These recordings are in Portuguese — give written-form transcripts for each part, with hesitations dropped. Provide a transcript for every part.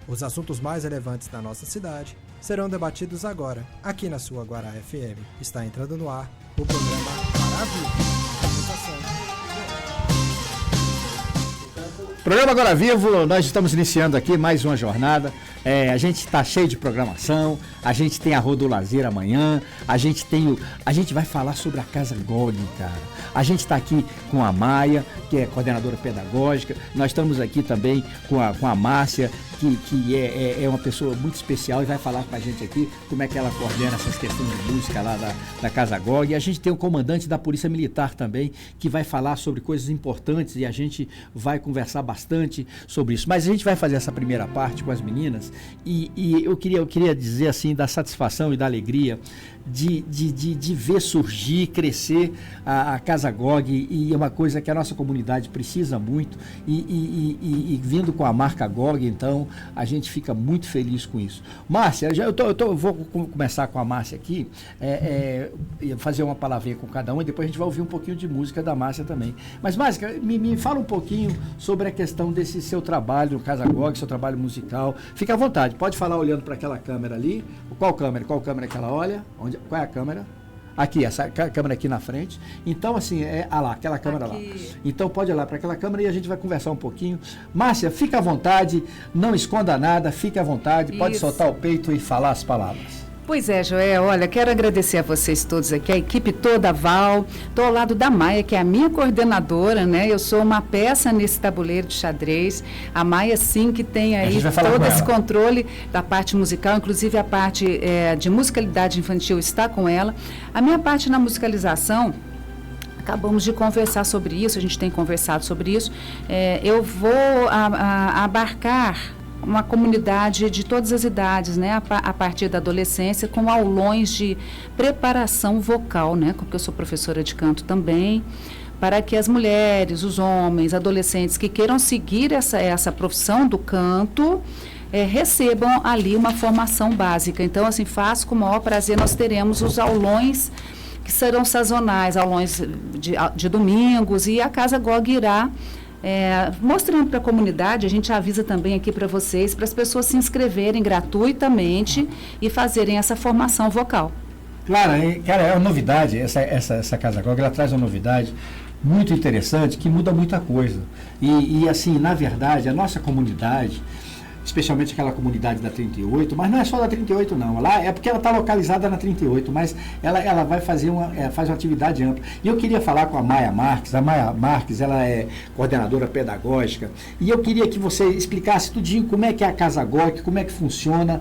Os assuntos mais relevantes da nossa cidade serão debatidos agora, aqui na sua Guará FM. Está entrando no ar o programa Guará Vivo. Programa Agora Vivo, nós estamos iniciando aqui mais uma jornada. A gente está cheio de programação, a gente tem a Rua do Lazer amanhã, a gente vai falar sobre a Casa Gog, cara. A gente está aqui com a Maia, que é coordenadora pedagógica, nós estamos aqui também com a Márcia, que é uma pessoa muito especial e vai falar com a gente aqui como é que ela coordena essas questões de música lá da Casa Gog. E a gente tem o comandante da Polícia Militar também, que vai falar sobre coisas importantes e a gente vai conversar bastante sobre isso. Mas a gente vai fazer essa primeira parte com as meninas e eu queria dizer assim da satisfação e da alegria de ver surgir, crescer a Casa Gog, e é uma coisa que a nossa comunidade precisa muito e vindo com a marca Gog, então a gente fica muito feliz com isso. Márcia, eu vou começar com a Márcia aqui, fazer uma palavrinha com cada um e depois a gente vai ouvir um pouquinho de música da Márcia também. Mas Márcia, me fala um pouquinho sobre a questão desse seu trabalho no Casa Gog, seu trabalho musical. Fica à vontade, pode falar olhando para aquela câmera ali. Qual câmera que ela olha? Qual é a câmera? Aqui, essa câmera aqui na frente. Então, assim, aquela câmera aqui. Lá. Então, pode olhar para aquela câmera e a gente vai conversar um pouquinho. Márcia, fica à vontade, não esconda nada, fique à vontade, pode soltar o peito e falar as palavras. Pois é, Joel, olha, quero agradecer a vocês todos aqui, a equipe toda, a Val, estou ao lado da Maia, que é a minha coordenadora, né? Eu sou uma peça nesse tabuleiro de xadrez. A Maia, sim, que tem aí todo esse controle da parte musical, inclusive a parte de musicalidade infantil está com ela. A minha parte na musicalização, acabamos de conversar sobre isso, a gente tem conversado sobre isso. Eu vou abarcar uma comunidade de todas as idades, né, a partir da adolescência, com aulões de preparação vocal, né, porque eu sou professora de canto também, para que as mulheres, os homens, adolescentes que queiram seguir essa profissão do canto, recebam ali uma formação básica. Então, assim, faço com o maior prazer, nós teremos os aulões que serão sazonais, aulões de domingos, e a Casa Gog irá mostrando para a comunidade. A gente avisa também aqui para vocês, para as pessoas se inscreverem gratuitamente e fazerem essa formação vocal. Claro, cara, é uma novidade, essa Casa Gog, ela traz uma novidade muito interessante, que muda muita coisa. E assim, na verdade, a nossa comunidade, especialmente aquela comunidade da 38, mas não é só da 38 não, lá é porque ela está localizada na 38, mas ela vai fazer faz uma atividade ampla. E eu queria falar com a Maia Marques. A Maia Marques, ela é coordenadora pedagógica, e eu queria que você explicasse tudinho como é que é a Casa Gog, como é que funciona,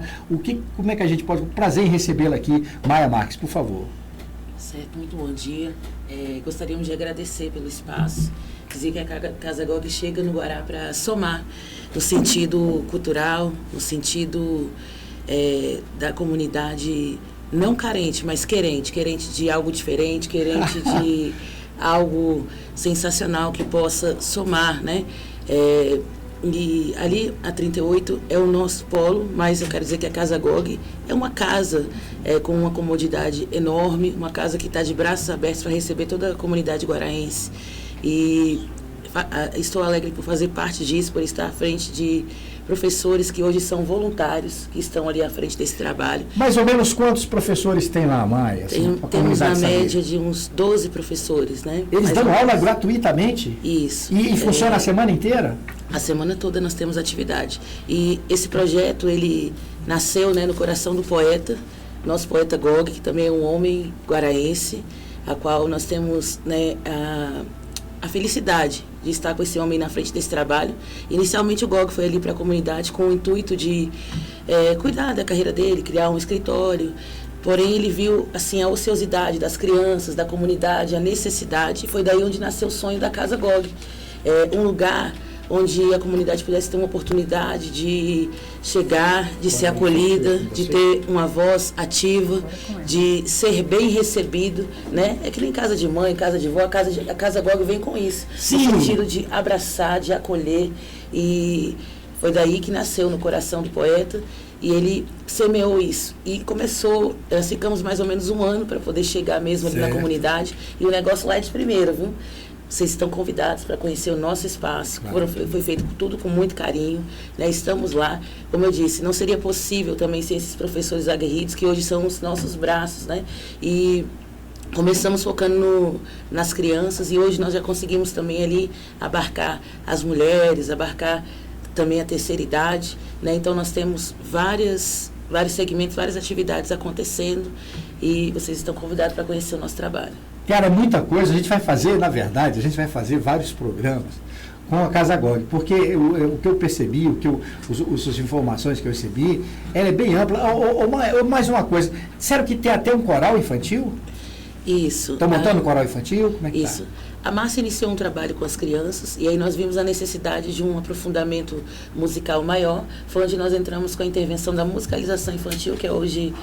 como é que a gente pode, prazer em recebê-la aqui. Maia Marques, por favor. Certo, muito bom dia. Gostaríamos de agradecer pelo espaço, dizer que a Casa Gog chega no Guará para somar no sentido cultural, no sentido da comunidade não carente, mas querente de algo diferente, querente de algo sensacional que possa somar, né? E ali a 38 é o nosso polo, mas eu quero dizer que a Casa Gog é uma casa com uma comodidade enorme, uma casa que está de braços abertos para receber toda a comunidade guaraense. E estou alegre por fazer parte disso, por estar à frente de professores que hoje são voluntários, que estão ali à frente desse trabalho. Mais ou menos quantos professores tem lá, Maia? Temos na média de uns 12 professores, né? Eles dão aula gratuitamente? Isso. E funciona a semana inteira? A semana toda nós temos atividade. E esse projeto, ele nasceu, né, no coração do poeta, nosso poeta Gog, que também é um homem guaraense, a qual nós temos, né, a felicidade de estar com esse homem na frente desse trabalho. Inicialmente o Gog foi ali para a comunidade com o intuito de cuidar da carreira dele, criar um escritório, porém ele viu assim, a ociosidade das crianças, da comunidade, a necessidade, e foi daí onde nasceu o sonho da Casa Gog. Um lugar onde a comunidade pudesse ter uma oportunidade de chegar, de ser acolhida, de ter uma voz ativa, de ser bem recebido, né? É que nem casa de mãe, casa de vó, a Casa Gog vem com isso. Sim. No sentido de abraçar, de acolher, e foi daí que nasceu no coração do poeta, e ele semeou isso. E começou, nós ficamos mais ou menos um ano para poder chegar mesmo ali na comunidade, e o negócio lá é de primeira, viu? vocês estão convidados para conhecer o nosso espaço. Claro. Foi feito tudo com muito carinho, né? Estamos lá. Como eu disse, não seria possível também sem esses professores aguerridos, que hoje são os nossos braços, né? E começamos focando nas crianças, e hoje nós já conseguimos também ali abarcar as mulheres, abarcar também a terceira idade, né? Então nós temos vários segmentos, várias atividades acontecendo, e vocês estão convidados para conhecer o nosso trabalho. Cara, muita coisa. A gente vai fazer, na verdade, a gente vai fazer vários programas com a Casa GOG, porque o que eu percebi, as informações que eu recebi, ela é bem ampla. Mais uma coisa, disseram que tem até um coral infantil? Isso. Estão montando um coral infantil? Como é que Isso. A Márcia iniciou um trabalho com as crianças, e aí nós vimos a necessidade de um aprofundamento musical maior. Foi onde nós entramos com a intervenção da musicalização infantil, que é hoje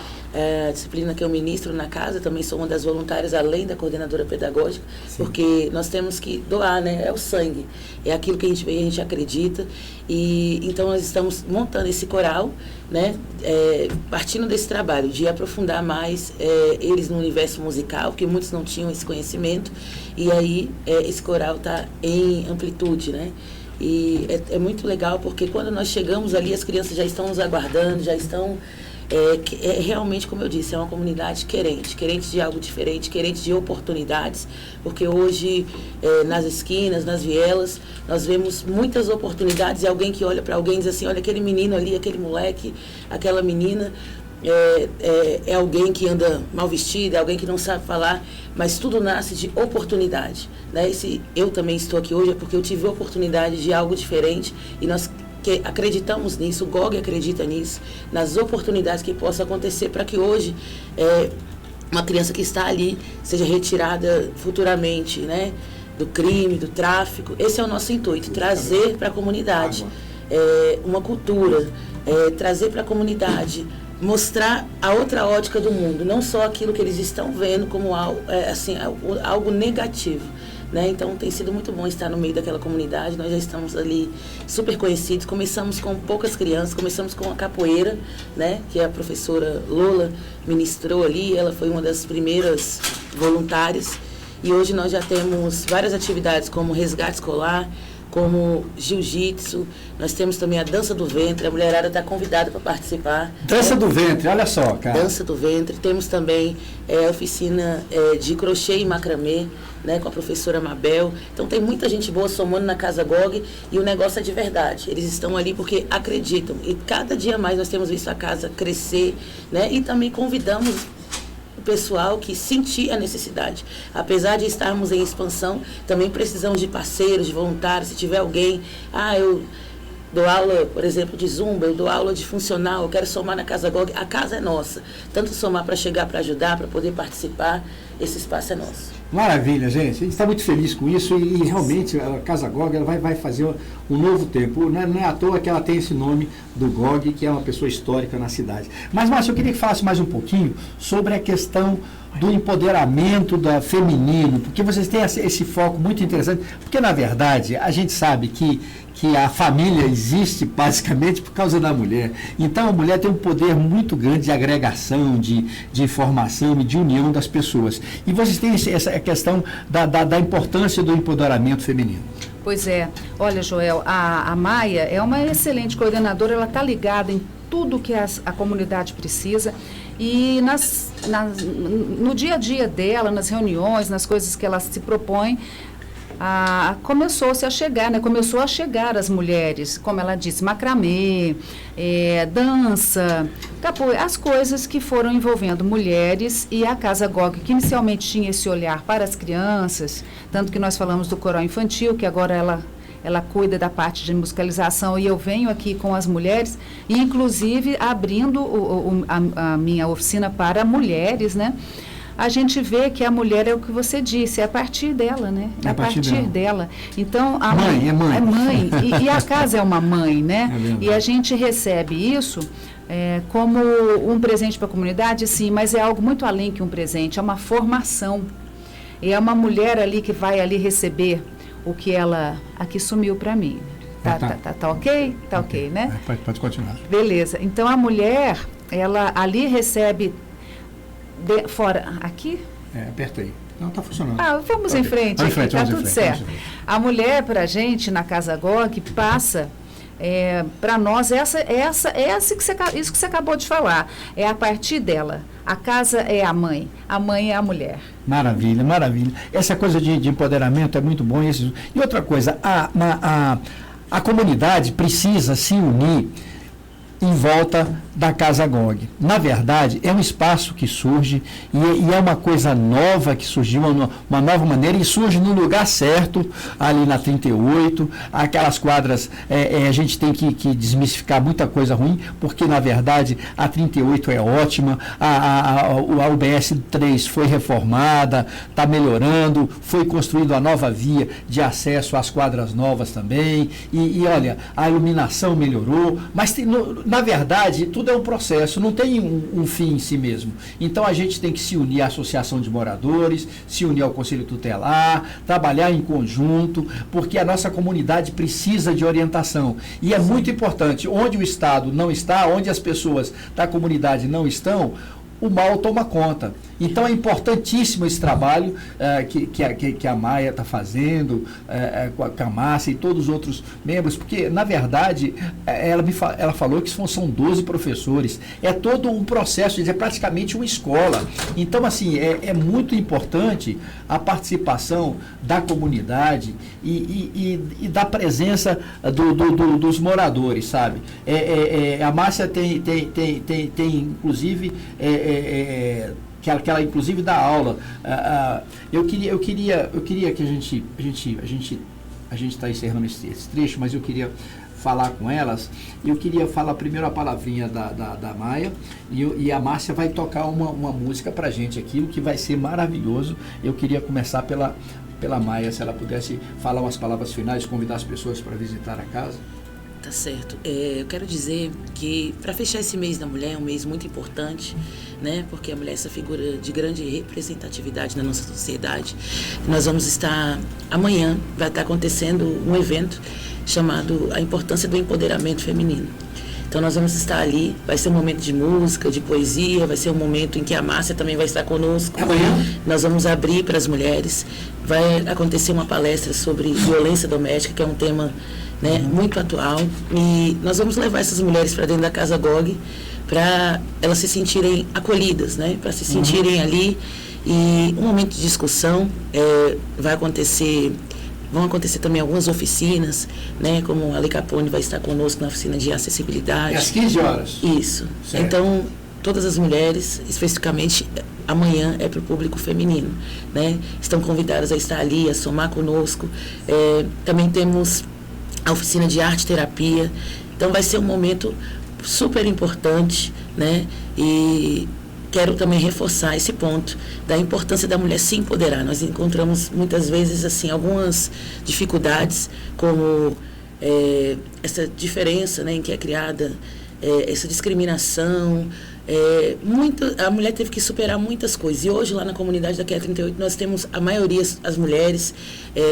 a disciplina que eu ministro na casa. Também sou uma das voluntárias, além da coordenadora pedagógica. Sim. Porque nós temos que doar, né? É o sangue, é aquilo que a gente acredita. E então nós estamos montando esse coral, né? Partindo desse trabalho de aprofundar mais eles no universo musical, porque muitos não tinham esse conhecimento, e aí esse coral está em amplitude, né? E é muito legal, porque quando nós chegamos ali, as crianças já estão nos aguardando, já estão... realmente, como eu disse, é uma comunidade querente de algo diferente, querente de oportunidades, porque hoje, nas esquinas, nas vielas, nós vemos muitas oportunidades, e alguém que olha para alguém e diz assim, olha, aquele menino ali, aquele moleque, aquela menina, é alguém que anda mal vestido, é alguém que não sabe falar, mas tudo nasce de oportunidade, né? Eu também estou aqui hoje é porque eu tive oportunidade de algo diferente, e nós que acreditamos nisso, o GOG acredita nisso, nas oportunidades que possam acontecer para que hoje uma criança que está ali seja retirada futuramente, né, do crime, do tráfico. Esse é o nosso intuito, trazer para a comunidade uma cultura, trazer para a comunidade, mostrar a outra ótica do mundo, não só aquilo que eles estão vendo como algo negativo. Né? Então tem sido muito bom estar no meio daquela comunidade. Nós já estamos ali super conhecidos. Começamos com poucas crianças, começamos com a capoeira, né? Que a professora Lola ministrou ali, ela foi uma das primeiras voluntárias, e hoje nós já temos várias atividades como resgate escolar, como jiu-jitsu, nós temos também a dança do ventre, a mulherada está convidada para participar. Dança do ventre, olha só, cara. Dança do ventre, temos também a oficina de crochê e macramê, né, com a professora Mabel. Então tem muita gente boa somando na Casa GOG, e o negócio é de verdade. Eles estão ali porque acreditam, e cada dia mais nós temos visto a casa crescer, né, e também convidamos pessoal que sentir a necessidade. Apesar de estarmos em expansão, também precisamos de parceiros, de voluntários. Se tiver alguém, eu dou aula, por exemplo, de zumba, eu dou aula de funcional, eu quero somar na Casa GOG, a casa é nossa. Tanto somar para chegar, para ajudar, para poder participar, esse espaço é nosso. Maravilha, gente. A gente está muito feliz com isso, e realmente a Casa GOG ela vai fazer um novo tempo. Não é à toa que ela tem esse nome do GOG, que é uma pessoa histórica na cidade. Mas, Márcio, eu queria que falasse mais um pouquinho sobre a questão do empoderamento feminino, porque vocês têm esse foco muito interessante, porque, na verdade, a gente sabe que a família existe basicamente por causa da mulher. Então a mulher tem um poder muito grande de agregação, de informação e de união das pessoas. E vocês têm essa questão da importância do empoderamento feminino. Pois é. Olha, Joel, a Maia é uma excelente coordenadora, ela está ligada em tudo que a comunidade precisa, e no dia a dia dela, nas reuniões, nas coisas que ela se propõe, começou-se a chegar, né? Começou a chegar as mulheres, como ela disse, macramê, dança, capoeira, as coisas que foram envolvendo mulheres, e a Casa GOG, que inicialmente tinha esse olhar para as crianças, tanto que nós falamos do coral infantil, que agora ela cuida da parte de musicalização, e eu venho aqui com as mulheres, e inclusive abrindo a minha oficina para mulheres, né? A gente vê que a mulher é o que você disse, é a partir dela, né? É a partir dela. Então, a mãe. É mãe. E a casa é uma mãe, né? E a gente recebe isso como um presente para a comunidade, sim, mas é algo muito além que um presente, é uma formação. E é uma mulher ali que vai ali receber o que ela aqui sumiu para mim. Tá ok? Tá ok, né? Pode continuar. Beleza. Então, a mulher, ela ali recebe... fora, aqui? Aperta aí. Não, está funcionando. Vamos em frente, Vamos em frente, tá vamos em tudo frente, certo. vamos em frente. A mulher, para a gente, na Casa GOG, passa, para nós, isso que você acabou de falar. É a partir dela. A casa é a mãe é a mulher. Maravilha, maravilha. Essa coisa de empoderamento é muito bom. E outra coisa, a comunidade precisa se unir em volta da Casa GOG. Na verdade, é um espaço que surge e é uma coisa nova que surgiu, uma nova maneira, e surge no lugar certo, ali na 38, aquelas quadras, a gente tem que desmistificar muita coisa ruim, porque na verdade a 38 é ótima, a UBS 3 foi reformada, está melhorando, foi construída a nova via de acesso às quadras novas também, e olha, a iluminação melhorou, mas na verdade, tudo é um processo, não tem um fim em si mesmo. Então, a gente tem que se unir à Associação de Moradores, se unir ao Conselho Tutelar, trabalhar em conjunto, porque a nossa comunidade precisa de orientação. E é muito importante, onde o Estado não está, onde as pessoas da comunidade não estão, o mal toma conta. Então é importantíssimo esse trabalho que a Maia está fazendo, com a Márcia e todos os outros membros, porque, na verdade, ela falou que são 12 professores. É todo um processo, é praticamente uma escola. Então, assim, é muito importante a participação da comunidade e da presença dos moradores, sabe? A Márcia tem inclusive, que ela inclusive dá aula. Eu queria que a gente está encerrando esse trecho, mas eu queria falar com elas. Eu queria falar primeiro a palavrinha da Maia, e a Márcia vai tocar uma música pra gente aqui, o que vai ser maravilhoso. Eu queria começar pela Maia, se ela pudesse falar umas palavras finais, convidar as pessoas para visitar a casa. Tá certo. Eu quero dizer que, para fechar esse mês da mulher, é um mês muito importante, né? Porque a mulher é essa figura de grande representatividade na nossa sociedade. Nós vamos estar, amanhã, vai estar acontecendo um evento chamado A Importância do Empoderamento Feminino. Então, nós vamos estar ali, vai ser um momento de música, de poesia, vai ser um momento em que a Márcia também vai estar conosco. Amanhã? Nós vamos abrir para as mulheres, vai acontecer uma palestra sobre violência doméstica, que é um tema, né, muito atual, e nós vamos levar essas mulheres para dentro da Casa GOG para elas se sentirem acolhidas, né, para se sentirem ali, e um momento de discussão vão acontecer também algumas oficinas, né, como a Ale Capone vai estar conosco na oficina de acessibilidade. Às 15 horas. Isso. Certo. Então, todas as mulheres, especificamente, amanhã é para o público feminino, né, estão convidadas a estar ali, a somar conosco. Também temos a oficina de arte e terapia. Então vai ser um momento super importante, né? E quero também reforçar esse ponto da importância da mulher se empoderar. Nós encontramos muitas vezes assim algumas dificuldades, como essa diferença, né, em que é criada essa discriminação. A mulher teve que superar muitas coisas, e hoje lá na comunidade da QE 38 nós temos a maioria, as mulheres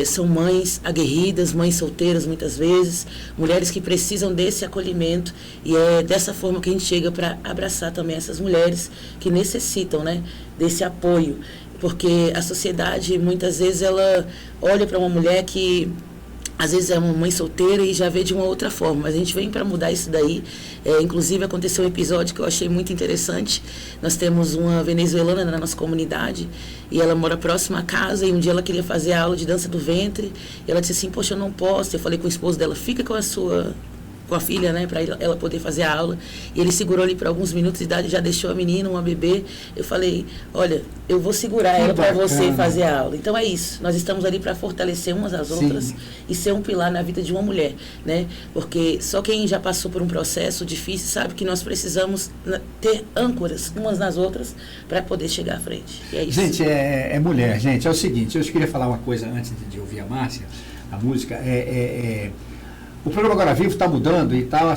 são mães aguerridas, mães solteiras muitas vezes, mulheres que precisam desse acolhimento, e é dessa forma que a gente chega para abraçar também essas mulheres que necessitam, né, desse apoio, porque a sociedade muitas vezes ela olha para uma mulher que às vezes é uma mãe solteira e já vê de uma outra forma, mas a gente vem para mudar isso daí. Inclusive aconteceu um episódio que eu achei muito interessante. Nós temos uma venezuelana na nossa comunidade e ela mora próxima à casa, e um dia ela queria fazer a aula de dança do ventre, e ela disse assim: poxa, eu não posso. Eu falei com o esposo dela: fica com a filha, né, para ela poder fazer a aula. E ele segurou ali por alguns minutos de idade, já deixou a menina, uma bebê. Eu falei: olha, eu vou segurar ela para você fazer a aula. Então é isso, nós estamos ali para fortalecer umas às outras e ser um pilar na vida de uma mulher, né? Porque só quem já passou por um processo difícil sabe que nós precisamos ter âncoras umas nas outras para poder chegar à frente. E é isso. Gente, é mulher, gente. É o seguinte, eu queria falar uma coisa antes de ouvir a Márcia, a música. O programa Agora Vivo está mudando e está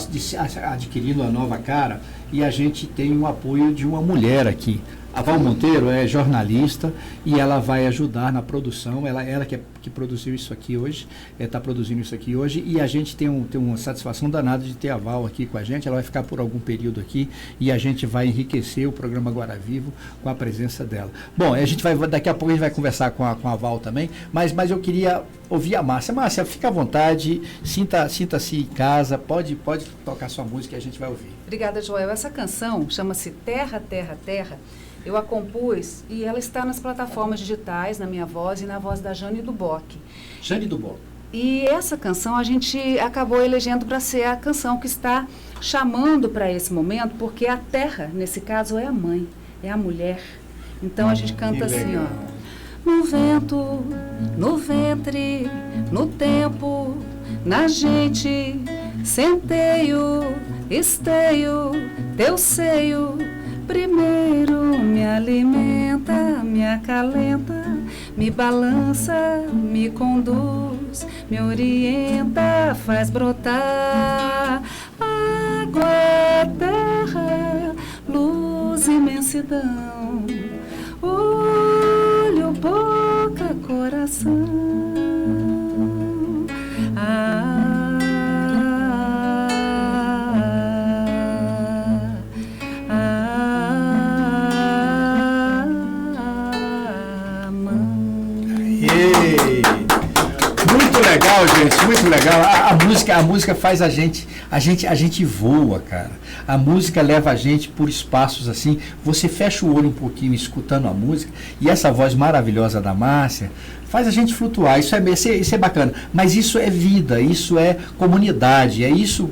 adquirindo uma nova cara, e a gente tem o apoio de uma mulher aqui. A Val Monteiro é jornalista e ela vai ajudar na produção. Ela que produziu isso aqui hoje, está produzindo isso aqui hoje, e a gente tem uma satisfação danada de ter a Val aqui com a gente. Ela vai ficar por algum período aqui e a gente vai enriquecer o programa Agora Vivo com a presença dela. Bom, daqui a pouco a gente vai conversar com a Val também, mas eu queria ouvir a Márcia. Márcia, fica à vontade, sinta-se em casa, pode tocar sua música e a gente vai ouvir. Obrigada, Joel. Essa canção chama-se Terra, Terra, Terra. Eu a compus e ela está nas plataformas digitais, na minha voz e na voz da Jane Duboc. Jane Duboc. E essa canção a gente acabou elegendo para ser a canção que está chamando para esse momento, porque a terra, nesse caso, é a mãe, é a mulher. Então a gente canta assim, ó. No vento, no ventre, no tempo, na gente, centeio, esteio, teu seio. Primeiro me alimenta, me acalenta, me balança, me conduz, me orienta, faz brotar água, terra, luz, imensidão, olho, boca, coração. Legal, gente, muito legal. A música faz a gente voa, cara. A música leva a gente por espaços assim. Você fecha o olho um pouquinho escutando a música e essa voz maravilhosa da Márcia faz a gente flutuar. Isso é bacana. Mas isso é vida, isso é comunidade.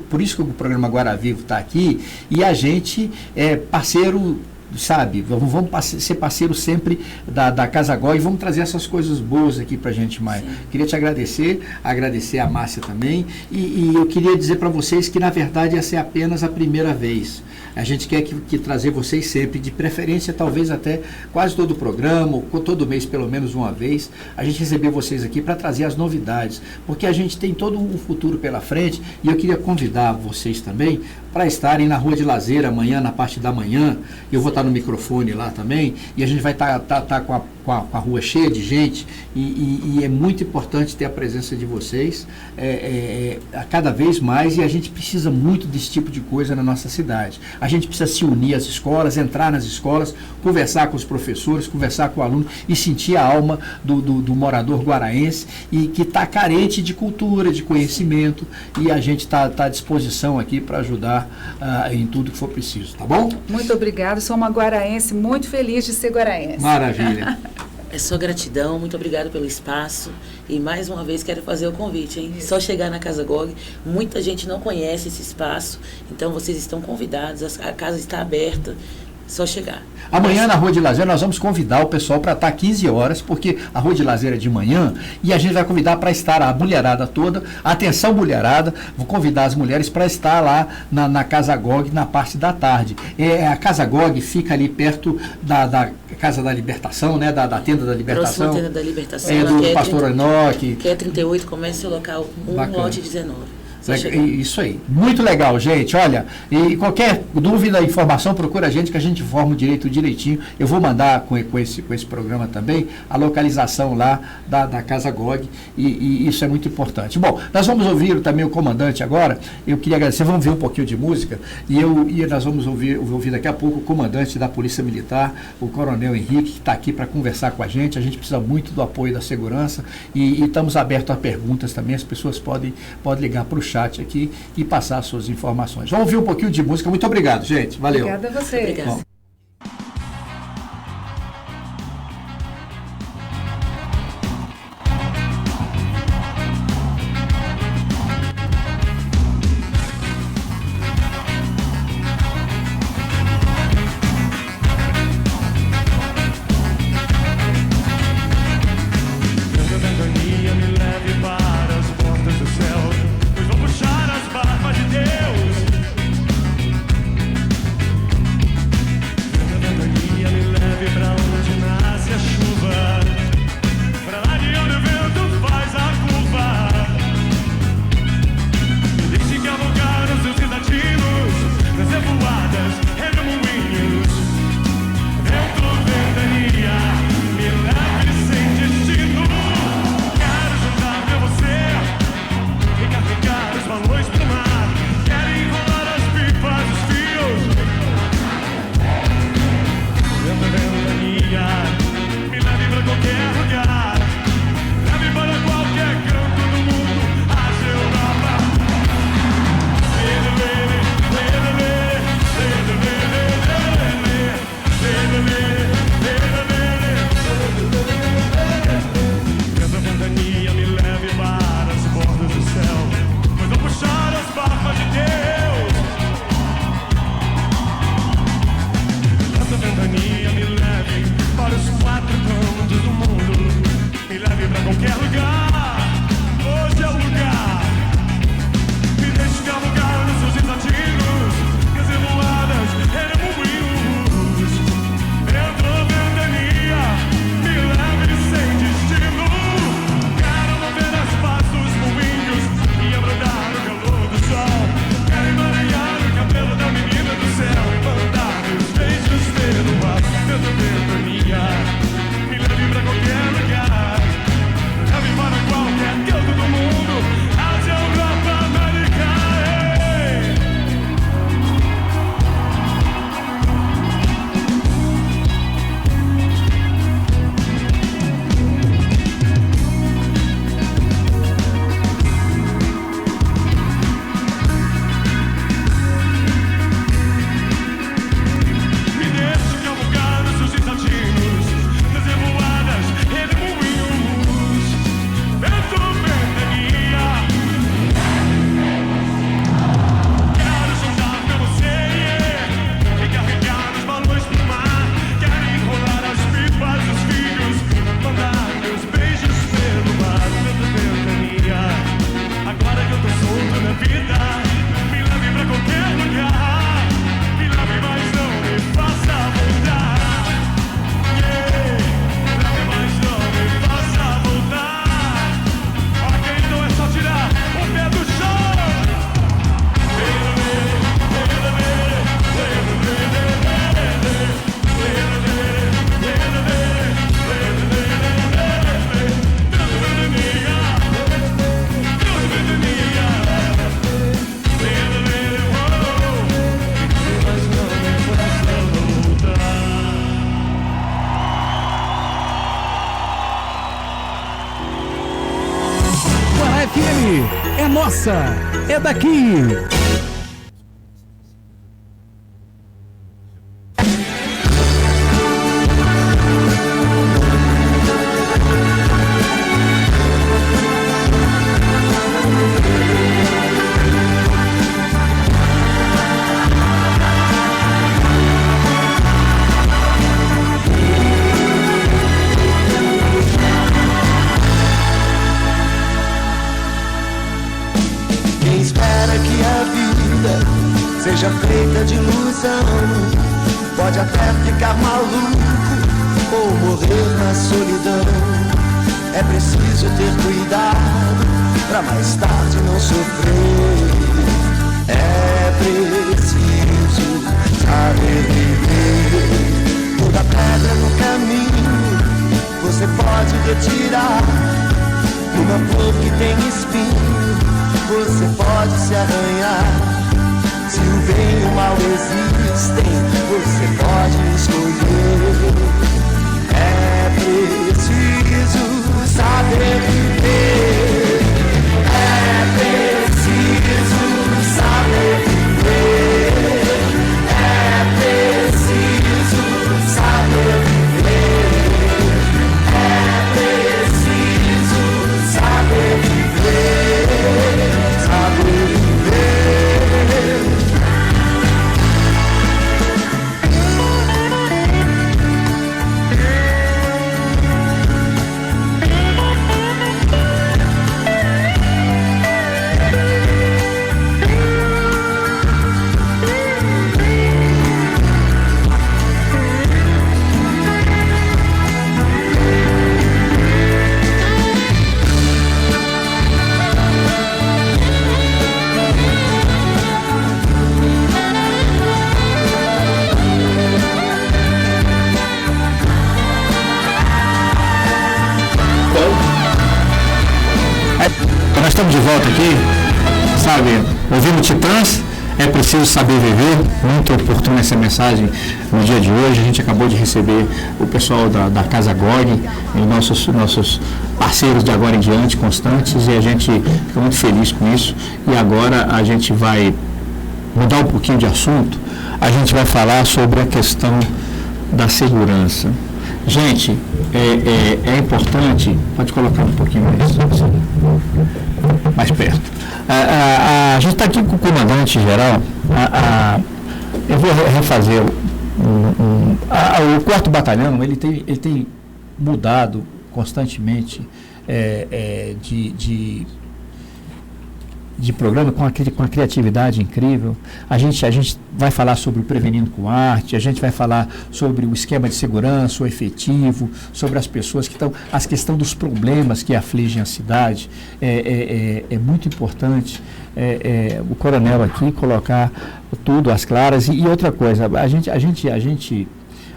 Por isso que o programa Agora Vivo está aqui e a gente é parceiro. Sabe, vamos ser parceiro sempre da Casa GOG e vamos trazer essas coisas boas aqui pra gente, Maia. Queria te agradecer a Márcia também, e eu queria dizer para vocês que na verdade essa é apenas a primeira vez. A gente quer que trazer vocês sempre, de preferência talvez até quase todo o programa, ou todo mês pelo menos uma vez, a gente receber vocês aqui para trazer as novidades, porque a gente tem todo um futuro pela frente, e eu queria convidar vocês também para estarem na Rua de Lazer amanhã, na parte da manhã. Eu vou estar no microfone lá também, e a gente vai estar com a rua cheia de gente, e é muito importante ter a presença de vocês a cada vez mais, e a gente precisa muito desse tipo de coisa na nossa cidade. A gente precisa se unir às escolas, entrar nas escolas, conversar com os professores, conversar com o aluno e sentir a alma do morador guaraense, e que está carente de cultura, de conhecimento, e a gente está à disposição aqui para ajudar em tudo que for preciso, tá bom? Muito obrigada, sou uma guaraense muito feliz de ser guaraense. Maravilha. É só gratidão, muito obrigado pelo espaço e mais uma vez quero fazer o convite, hein? Só chegar na Casa GOG, muita gente não conhece esse espaço, então vocês estão convidados, a casa está aberta, só chegar. Amanhã na Rua de Lazer nós vamos convidar o pessoal para estar 15 horas, porque a Rua de Lazer é de manhã, e a gente vai convidar para estar a mulherada toda, atenção mulherada, vou convidar as mulheres para estar lá na Casa GOG na parte da tarde. A Casa GOG fica ali perto da Casa da Libertação, né, da Tenda da Libertação. Próxima Tenda da Libertação. Do Pastor Enoque. Que é 38, começa o local 1, lote 19. Isso aí, muito legal, gente. Olha, e qualquer dúvida, informação, procura a gente que a gente informa direitinho. Eu vou mandar com esse programa também a localização lá da Casa GOG, e isso é muito importante. Bom, nós vamos ouvir também o comandante agora. Eu queria agradecer, vamos ver um pouquinho de música, e nós vamos ouvir daqui a pouco o comandante da Polícia Militar, o Coronel Henrique, que está aqui para conversar com a gente. A gente precisa muito do apoio da segurança, e estamos abertos a perguntas também. As pessoas podem ligar para o chat aqui e passar suas informações. Vamos ouvir um pouquinho de música. Muito obrigado, gente. Valeu. Obrigada a você. Obrigada. Puxar as barbas de Deus. nossa, é daqui. Seja feita de ilusão, pode até ficar maluco ou morrer na solidão. É preciso ter cuidado pra mais tarde não sofrer. É preciso saber viver. Toda pedra no caminho você pode retirar. Uma flor que tem espinho você pode se arranhar. Se o bem e o mal existem, você pode escolher. É preciso saber viver. É preciso saber viver. É preciso saber viver. É preciso saber viver. Saber viver. Nós estamos de volta aqui, sabe, ouvindo Titãs, é preciso saber viver. Muito oportuna essa mensagem no dia de hoje. A gente acabou de receber o pessoal da Casa GOG, nossos parceiros de agora em diante, constantes, e a gente fica muito feliz com isso. E agora a gente vai mudar um pouquinho de assunto, a gente vai falar sobre a questão da segurança. Gente, é importante, pode colocar um pouquinho mais perto. A gente está aqui com o comandante geral. Eu vou refazer o 4º Batalhão. Ele tem mudado constantemente de programa com a criatividade incrível. A gente vai falar sobre o Prevenindo com Arte, a gente vai falar sobre o esquema de segurança, o efetivo, sobre as pessoas que estão, as questões dos problemas que afligem a cidade. É muito importante o coronel aqui colocar tudo às claras. E outra coisa,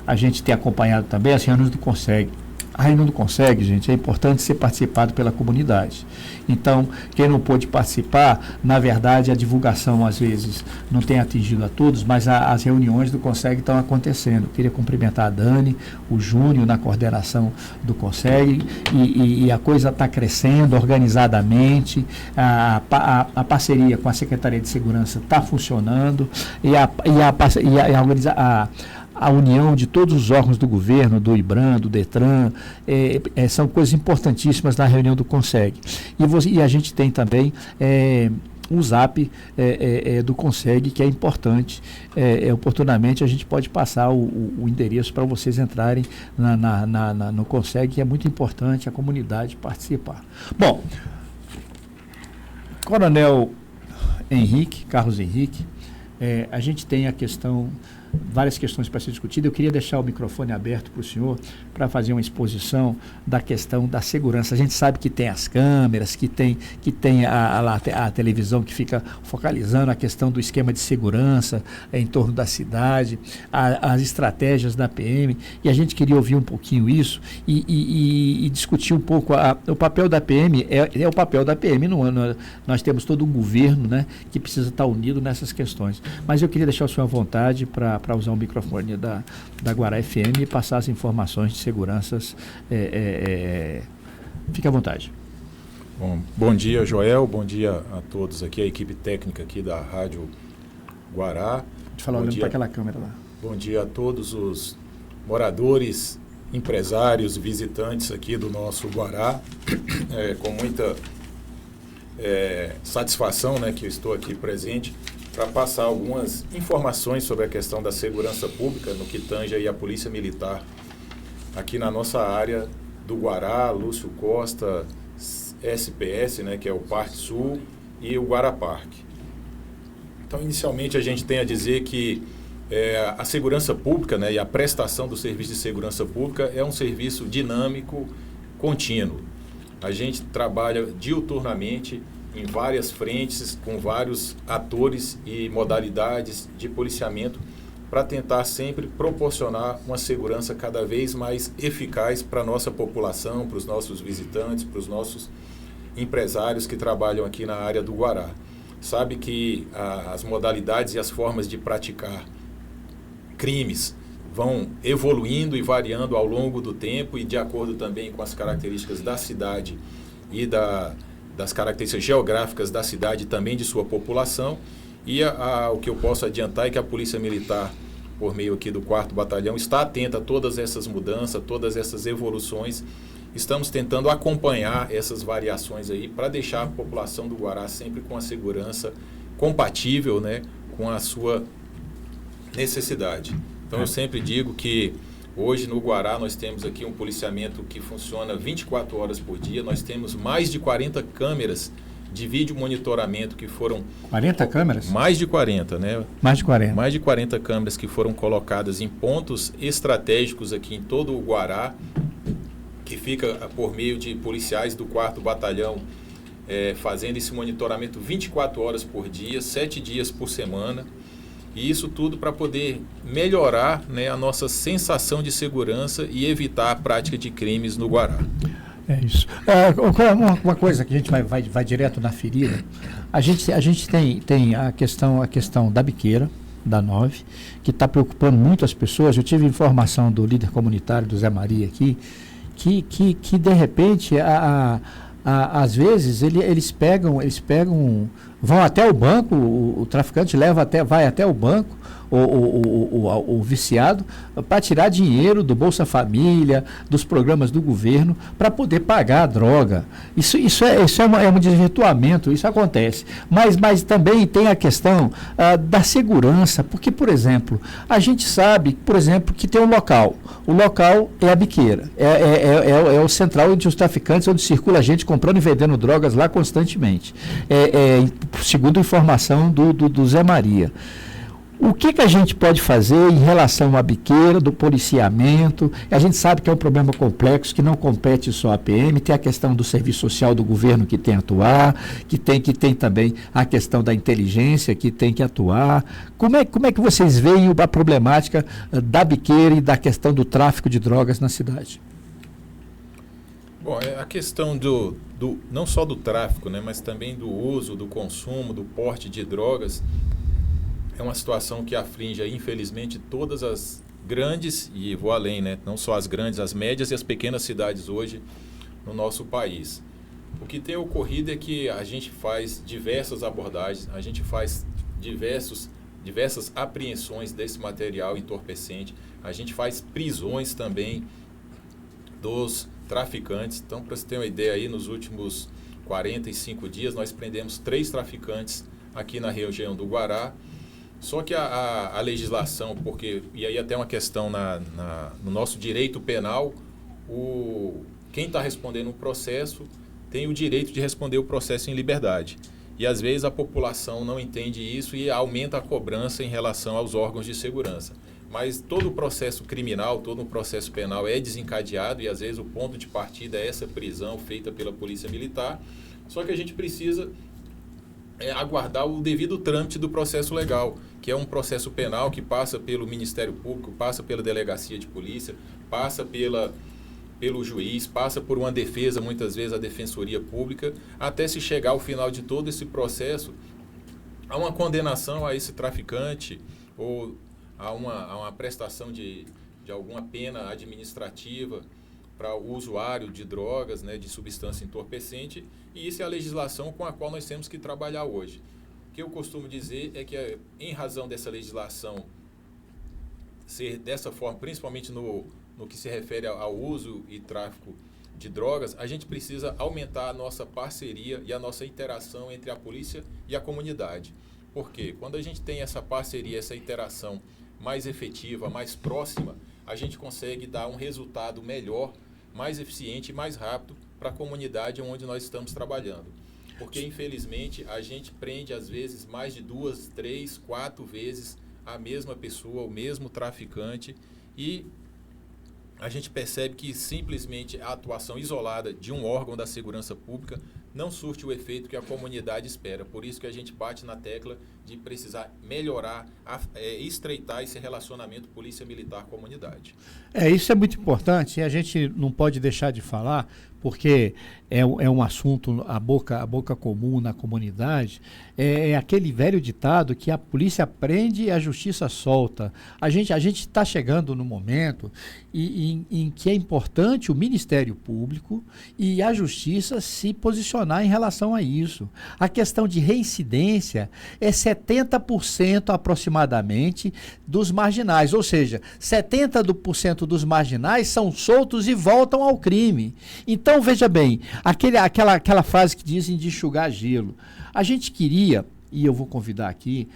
a gente tem acompanhado também as reuniões do CONSEG. A reunião do CONSEG, gente, é importante ser participado pela comunidade. Então, quem não pôde participar, na verdade, a divulgação, às vezes, não tem atingido a todos, mas as reuniões do CONSEG estão acontecendo. Eu queria cumprimentar a Dani, o Júnior, na coordenação do CONSEG, e a coisa está crescendo organizadamente, a parceria com a Secretaria de Segurança está funcionando, a união de todos os órgãos do governo, do IBRAM, do DETRAN, são coisas importantíssimas na reunião do CONSEG. E a gente tem também um zap do CONSEG, que é importante. Oportunamente a gente pode passar o endereço para vocês entrarem no CONSEG, que é muito importante a comunidade participar. Bom, Coronel Carlos Henrique, a gente tem várias questões para ser discutidas. Eu queria deixar o microfone aberto para o senhor para fazer uma exposição da questão da segurança. A gente sabe que tem as câmeras, que tem a televisão que fica focalizando a questão do esquema de segurança em torno da cidade, as estratégias da PM, e a gente queria ouvir um pouquinho isso e discutir um pouco o papel da PM. É o papel da PM nós temos todo um governo, né, que precisa estar unido nessas questões. Mas eu queria deixar o senhor à vontade para usar o microfone da Guará FM e passar as informações de seguranças. Fique à vontade. Bom dia, Joel, bom dia a todos aqui, a equipe técnica aqui da Rádio Guará. Deixa eu falar olhando para aquela câmera lá. Bom dia a todos os moradores, empresários, visitantes aqui do nosso Guará. Com muita satisfação, né, que eu estou aqui presente para passar algumas informações sobre a questão da segurança pública no que tange aí a Polícia Militar aqui na nossa área do Guará, Lúcio Costa, SPS, né, que é o Parque Sul, e o Guará Parque. Então, inicialmente, a gente tem a dizer que a segurança pública, né, e a prestação do serviço de segurança pública é um serviço dinâmico, contínuo. A gente trabalha diuturnamente em várias frentes, com vários atores e modalidades de policiamento, para tentar sempre proporcionar uma segurança cada vez mais eficaz para a nossa população, para os nossos visitantes, para os nossos empresários que trabalham aqui na área do Guará. Sabe que as modalidades e as formas de praticar crimes vão evoluindo e variando ao longo do tempo e de acordo também com as características da cidade e das características geográficas da cidade e também de sua população. E o que eu posso adiantar é que a Polícia Militar, por meio aqui do 4º Batalhão, está atenta a todas essas mudanças, todas essas evoluções. Estamos tentando acompanhar essas variações aí para deixar a população do Guará sempre com a segurança compatível, né, com a sua necessidade. Então eu sempre digo que hoje no Guará nós temos aqui um policiamento que funciona 24 horas por dia, nós temos mais de 40 câmeras de vídeo monitoramento que foram... 40 câmeras? Mais de 40, né? Mais de 40. Mais de 40 câmeras que foram colocadas em pontos estratégicos aqui em todo o Guará, que fica por meio de policiais do 4º Batalhão fazendo esse monitoramento 24 horas por dia, 7 dias por semana. E isso tudo para poder melhorar, né, a nossa sensação de segurança e evitar a prática de crimes no Guará. É isso. Uma coisa que a gente vai direto na ferida, a gente tem a questão da biqueira, da 9, que está preocupando muito as pessoas. Eu tive informação do líder comunitário, do Zé Maria aqui, que de repente, às vezes, eles pegam, vão até o banco, o traficante vai até o banco, o viciado, para tirar dinheiro do Bolsa Família, dos programas do governo, para poder pagar a droga. Isso é um desvirtuamento, isso acontece. Mas também tem a questão da segurança, porque, por exemplo, a gente sabe, por exemplo, que tem um local. O local é a biqueira, é o central onde os traficantes, onde circula a gente comprando e vendendo drogas lá constantemente. Segundo informação do Zé Maria. O que a gente pode fazer em relação à biqueira, do policiamento? A gente sabe que é um problema complexo, que não compete só à PM, tem a questão do serviço social do governo que tem que atuar, que tem também a questão da inteligência que tem que atuar. Como é que vocês veem a problemática da biqueira e da questão do tráfico de drogas na cidade? Bom, a questão não só do tráfico, né, mas também do uso, do consumo, do porte de drogas, é uma situação que aflige, infelizmente, todas as grandes, e vou além, né, não só as grandes, as médias e as pequenas cidades hoje no nosso país. O que tem ocorrido é que a gente faz diversas abordagens, a gente faz diversas apreensões desse material entorpecente, a gente faz prisões também dos traficantes. Então, para você ter uma ideia, aí nos últimos 45 dias nós prendemos 3 traficantes aqui na região do Guará. Só que a legislação, e aí até uma questão no nosso direito penal, quem está respondendo o processo tem o direito de responder o processo em liberdade. E às vezes a população não entende isso e aumenta a cobrança em relação aos órgãos de segurança. Mas todo o processo criminal, todo o processo penal é desencadeado e às vezes o ponto de partida é essa prisão feita pela Polícia Militar. Só que a gente precisa aguardar o devido trâmite do processo legal, que é um processo penal que passa pelo Ministério Público, passa pela Delegacia de Polícia, passa pelo juiz, passa por uma defesa, muitas vezes a Defensoria Pública, até se chegar ao final de todo esse processo a uma condenação a esse traficante ou a uma prestação de alguma pena administrativa para o usuário de drogas, né, de substância entorpecente, e isso é a legislação com a qual nós temos que trabalhar hoje. O que eu costumo dizer é que, em razão dessa legislação ser dessa forma, principalmente no que se refere ao uso e tráfico de drogas, a gente precisa aumentar a nossa parceria e a nossa interação entre a polícia e a comunidade. Por quê? Quando a gente tem essa parceria, essa interação mais efetiva, mais próxima, a gente consegue dar um resultado melhor, mais eficiente e mais rápido para a comunidade onde nós estamos trabalhando. Porque, infelizmente, a gente prende, às vezes, mais de 2, 3, 4 vezes a mesma pessoa, o mesmo traficante, e a gente percebe que simplesmente a atuação isolada de um órgão da segurança pública não surte o efeito que a comunidade espera. Por isso que a gente bate na tecla de precisar melhorar, estreitar esse relacionamento polícia militar-comunidade. Isso é muito importante e a gente não pode deixar de falar, porque é um assunto a boca comum na comunidade. É aquele velho ditado que a polícia prende e a justiça solta. A gente está chegando no momento em que é importante o Ministério Público e a Justiça se posicionar em relação a isso. A questão de reincidência é 70% aproximadamente dos marginais, ou seja, 70% dos marginais são soltos e voltam ao crime. Então, veja bem, aquela frase que dizem de enxugar gelo. A gente queria, e eu vou convidar aqui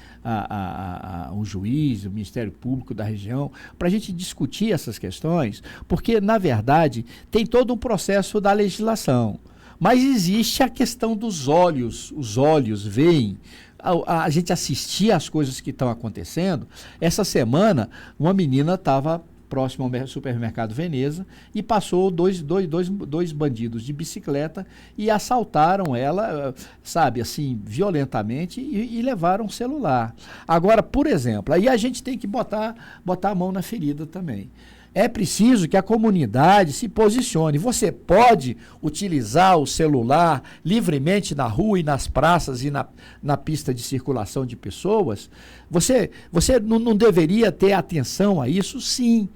o juiz, o Ministério Público da região, para a gente discutir essas questões, porque, na verdade, tem todo um processo da legislação. Mas existe a questão dos olhos. Os olhos veem. A gente assistir às coisas que estão acontecendo. Essa semana, uma menina estava próximo ao supermercado Veneza e passou dois bandidos de bicicleta e assaltaram ela, sabe, assim, violentamente e levaram o celular. Agora, por exemplo, aí a gente tem que botar a mão na ferida também. É preciso que a comunidade se posicione. Você pode utilizar o celular livremente na rua e nas praças e na pista de circulação de pessoas? Você não deveria ter atenção a isso? Sim.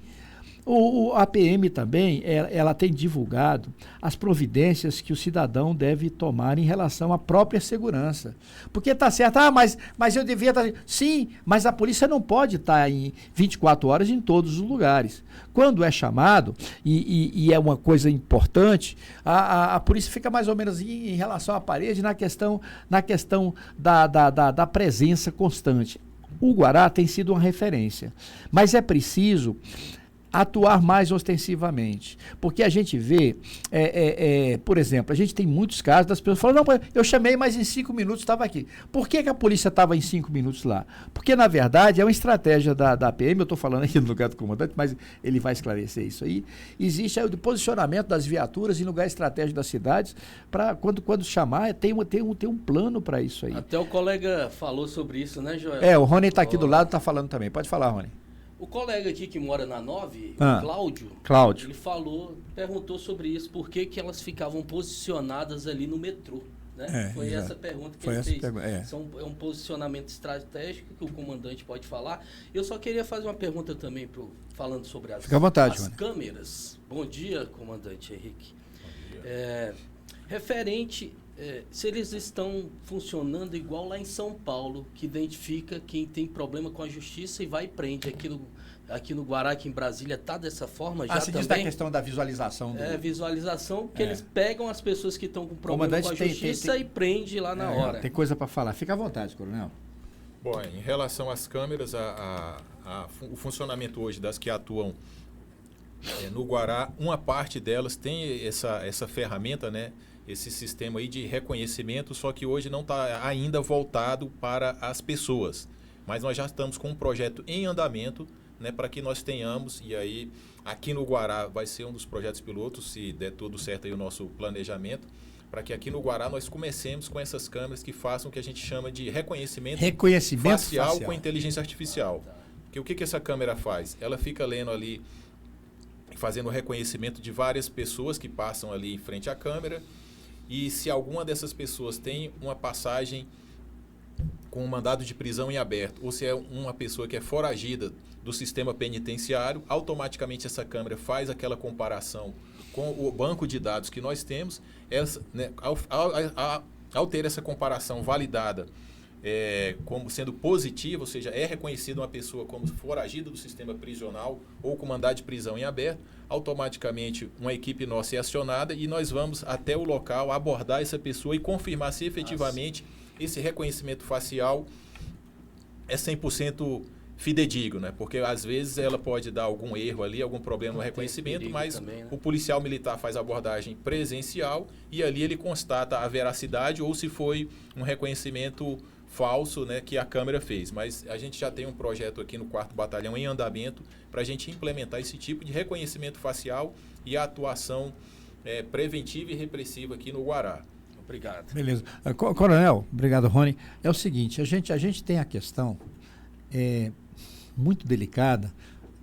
A PM também, ela tem divulgado as providências que o cidadão deve tomar em relação à própria segurança. Porque está certo, mas eu devia estar... Sim, mas a polícia não pode estar em 24 horas em todos os lugares. Quando é chamado, e é uma coisa importante, a polícia fica mais ou menos em relação à parede na questão da presença constante. O Guará tem sido uma referência, mas é preciso atuar mais ostensivamente, porque a gente vê, por exemplo, a gente tem muitos casos das pessoas falando, não, eu chamei, mas em 5 minutos estava aqui. Por que a polícia estava em 5 minutos lá? Porque, na verdade, é uma estratégia da PM, eu estou falando aqui no lugar do comandante, mas ele vai esclarecer isso aí. Existe o posicionamento das viaturas em lugar estratégico das cidades, para quando chamar, tem um plano para isso aí. Até o colega falou sobre isso, né, Joel? O Rony está aqui do lado, está falando também. Pode falar, Rony. O colega aqui que mora na 9, Cláudio, ele perguntou sobre isso, por que elas ficavam posicionadas ali no metrô, né? Foi essa pergunta que ele fez. É um posicionamento estratégico que o comandante pode falar. Eu só queria fazer uma pergunta também, falando sobre as câmeras. Bom dia, comandante Henrique. Referente, se eles estão funcionando igual lá em São Paulo, que identifica quem tem problema com a justiça e vai e prende. Aqui no Guará, aqui em Brasília, está dessa forma já se também? Diz da questão da visualização. Visualização, que eles pegam as pessoas que estão com problema com a justiça e prende lá na hora. Tem coisa para falar. Fica à vontade, coronel. Bom, em relação às câmeras, o funcionamento hoje das que atuam no Guará, uma parte delas tem essa ferramenta, né? Esse sistema aí de reconhecimento, só que hoje não está ainda voltado para as pessoas. Mas nós já estamos com um projeto em andamento, né, para que nós tenhamos, e aí aqui no Guará vai ser um dos projetos pilotos, se der tudo certo aí o nosso planejamento, para que aqui no Guará nós comecemos com essas câmeras que façam o que a gente chama de reconhecimento facial com inteligência artificial. Porque o que essa câmera faz? Ela fica lendo ali, fazendo o reconhecimento de várias pessoas que passam ali em frente à câmera, e se alguma dessas pessoas tem uma passagem com um mandado de prisão em aberto, ou se é uma pessoa que é foragida do sistema penitenciário, automaticamente essa câmera faz aquela comparação com o banco de dados que nós temos, né, ao ter essa comparação validada como sendo positiva, ou seja, é reconhecida uma pessoa como foragida do sistema prisional ou com mandado de prisão em aberto, automaticamente uma equipe nossa é acionada e nós vamos até o local abordar essa pessoa e confirmar se efetivamente esse reconhecimento facial é 100% fidedigno, né? Porque às vezes ela pode dar algum erro ali, algum problema no reconhecimento, mas também, né? O policial militar faz a abordagem presencial e ali ele constata a veracidade ou se foi um reconhecimento falso, né, que a câmera fez. Mas a gente já tem um projeto aqui no 4º Batalhão em andamento para a gente implementar esse tipo de reconhecimento facial e a atuação preventiva e repressiva aqui no Guará. Obrigado. Beleza. Coronel, obrigado, Rony. É o seguinte, a gente tem a questão muito delicada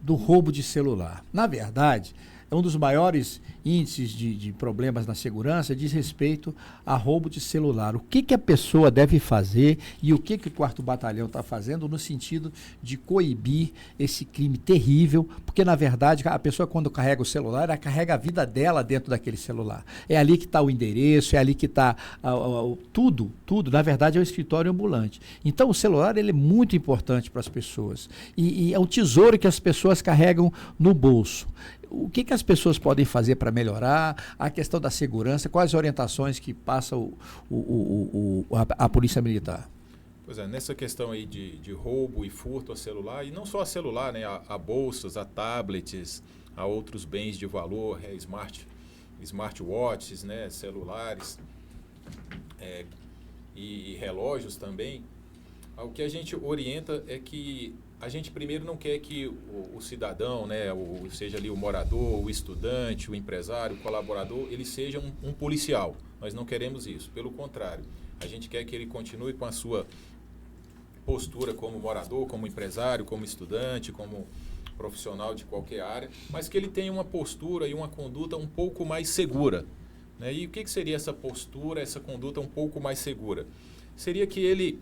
do roubo de celular. Na verdade, um dos maiores índices de problemas na segurança diz respeito a roubo de celular. O que a pessoa deve fazer e o que o 4º Batalhão está fazendo no sentido de coibir esse crime terrível, porque, na verdade, a pessoa, quando carrega o celular, ela carrega a vida dela dentro daquele celular. É ali que está o endereço, é ali que está tudo, na verdade, é o escritório ambulante. Então, o celular ele é muito importante para as pessoas e é um tesouro que as pessoas carregam no bolso. O que as pessoas podem fazer para melhorar a questão da segurança? Quais orientações que passa a Polícia Militar? Pois é, nessa questão aí de roubo e furto a celular, e não só a celular, né, a bolsas, a tablets, a outros bens de valor, smartwatches, né, celulares e relógios também. O que a gente orienta é que a gente primeiro não quer que o cidadão, né, seja ali o morador, o estudante, o empresário, o colaborador, ele seja um policial. Nós não queremos isso. Pelo contrário, a gente quer que ele continue com a sua postura como morador, como empresário, como estudante, como profissional de qualquer área, mas que ele tenha uma postura e uma conduta um pouco mais segura, né? E o que seria essa postura, essa conduta um pouco mais segura? Seria que ele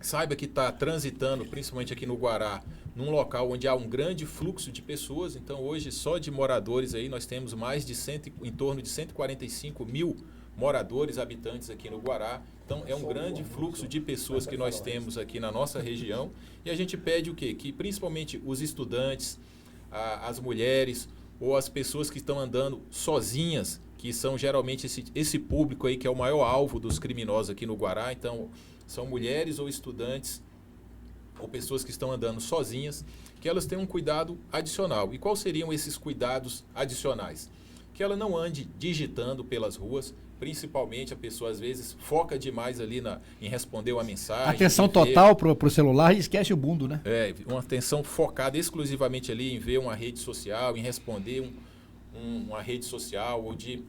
saiba que está transitando, principalmente aqui no Guará, num local onde há um grande fluxo de pessoas. Então, hoje, só de moradores aí, nós temos mais de em torno de 145 mil moradores, habitantes aqui no Guará. Então, é um grande fluxo de pessoas que nós temos aqui na nossa região. E a gente pede o quê? Que principalmente os estudantes, as mulheres ou as pessoas que estão andando sozinhas, que são geralmente esse público aí que é o maior alvo dos criminosos aqui no Guará. Então, são mulheres ou estudantes ou pessoas que estão andando sozinhas, que elas tenham um cuidado adicional. E quais seriam esses cuidados adicionais? Que ela não ande digitando pelas ruas, principalmente a pessoa às vezes foca demais ali em responder uma mensagem. Atenção total pro celular e esquece o mundo, né? Uma atenção focada exclusivamente ali em ver uma rede social, em responder uma rede social, ou de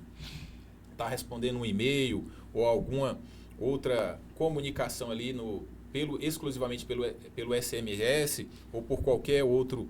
estar respondendo um e-mail ou alguma outra comunicação ali exclusivamente pelo SMS ou por qualquer outro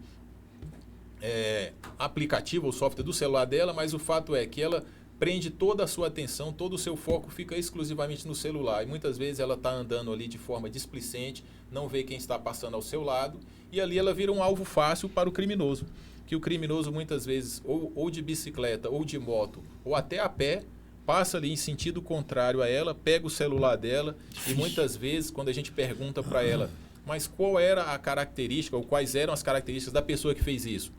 aplicativo ou software do celular dela, mas o fato é que ela prende toda a sua atenção, todo o seu foco fica exclusivamente no celular e muitas vezes ela está andando ali de forma displicente, não vê quem está passando ao seu lado e ali ela vira um alvo fácil para o criminoso, que o criminoso muitas vezes ou de bicicleta ou de moto ou até a pé passa ali em sentido contrário a ela, pega o celular dela e muitas vezes quando a gente pergunta para ela, mas qual era a característica ou quais eram as características da pessoa que fez isso?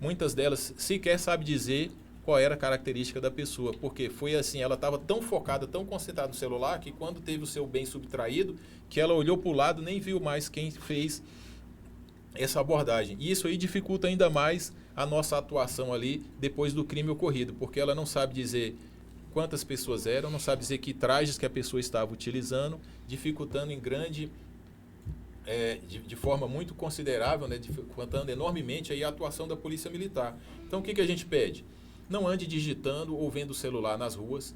Muitas delas sequer sabe dizer qual era a característica da pessoa, porque foi assim, ela estava tão focada, tão concentrada no celular, que quando teve o seu bem subtraído, que ela olhou para o lado nem viu mais quem fez essa abordagem. E isso aí dificulta ainda mais a nossa atuação ali depois do crime ocorrido, porque ela não sabe dizer quantas pessoas eram, não sabe dizer que trajes que a pessoa estava utilizando, dificultando em grande, de forma muito considerável, né, dificultando enormemente aí a atuação da Polícia Militar. Então, o que a gente pede? Não ande digitando ou vendo o celular nas ruas.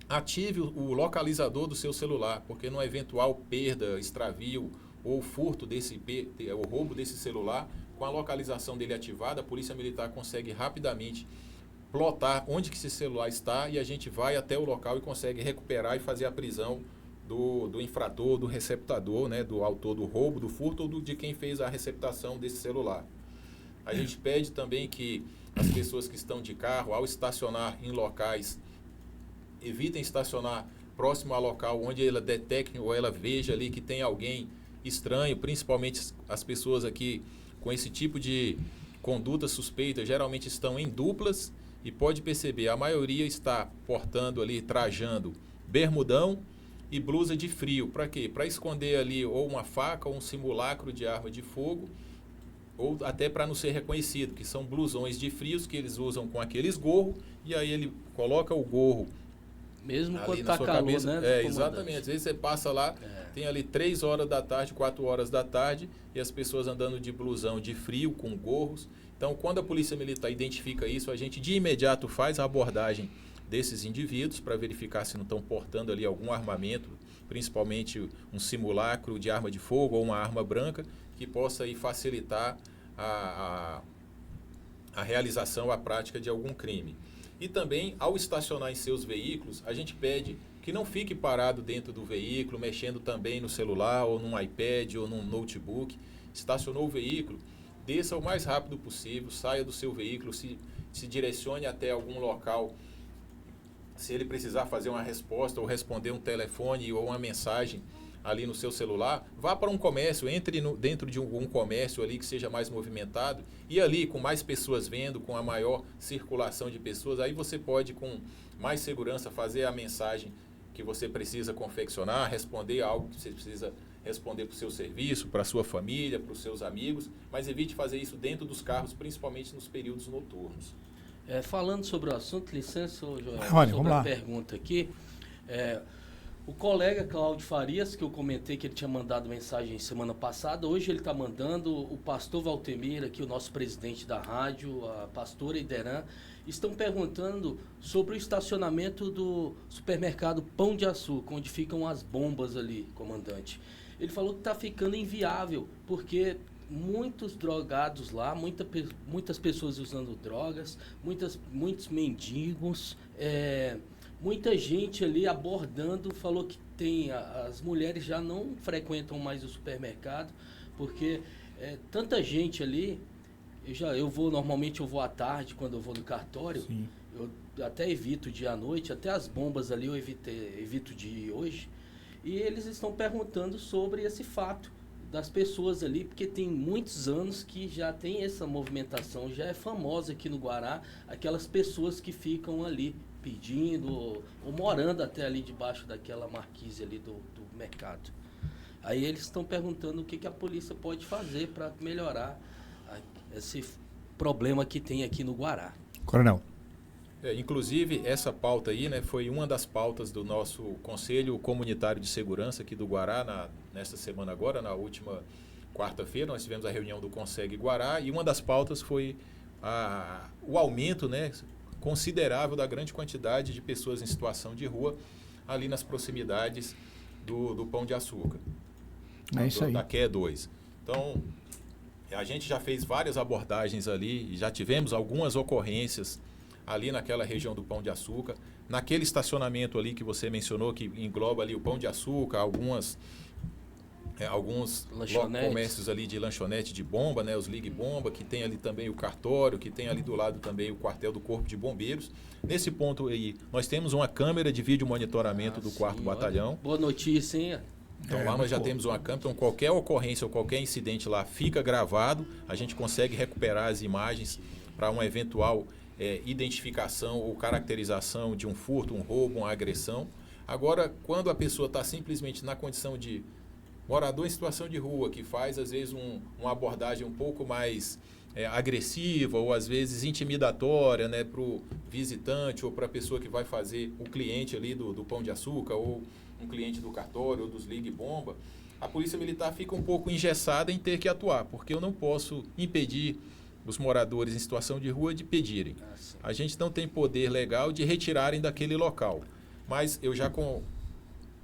Ative o localizador do seu celular, porque numa eventual perda, extravio ou furto ou roubo desse celular, com a localização dele ativada, a Polícia Militar consegue rapidamente plotar onde que esse celular está e a gente vai até o local e consegue recuperar e fazer a prisão do infrator, do receptador, né, do autor do roubo, do furto ou de quem fez a receptação desse celular. A gente pede também que as pessoas que estão de carro, ao estacionar em locais, evitem estacionar próximo ao local onde ela detecte ou ela veja ali que tem alguém estranho, principalmente as pessoas aqui com esse tipo de conduta suspeita, geralmente estão em duplas e pode perceber, a maioria está portando ali, trajando bermudão e blusa de frio. Para quê? Para esconder ali ou uma faca ou um simulacro de arma de fogo, ou até para não ser reconhecido, que são blusões de frios que eles usam com aqueles gorros, e aí ele coloca o gorro mesmo quando está calor, cabeça, né? Exatamente. Às vezes você passa lá, tem ali 3 horas da tarde, 4 horas da tarde, e as pessoas andando de blusão de frio, com gorros. Então, quando a Polícia Militar identifica isso, a gente de imediato faz a abordagem desses indivíduos para verificar se não estão portando ali algum armamento, principalmente um simulacro de arma de fogo ou uma arma branca, que possa aí facilitar a realização, a prática de algum crime. E também, ao estacionar em seus veículos, a gente pede que não fique parado dentro do veículo, mexendo também no celular, ou num iPad, ou num notebook. Estacionou o veículo, desça o mais rápido possível, saia do seu veículo, se direcione até algum local. Se ele precisar fazer uma resposta, ou responder um telefone ou uma mensagem ali no seu celular, vá para um comércio, entre dentro de um comércio ali que seja mais movimentado, e ali com mais pessoas vendo, com a maior circulação de pessoas, aí você pode com mais segurança fazer a mensagem que você precisa confeccionar, responder algo que você precisa responder para o seu serviço, para a sua família, para os seus amigos, mas evite fazer isso dentro dos carros, principalmente nos períodos noturnos. Falando sobre o assunto, licença, Joel, sobre a pergunta aqui, o colega Cláudio Farias, que eu comentei que ele tinha mandado mensagem semana passada, hoje ele está mandando, o pastor Valtemir, aqui o nosso presidente da rádio, a pastora Iderã, estão perguntando sobre o estacionamento do supermercado Pão de Açúcar, onde ficam as bombas ali, comandante. Ele falou que está ficando inviável, porque muitos drogados lá, muitas pessoas usando drogas, muitos mendigos, muita gente ali abordando, falou que as mulheres já não frequentam mais o supermercado, porque tanta gente ali, normalmente eu vou à tarde, quando eu vou no cartório, sim, eu até evito de ir à noite, até as bombas ali eu evito de ir hoje, e eles estão perguntando sobre esse fato das pessoas ali, porque tem muitos anos que já tem essa movimentação, já é famosa aqui no Guará, aquelas pessoas que ficam ali pedindo ou morando até ali debaixo daquela marquise ali do mercado. Aí eles estão perguntando o que a polícia pode fazer para melhorar esse problema que tem aqui no Guará. Coronel. Inclusive, essa pauta aí, né, foi uma das pautas do nosso Conselho Comunitário de Segurança aqui do Guará, nesta semana agora, na última quarta-feira, nós tivemos a reunião do Conseg Guará, e uma das pautas foi o aumento, né, considerável da grande quantidade de pessoas em situação de rua ali nas proximidades do Pão de Açúcar. É isso aí. Da QE2. Então, a gente já fez várias abordagens ali, já tivemos algumas ocorrências ali naquela região do Pão de Açúcar, naquele estacionamento ali que você mencionou, que engloba ali o Pão de Açúcar, alguns comércios ali de lanchonete de bomba, né, os Ligue Bomba, que tem ali também o cartório, que tem ali do lado também o quartel do Corpo de Bombeiros. Nesse ponto aí, nós temos uma câmera de vídeo monitoramento do 4º Batalhão. Boa notícia, hein? Então lá nós já temos uma câmera, então qualquer ocorrência ou qualquer incidente lá fica gravado, a gente consegue recuperar as imagens para uma eventual identificação ou caracterização de um furto, um roubo, uma agressão. Agora, quando a pessoa está simplesmente na condição de morador em situação de rua, que faz às vezes uma abordagem um pouco mais agressiva ou às vezes intimidatória, né, para o visitante ou para a pessoa que vai fazer o cliente ali do Pão de Açúcar ou um cliente do cartório ou dos Ligue Bomba, a Polícia Militar fica um pouco engessada em ter que atuar, porque eu não posso impedir os moradores em situação de rua de pedirem. A gente não tem poder legal de retirarem daquele local, mas eu já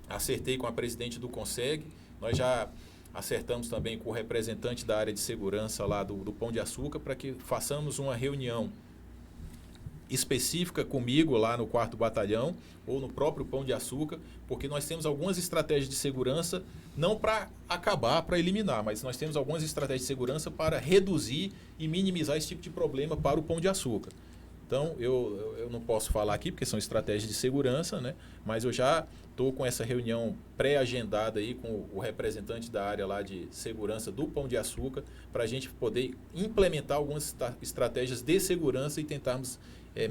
acertei com a presidente do Conseg, nós já acertamos também com o representante da área de segurança lá do Pão de Açúcar para que façamos uma reunião específica comigo lá no 4º Batalhão ou no próprio Pão de Açúcar, porque nós temos algumas estratégias de segurança não para acabar, para eliminar, mas nós temos algumas estratégias de segurança para reduzir e minimizar esse tipo de problema para o Pão de Açúcar. Então, eu não posso falar aqui, porque são estratégias de segurança, né? Mas eu já estou com essa reunião pré-agendada aí com o representante da área lá de segurança do Pão de Açúcar, para a gente poder implementar algumas estratégias de segurança e tentarmos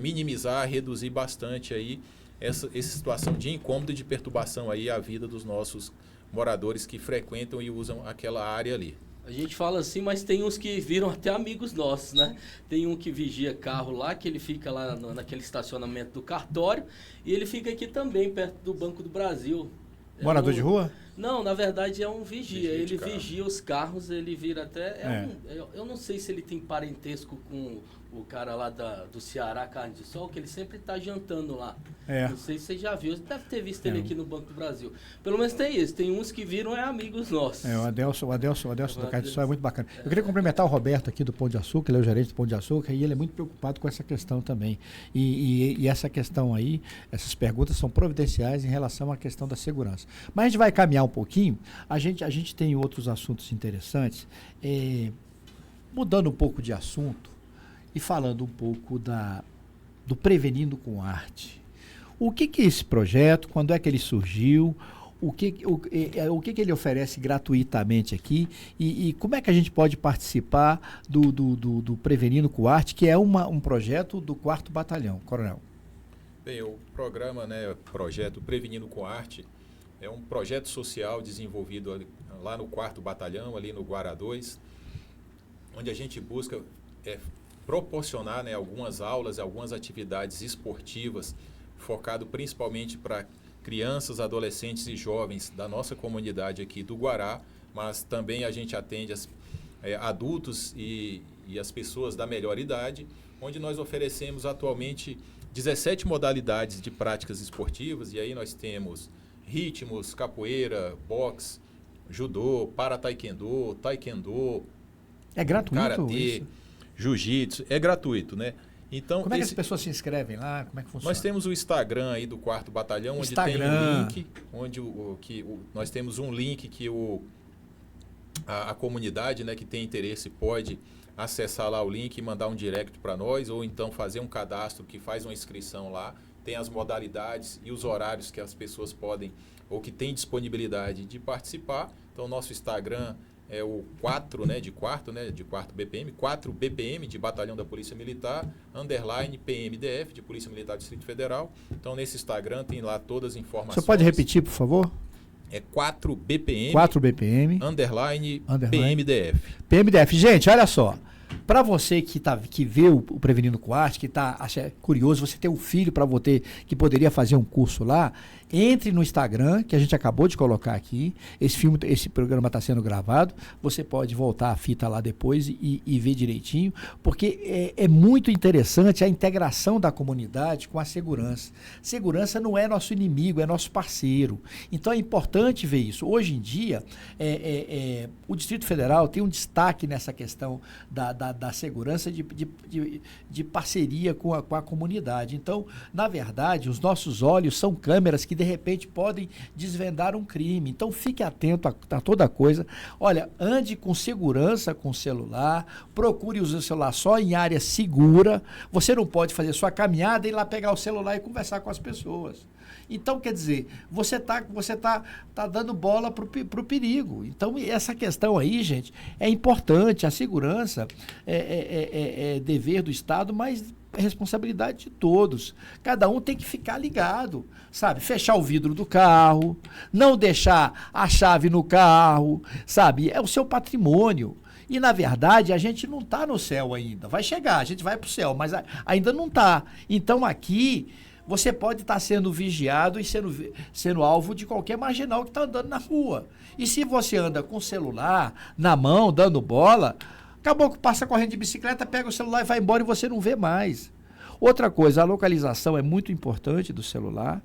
minimizar, reduzir bastante aí essa situação de incômodo e de perturbação aí à vida dos nossos moradores que frequentam e usam aquela área ali. A gente fala assim, mas tem uns que viram até amigos nossos, né? Tem um que vigia carro lá, que ele fica lá naquele estacionamento do cartório, e ele fica aqui também, perto do Banco do Brasil. Morador de rua? Não, na verdade é um vigia. Ele vigia os carros, ele vira até... eu não sei se ele tem parentesco com o cara lá do Ceará, Carne de Sol, que ele sempre está jantando lá. Não sei se você já viu. Você deve ter visto ele aqui no Banco do Brasil. Pelo menos tem isso. Tem uns que viram amigos nossos. O Adelson do Carne de Sol é muito bacana. Eu queria cumprimentar o Roberto aqui do Pão de Açúcar, ele é o gerente do Pão de Açúcar, e ele é muito preocupado com essa questão também. E essa questão aí, essas perguntas são providenciais em relação à questão da segurança. Mas a gente vai caminhar um pouquinho, a gente tem outros assuntos interessantes, mudando um pouco de assunto e falando um pouco do Prevenindo com Arte. O que é esse projeto? Quando é que ele surgiu? O que ele oferece gratuitamente aqui? E como é que a gente pode participar do Prevenindo com Arte, que é um projeto do 4º Batalhão, Coronel? Bem, o programa, projeto Prevenindo com Arte, é um projeto social desenvolvido lá no 4º Batalhão, ali no Guará 2, onde a gente busca proporcionar algumas aulas, algumas atividades esportivas, focado principalmente para crianças, adolescentes e jovens da nossa comunidade aqui do Guará, mas também a gente atende adultos e as pessoas da melhor idade, onde nós oferecemos atualmente 17 modalidades de práticas esportivas, e aí nós temos ritmos, capoeira, boxe, judô, para-taekwondo, taekwondo, é gratuito karatê, jiu-jitsu, é gratuito, né? Então, como é que as pessoas se inscrevem lá? Como é que funciona? Nós temos o Instagram aí do 4º Batalhão, onde tem um link, onde nós temos um link que a comunidade, né, que tem interesse pode acessar lá o link e mandar um direct para nós, ou então fazer um cadastro que faz uma inscrição lá. Tem as modalidades e os horários que as pessoas podem, ou que têm disponibilidade de participar. Então, nosso Instagram é o 4, de 4 BPM, 4 BPM de Batalhão da Polícia Militar, _ PMDF, de Polícia Militar do Distrito Federal. Então, nesse Instagram tem lá todas as informações. Você pode repetir, por favor? É 4 BPM, _ PMDF. PMDF. Gente, olha só. Para você que vê o Prevenindo com Arte, que acha curioso, você tem um filho para você que poderia fazer um curso lá, entre no Instagram, que a gente acabou de colocar aqui. Esse programa está sendo gravado. Você pode voltar a fita lá depois e ver direitinho, porque é muito interessante a integração da comunidade com a segurança. Segurança não é nosso inimigo, é nosso parceiro. Então é importante ver isso. Hoje em dia, o Distrito Federal tem um destaque nessa questão da segurança de parceria com a comunidade. Então, na verdade, os nossos olhos são câmeras que de repente podem desvendar um crime. Então fique atento a toda coisa. Olha, ande com segurança com o celular, procure usar o celular só em área segura. Você não pode fazer sua caminhada e ir lá pegar o celular e conversar com as pessoas. Então, quer dizer, você tá dando bola pro perigo. Então, essa questão aí, gente, é importante. A segurança é dever do Estado, mas é responsabilidade de todos. Cada um tem que ficar ligado, sabe? Fechar o vidro do carro, não deixar a chave no carro, sabe? É o seu patrimônio. E, na verdade, a gente não está no céu ainda. Vai chegar, a gente vai para o céu, mas ainda não está. Então, aqui, você pode estar sendo vigiado e sendo alvo de qualquer marginal que está andando na rua. E se você anda com o celular na mão, dando bola, acabou que passa correndo de bicicleta, pega o celular e vai embora e você não vê mais. Outra coisa, a localização é muito importante do celular.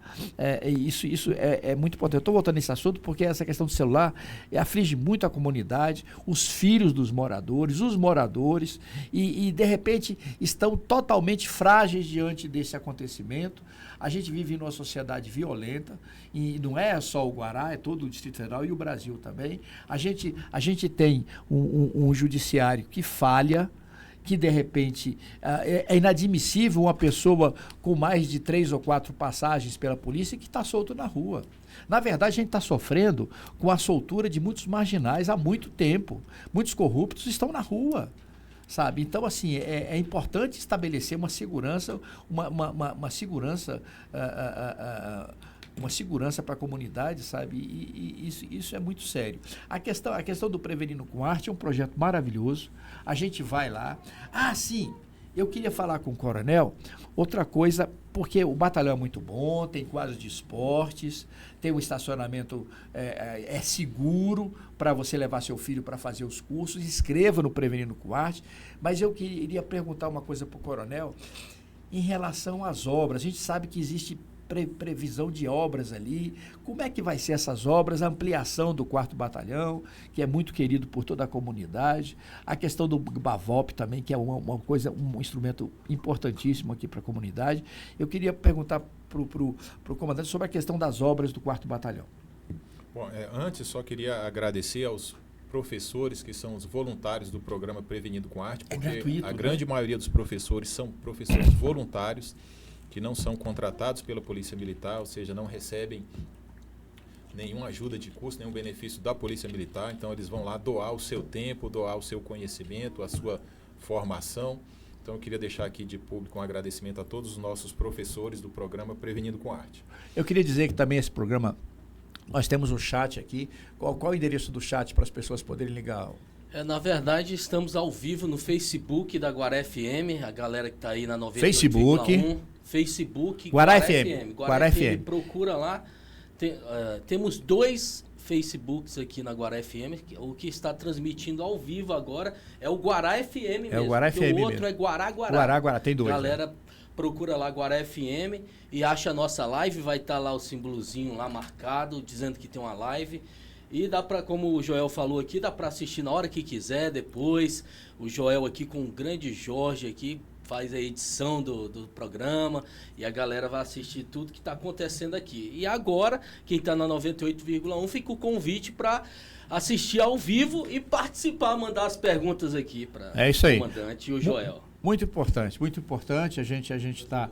Isso é muito importante. Eu estou voltando nesse assunto porque essa questão do celular aflige muito a comunidade, os filhos dos moradores, os moradores, e de repente estão totalmente frágeis diante desse acontecimento. A gente vive numa sociedade violenta, e não é só o Guará, é todo o Distrito Federal e o Brasil também. A gente tem um judiciário que falha, que de repente é inadmissível uma pessoa com mais de 3 ou 4 passagens pela polícia que está solto na rua. Na verdade, a gente está sofrendo com a soltura de muitos marginais há muito tempo. Muitos corruptos estão na rua, sabe? Então, assim, é importante estabelecer uma segurança, uma segurança para a comunidade, sabe? E isso é muito sério. A questão do Prevenindo com Arte é um projeto maravilhoso. A gente vai lá. Ah, sim, eu queria falar com o coronel outra coisa, porque o batalhão é muito bom, tem quadros de esportes, tem um estacionamento seguro para você levar seu filho para fazer os cursos. Inscreva no Prevenindo com Arte. Mas eu queria perguntar uma coisa para o coronel em relação às obras. A gente sabe que existe previsão de obras ali. Como é que vai ser essas obras? A ampliação do 4º Batalhão, que é muito querido por toda a comunidade. A questão do Bavop também, que é um instrumento importantíssimo aqui para a comunidade. Eu queria perguntar para o comandante sobre a questão das obras do 4º Batalhão. Bom, antes só queria agradecer aos professores que são os voluntários do programa Prevenindo com Arte, porque gratuito, a grande maioria dos professores são professores voluntários, que não são contratados pela Polícia Militar, ou seja, não recebem nenhuma ajuda de custo, nenhum benefício da Polícia Militar. Então, eles vão lá doar o seu tempo, doar o seu conhecimento, a sua formação. Então, eu queria deixar aqui de público um agradecimento a todos os nossos professores do programa Prevenindo com Arte. Eu queria dizer que também esse programa, nós temos um chat aqui. Qual o endereço do chat para as pessoas poderem ligar? Na verdade, estamos ao vivo no Facebook da Guará FM, a galera que está aí na 98,1. Facebook Guará FM. Guará FM. Procura lá. Temos 2 Facebooks aqui na Guará FM. O que está transmitindo ao vivo agora é o Guará FM mesmo. É o Guará FM. O outro mesmo. É Guará. Guará, tem 2. Galera, né? Procura lá Guará FM e acha a nossa live. Vai estar lá o símbolozinho lá marcado, dizendo que tem uma live. E dá para, como o Joel falou aqui, dá para assistir na hora que quiser, depois. O Joel aqui com o grande Jorge aqui faz a edição do programa e a galera vai assistir tudo que está acontecendo aqui. E agora, quem está na 98,1, fica o convite para assistir ao vivo e participar, mandar as perguntas aqui para o comandante e o Joel. Muito importante. A gente está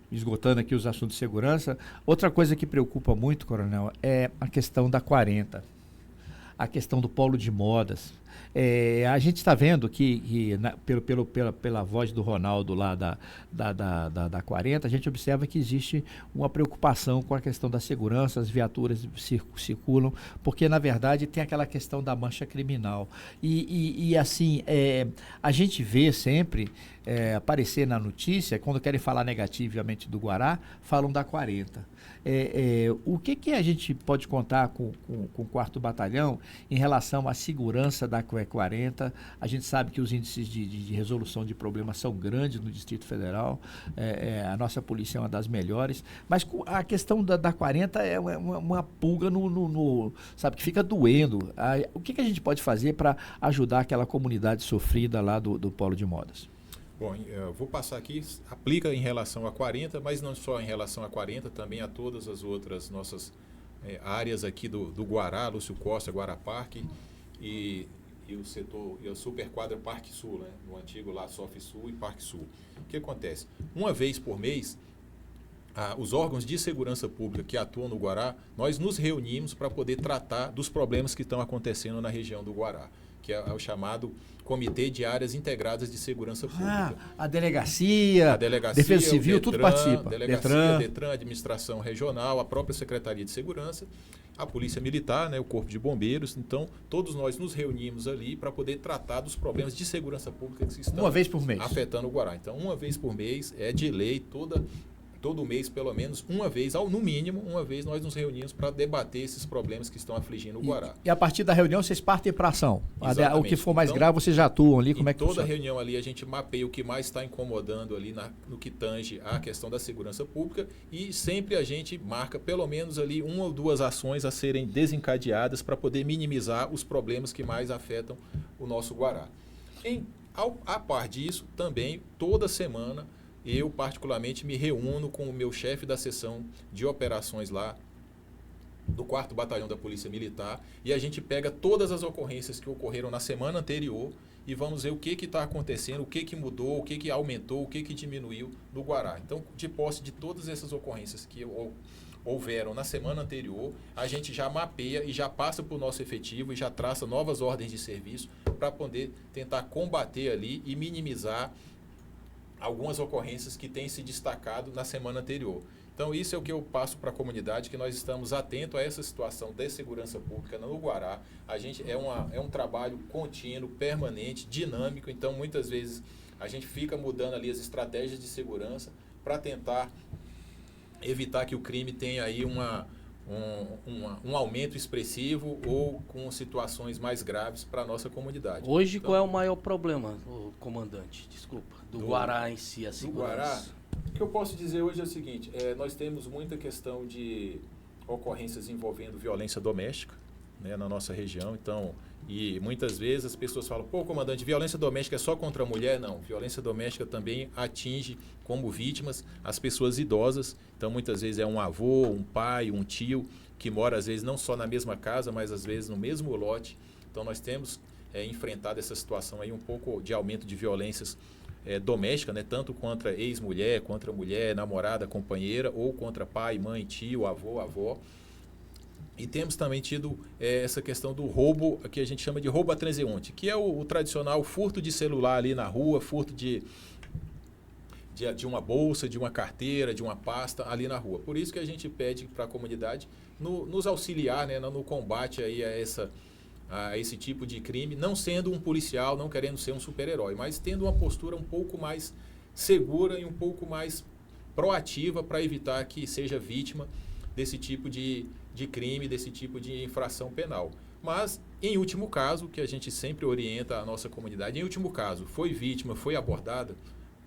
esgotando aqui os assuntos de segurança. Outra coisa que preocupa muito, coronel, é a questão da 40, a questão do polo de modas. A gente está vendo pela voz do Ronaldo lá da 40, a gente observa que existe uma preocupação com a questão da segurança, as viaturas circulam, porque na verdade tem aquela questão da mancha criminal. E assim, a gente vê sempre aparecer na notícia, quando querem falar negativamente do Guará, falam da 40. O que a gente pode contar com o 4º Batalhão em relação à segurança da 40? A gente sabe que os índices de resolução de problemas são grandes no Distrito Federal, a nossa polícia é uma das melhores, mas a questão da 40 é uma pulga sabe, que fica doendo. O que a gente pode fazer para ajudar aquela comunidade sofrida lá do Polo de Modas? Bom, eu vou passar aqui, aplica em relação a 40, mas não só em relação a 40, também a todas as outras nossas áreas aqui do Guará, Lúcio Costa, Guará Parque e o setor, e o Superquadra Parque Sul, né? No antigo lá Sof Sul e Parque Sul. O que acontece? Uma vez por mês, os órgãos de segurança pública que atuam no Guará, nós nos reunimos para poder tratar dos problemas que estão acontecendo na região do Guará, que é o chamado Comitê de Áreas Integradas de Segurança Pública. A delegacia, Defesa Civil, Detran, tudo participa. Detran, Administração Regional, a própria Secretaria de Segurança, a Polícia Militar, né, o Corpo de Bombeiros. Então, todos nós nos reunimos ali para poder tratar dos problemas de segurança pública que estão uma vez por mês afetando o Guará. Então, uma vez por mês é de lei, todo mês, pelo menos uma vez, no mínimo, uma vez nós nos reunimos para debater esses problemas que estão afligindo o Guará. E a partir da reunião vocês partem para ação? Exatamente. O que for mais grave, vocês já atuam ali? Como é que toda funciona? reunião ali a gente mapeia o que mais está incomodando ali no que tange a questão da segurança pública e sempre a gente marca pelo menos ali 1 ou 2 ações a serem desencadeadas para poder minimizar os problemas que mais afetam o nosso Guará. A par disso, também, toda semana, eu particularmente me reúno com o meu chefe da seção de operações lá, do 4º Batalhão da Polícia Militar, e a gente pega todas as ocorrências que ocorreram na semana anterior e vamos ver o que está acontecendo, o que mudou, o que aumentou, o que diminuiu no Guará. Então, de posse de todas essas ocorrências que houveram na semana anterior, a gente já mapeia e já passa para o nosso efetivo e já traça novas ordens de serviço para poder tentar combater ali e minimizar algumas ocorrências que têm se destacado na semana anterior. Então, isso é o que eu passo para a comunidade, que nós estamos atentos a essa situação de segurança pública no Guará. A gente é um trabalho contínuo, permanente, dinâmico, então muitas vezes a gente fica mudando ali as estratégias de segurança para tentar evitar que o crime tenha aí um aumento expressivo ou com situações mais graves para a nossa comunidade. Hoje, então, qual é o maior problema, comandante? Desculpa, do Guará em si, a segurança? Do Guará, o que eu posso dizer hoje é o seguinte, nós temos muita questão de ocorrências envolvendo violência doméstica, né, na nossa região, então, e muitas vezes as pessoas falam, pô, comandante, violência doméstica é só contra a mulher? Não, violência doméstica também atinge como vítimas as pessoas idosas, então muitas vezes é um avô, um pai, um tio, que mora às vezes não só na mesma casa, mas às vezes no mesmo lote, então nós temos enfrentado essa situação aí, um pouco de aumento de violências doméstica, né, tanto contra ex-mulher, contra mulher, namorada, companheira, ou contra pai, mãe, tio, avô, avó. E temos também tido essa questão do roubo, que a gente chama de roubo a transeunte, que é o tradicional furto de celular ali na rua, furto de uma bolsa, de uma carteira, de uma pasta ali na rua. Por isso que a gente pede para a comunidade nos auxiliar, né, no combate aí a esse tipo de crime, não sendo um policial, não querendo ser um super-herói, mas tendo uma postura um pouco mais segura e um pouco mais proativa para evitar que seja vítima desse tipo de crime, desse tipo de infração penal. Mas, em último caso, que a gente sempre orienta a nossa comunidade, em último caso, foi vítima, foi abordada,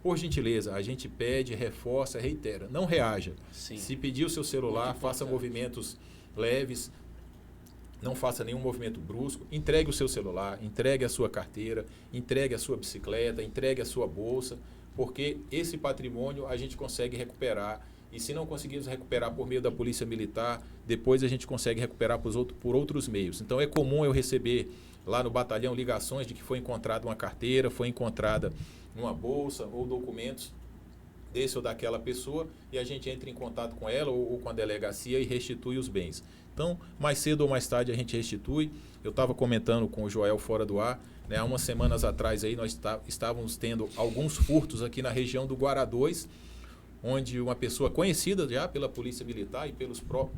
por gentileza, a gente pede, reforça, reitera, não reaja. Sim. Se pedir o seu celular, faça movimentos leves, não faça nenhum movimento brusco, entregue o seu celular, entregue a sua carteira, entregue a sua bicicleta, entregue a sua bolsa, porque esse patrimônio a gente consegue recuperar. E se não conseguirmos recuperar por meio da Polícia Militar, depois a gente consegue recuperar por outros meios. Então é comum eu receber lá no batalhão ligações de que foi encontrada uma carteira, foi encontrada uma bolsa ou documentos desse ou daquela pessoa e a gente entra em contato com ela ou com a delegacia e restitui os bens. Então, mais cedo ou mais tarde a gente restitui. Eu estava comentando com o Joel fora do ar, né, há umas semanas atrás aí nós estávamos tendo alguns furtos aqui na região do Guará 2, onde uma pessoa conhecida já pela Polícia Militar e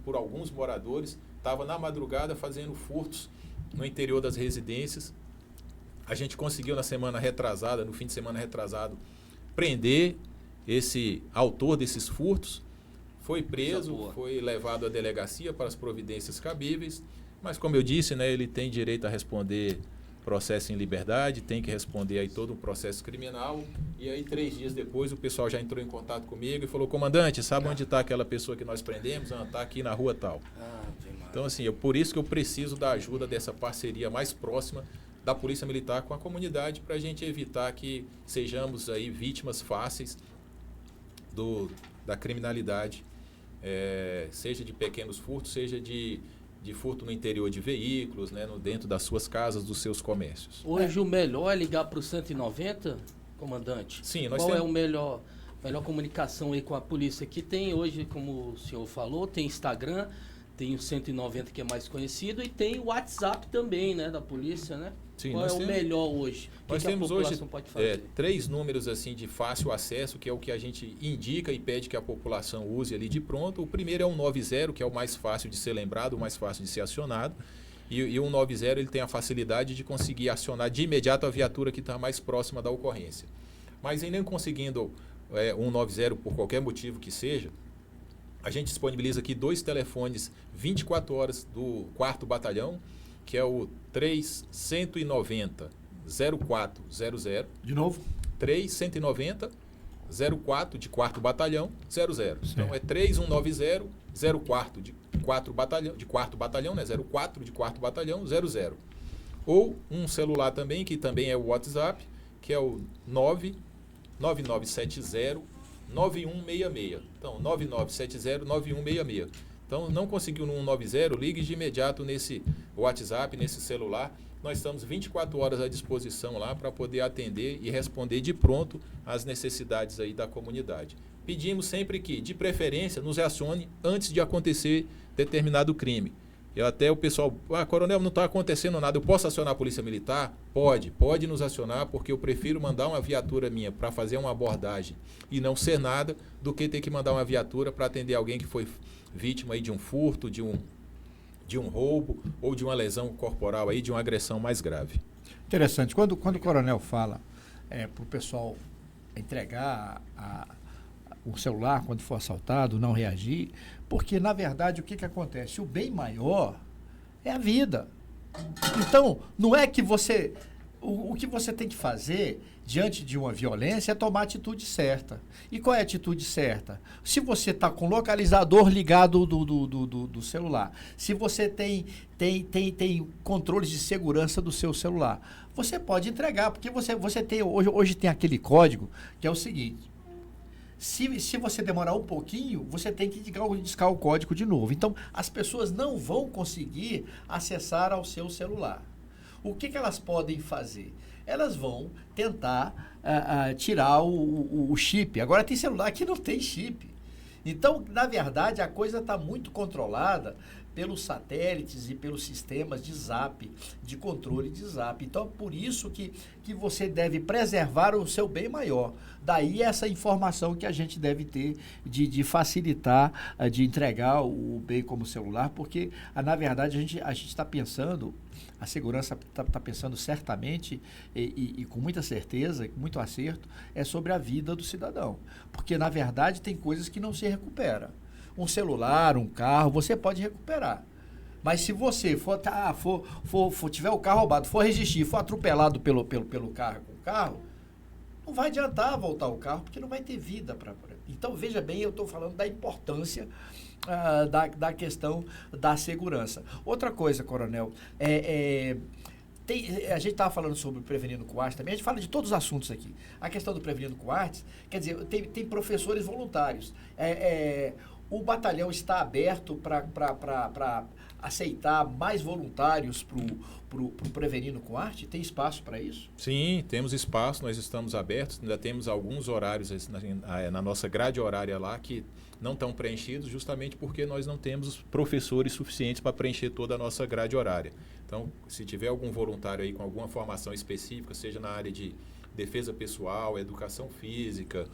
por alguns moradores estava na madrugada fazendo furtos no interior das residências. A gente conseguiu no fim de semana retrasado, prender esse autor desses furtos, foi preso, foi levado à delegacia para as providências cabíveis, mas como eu disse, né, ele tem direito a responder processo em liberdade, tem que responder aí todo um processo criminal, e aí 3 dias depois o pessoal já entrou em contato comigo e falou, comandante, sabe onde está aquela pessoa que nós prendemos? Está aqui na rua tal. Então assim, por isso que eu preciso da ajuda dessa parceria mais próxima da Polícia Militar com a comunidade, para a gente evitar que sejamos aí vítimas fáceis da criminalidade, seja de pequenos furtos, seja de furto no interior de veículos, né, dentro das suas casas, dos seus comércios. Hoje o melhor é ligar para o 190, comandante? Sim, Qual é o melhor comunicação aí com a polícia? Que tem hoje, como o senhor falou, tem Instagram, tem o 190 que é mais conhecido e tem o WhatsApp também, né, da polícia, né? Sim, qual é o melhor hoje? Nós temos hoje pode fazer? 3 números assim de fácil acesso, que é o que a gente indica e pede que a população use ali de pronto. O primeiro é o 190, que é o mais fácil de ser lembrado, o mais fácil de ser acionado. E o 190 ele tem a facilidade de conseguir acionar de imediato a viatura que está mais próxima da ocorrência. Mas em nem conseguindo 190 por qualquer motivo que seja, a gente disponibiliza aqui 2 telefones 24 horas do 4º Batalhão, que é o 3190 0400. De novo? 3190 04 de 4º Batalhão 00. Então é 3190 04 de 4º Batalhão, né? 04 de 4º Batalhão 00. Ou um celular também, que também é o WhatsApp, que é o 9970 9166. Então, 9970 9166. Então, não conseguiu no 190, ligue de imediato nesse WhatsApp, nesse celular. Nós estamos 24 horas à disposição lá para poder atender e responder de pronto às necessidades aí da comunidade. Pedimos sempre que, de preferência, nos acione antes de acontecer determinado crime. Até o pessoal, coronel, não está acontecendo nada, eu posso acionar a Polícia Militar? Pode nos acionar, porque eu prefiro mandar uma viatura minha para fazer uma abordagem e não ser nada, do que ter que mandar uma viatura para atender alguém que foi vítima aí de um furto, de um roubo ou de uma lesão corporal, aí, de uma agressão mais grave. Interessante. Quando o coronel fala para o pessoal entregar o celular quando for assaltado, não reagir, porque, na verdade, o que acontece? O bem maior é a vida. Então, não é que você... O que você tem que fazer diante de uma violência é tomar a atitude certa. E qual é a atitude certa? Se você está com o localizador ligado do celular, se você tem controles de segurança do seu celular, você pode entregar, porque você tem... Hoje tem aquele código que é o seguinte: se você demorar um pouquinho, você tem que discar o código de novo. Então, as pessoas não vão conseguir acessar ao seu celular. O que elas podem fazer? Elas vão tentar tirar o chip. Agora, tem celular que não tem chip. Então, na verdade, a coisa está muito controlada pelos satélites e pelos sistemas de zap, de controle de zap. Então, por isso que você deve preservar o seu bem maior. Daí essa informação que a gente deve ter de facilitar, de entregar o bem como celular, porque, na verdade, a gente está pensando, a segurança está pensando certamente e com muita certeza, com muito acerto, é sobre a vida do cidadão. Porque, na verdade, tem coisas que não se recuperam. Um celular, um carro, você pode recuperar. Mas se você tiver o carro roubado, for resistir, for atropelado pelo carro, não vai adiantar voltar o carro, porque não vai ter vida para... Então, veja bem, eu estou falando da importância da questão da segurança. Outra coisa, coronel, a gente estava falando sobre Prevenindo com Artes também, a gente fala de todos os assuntos aqui. A questão do Prevenindo com Artes, quer dizer, tem professores voluntários. O batalhão está aberto para aceitar mais voluntários para o Prevenindo com Arte? Tem espaço para isso? Sim, temos espaço, nós estamos abertos, ainda temos alguns horários na nossa grade horária lá que não estão preenchidos, justamente porque nós não temos professores suficientes para preencher toda a nossa grade horária. Então, se tiver algum voluntário aí com alguma formação específica, seja na área de defesa pessoal, educação física,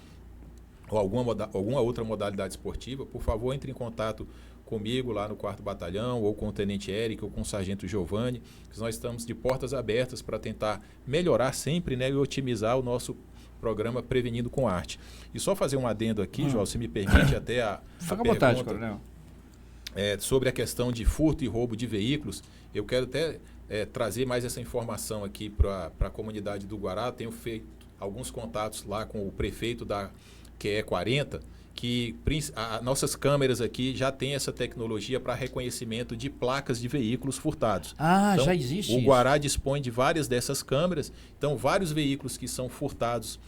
ou alguma outra modalidade esportiva, por favor, entre em contato comigo lá no 4º Batalhão, ou com o Tenente Eric, ou com o Sargento Giovanni, que nós estamos de portas abertas para tentar melhorar sempre, né, e otimizar o nosso programa Prevenindo com Arte. E só fazer um adendo aqui, João, se me permite, até a pergunta, vontade, coronel. Sobre a questão de furto e roubo de veículos. Eu quero até trazer mais essa informação aqui para a comunidade do Guará. Tenho feito alguns contatos lá com o prefeito da QE 40, que nossas câmeras aqui já têm essa tecnologia para reconhecimento de placas de veículos furtados. Então, já existe o Guará dispõe de várias dessas câmeras. Então, vários veículos que são furtados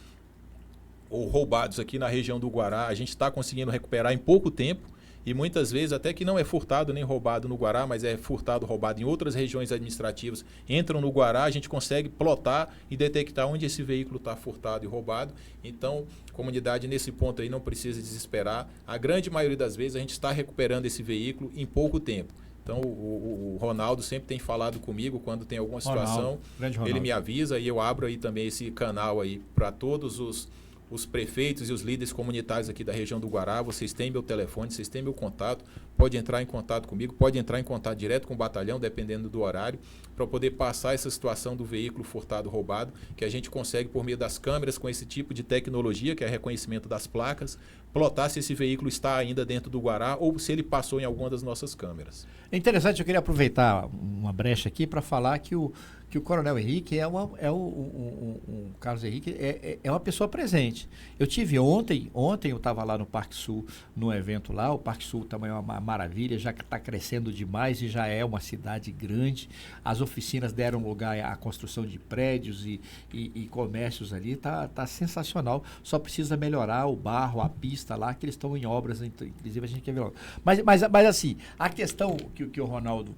ou roubados aqui na região do Guará, a gente está conseguindo recuperar em pouco tempo. E muitas vezes, até que não é furtado nem roubado no Guará, mas é furtado, roubado em outras regiões administrativas, entram no Guará, a gente consegue plotar e detectar onde esse veículo está furtado e roubado. Então, comunidade, nesse ponto aí, não precisa desesperar. A grande maioria das vezes, a gente está recuperando esse veículo em pouco tempo. Então, o Ronaldo sempre tem falado comigo quando tem alguma situação, ele me avisa e eu abro aí também esse canal aí para todos os os prefeitos e os líderes comunitários aqui da região do Guará, vocês têm meu telefone, vocês têm meu contato, pode entrar em contato comigo, pode entrar em contato direto com o batalhão, dependendo do horário, para poder passar essa situação do veículo furtado, roubado, que a gente consegue, por meio das câmeras, com esse tipo de tecnologia, que é reconhecimento das placas, plotar se esse veículo está ainda dentro do Guará ou se ele passou em alguma das nossas câmeras. É interessante, eu queria aproveitar uma brecha aqui para falar que o Coronel Henrique o Carlos Henrique é uma pessoa presente. Eu tive ontem eu estava lá no Parque Sul, no evento lá. O Parque Sul também é uma maravilha, já está crescendo demais e já é uma cidade grande. As oficinas deram lugar à construção de prédios e comércios ali, tá sensacional. Só precisa melhorar o barro, a pista lá, que eles estão em obras, inclusive a gente quer ver logo. Mas assim, a questão que o Ronaldo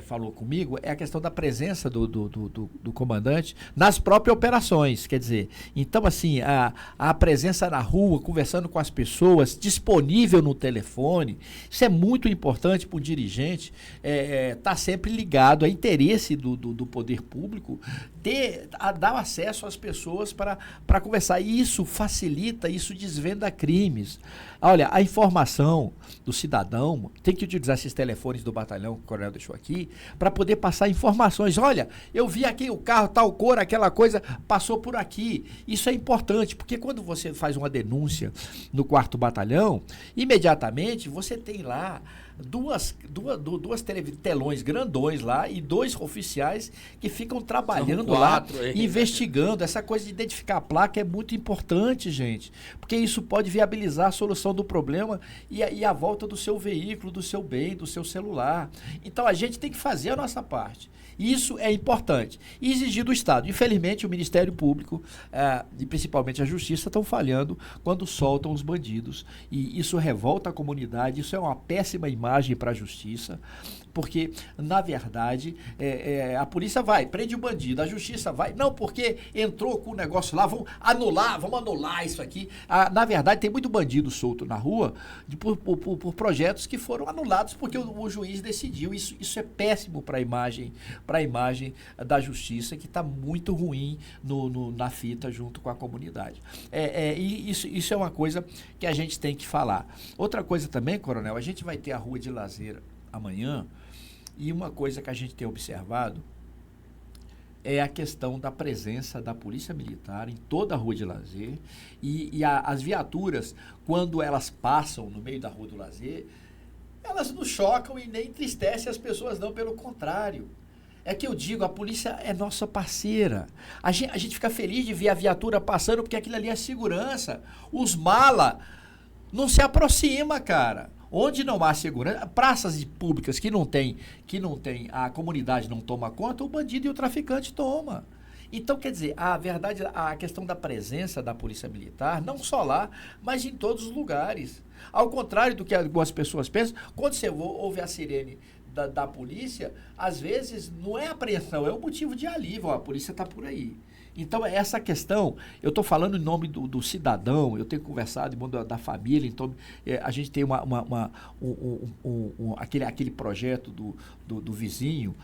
falou comigo é a questão da presença do comandante nas próprias operações, quer dizer, então assim, a presença na rua, conversando com as pessoas, disponível no telefone, isso é muito importante para o dirigente, tá sempre ligado a interesse do poder público, dar acesso às pessoas para conversar, e isso facilita, isso desvenda crimes. Olha, a informação do cidadão tem que utilizar esses telefones do batalhão que o coronel deixou aqui para poder passar informações. Olha, eu vi aqui o carro, tal cor, aquela coisa, passou por aqui. Isso é importante, porque quando você faz uma denúncia no 4º Batalhão, imediatamente você tem lá duas telões grandões lá e 2 oficiais que ficam trabalhando lá, investigando. Essa coisa de identificar a placa é muito importante, gente, porque isso pode viabilizar a solução do problema e a volta do seu veículo, do seu bem, do seu celular. Então a gente tem que fazer a nossa parte. Isso é importante. E exigir do Estado. Infelizmente, o Ministério Público e principalmente a Justiça estão falhando quando soltam os bandidos. E isso revolta a comunidade, isso é uma péssima imagem para a Justiça, porque, na verdade, a polícia vai, prende o bandido, a Justiça vai, não, porque entrou com o negócio lá, vamos anular isso aqui. Na verdade, tem muito bandido solto na rua por projetos que foram anulados porque o juiz decidiu. Isso é péssimo para a imagem da Justiça, que está muito ruim na fita junto com a comunidade. Isso é uma coisa que a gente tem que falar. Outra coisa também, coronel, a gente vai ter a Rua de Lazer amanhã, e uma coisa que a gente tem observado é a questão da presença da Polícia Militar em toda a Rua de Lazer, e as viaturas, quando elas passam no meio da Rua do Lazer, elas não chocam e nem entristecem as pessoas, não, pelo contrário. É que eu digo, a polícia é nossa parceira. A gente fica feliz de ver a viatura passando, porque aquilo ali é segurança. Os mala não se aproxima, cara. Onde não há segurança, praças públicas que não tem, a comunidade não toma conta, o bandido e o traficante toma. Então, quer dizer, a questão da presença da Polícia Militar, não só lá, mas em todos os lugares. Ao contrário do que algumas pessoas pensam, quando você ouve a sirene da polícia, às vezes não é apreensão, é um motivo de alívio, a polícia está por aí. Então, essa questão, eu estou falando em nome do cidadão, eu tenho conversado em nome da família, então a gente tem aquele projeto do vizinho,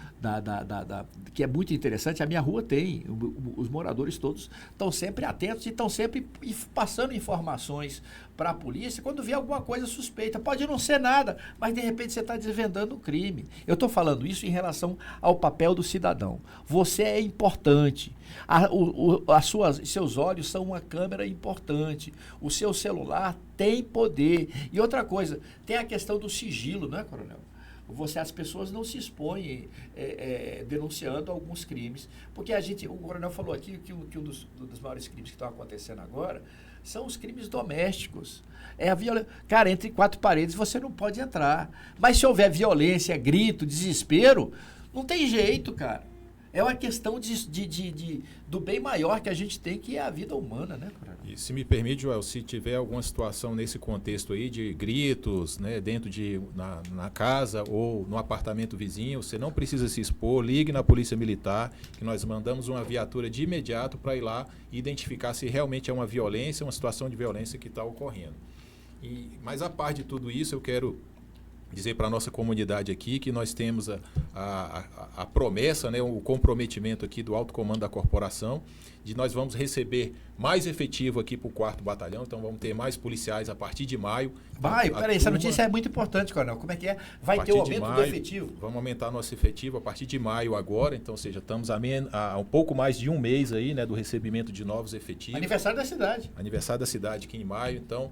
que é muito interessante. A minha rua tem, os moradores todos estão sempre atentos e estão sempre passando informações para a polícia quando vê alguma coisa suspeita. Pode não ser nada, mas de repente você está desvendando um crime. Eu estou falando isso em relação ao papel do cidadão. Você é importante. Seus olhos são uma câmera importante. O seu celular tem poder. E outra coisa, tem a questão do sigilo, não é, coronel? As pessoas não se expõem denunciando alguns crimes. Porque o coronel falou aqui que um dos maiores crimes que estão acontecendo agora são os crimes domésticos. Cara, entre 4 paredes você não pode entrar. Mas se houver violência, grito, desespero, não tem jeito, cara. É uma questão do bem maior que a gente tem, que é a vida humana, né, coronel? E se me permite, Joel, se tiver alguma situação nesse contexto aí de gritos, né, na casa ou no apartamento vizinho, você não precisa se expor, ligue na Polícia Militar, que nós mandamos uma viatura de imediato para ir lá e identificar se realmente é uma violência, uma situação de violência que está ocorrendo. Mas a parte de tudo isso, eu quero dizer para a nossa comunidade aqui que nós temos a promessa, né, o comprometimento aqui do alto comando da corporação, de nós vamos receber mais efetivo aqui para o 4º Batalhão, então vamos ter mais policiais a partir de maio. Peraí, essa notícia é muito importante, Coronel. Como é que é? Vai ter o aumento do efetivo? Vamos aumentar nosso efetivo a partir de maio agora, então, ou seja, estamos a um pouco mais de um mês aí, né, do recebimento de novos efetivos. Aniversário da cidade. Aniversário da cidade aqui em maio, então,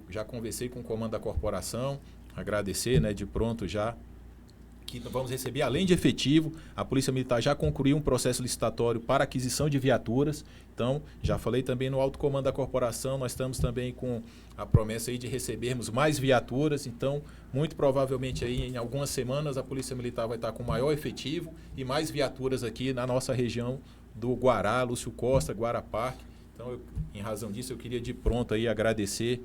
já conversei com o comando da corporação, agradecer, né, de pronto já, que vamos receber, além de efetivo, a Polícia Militar já concluiu um processo licitatório para aquisição de viaturas. Então, já falei também no alto comando da corporação, nós estamos também com a promessa aí de recebermos mais viaturas. Então, muito provavelmente aí em algumas semanas a Polícia Militar vai estar com maior efetivo e mais viaturas aqui na nossa região do Guará, Lúcio Costa, Guará Parque. Então, em razão disso, eu queria de pronto aí agradecer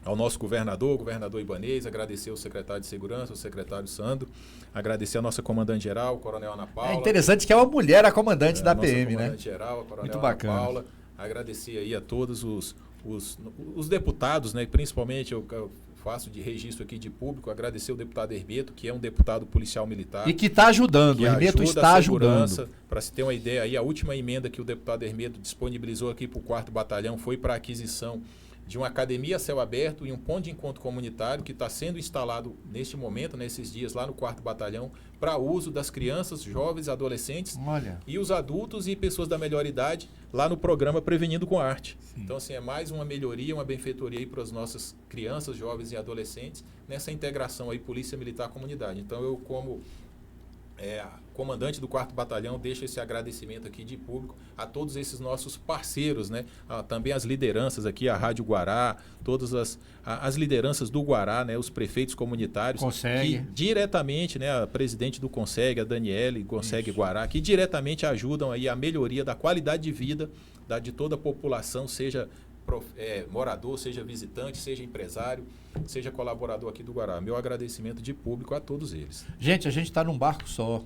ao nosso governador Ibanez, agradecer ao secretário de Segurança, o secretário Sandro, agradecer a nossa comandante-geral, o coronel Ana Paula. É interessante que é uma mulher a comandante da PM, né? Comandante-geral, a coronel Muito Ana bacana. Paula. Agradecer aí a todos os deputados, né? Principalmente eu faço de registro aqui de público, agradecer o deputado Hermeto, que é um deputado policial militar. E que está ajudando, o Hermeto está ajudando. Para se ter uma ideia, aí, a última emenda que o deputado Hermeto disponibilizou aqui para o 4º Batalhão foi para a aquisição de uma academia a céu aberto e um ponto de encontro comunitário que está sendo instalado neste momento, nesses dias, lá no 4º Batalhão, para uso das crianças, jovens, adolescentes e os adultos e pessoas da melhor idade, lá no programa Prevenindo com Arte. Sim. Então, assim, é mais uma melhoria, uma benfeitoria aí para as nossas crianças, jovens e adolescentes, nessa integração aí Polícia Militar Comunidade. Então, eu, como comandante do 4º Batalhão, deixo esse agradecimento aqui de público a todos esses nossos parceiros, né? Também as lideranças aqui, a Rádio Guará, todas as lideranças do Guará, né? Os prefeitos comunitários. Consegue. Que diretamente, né? A presidente do Consegue, a Daniele Consegue Guará, que diretamente ajudam aí a melhoria da qualidade de vida de toda a população, seja morador, seja visitante, seja empresário, seja colaborador aqui do Guará. Meu agradecimento de público a todos eles. Gente, a gente está num barco só.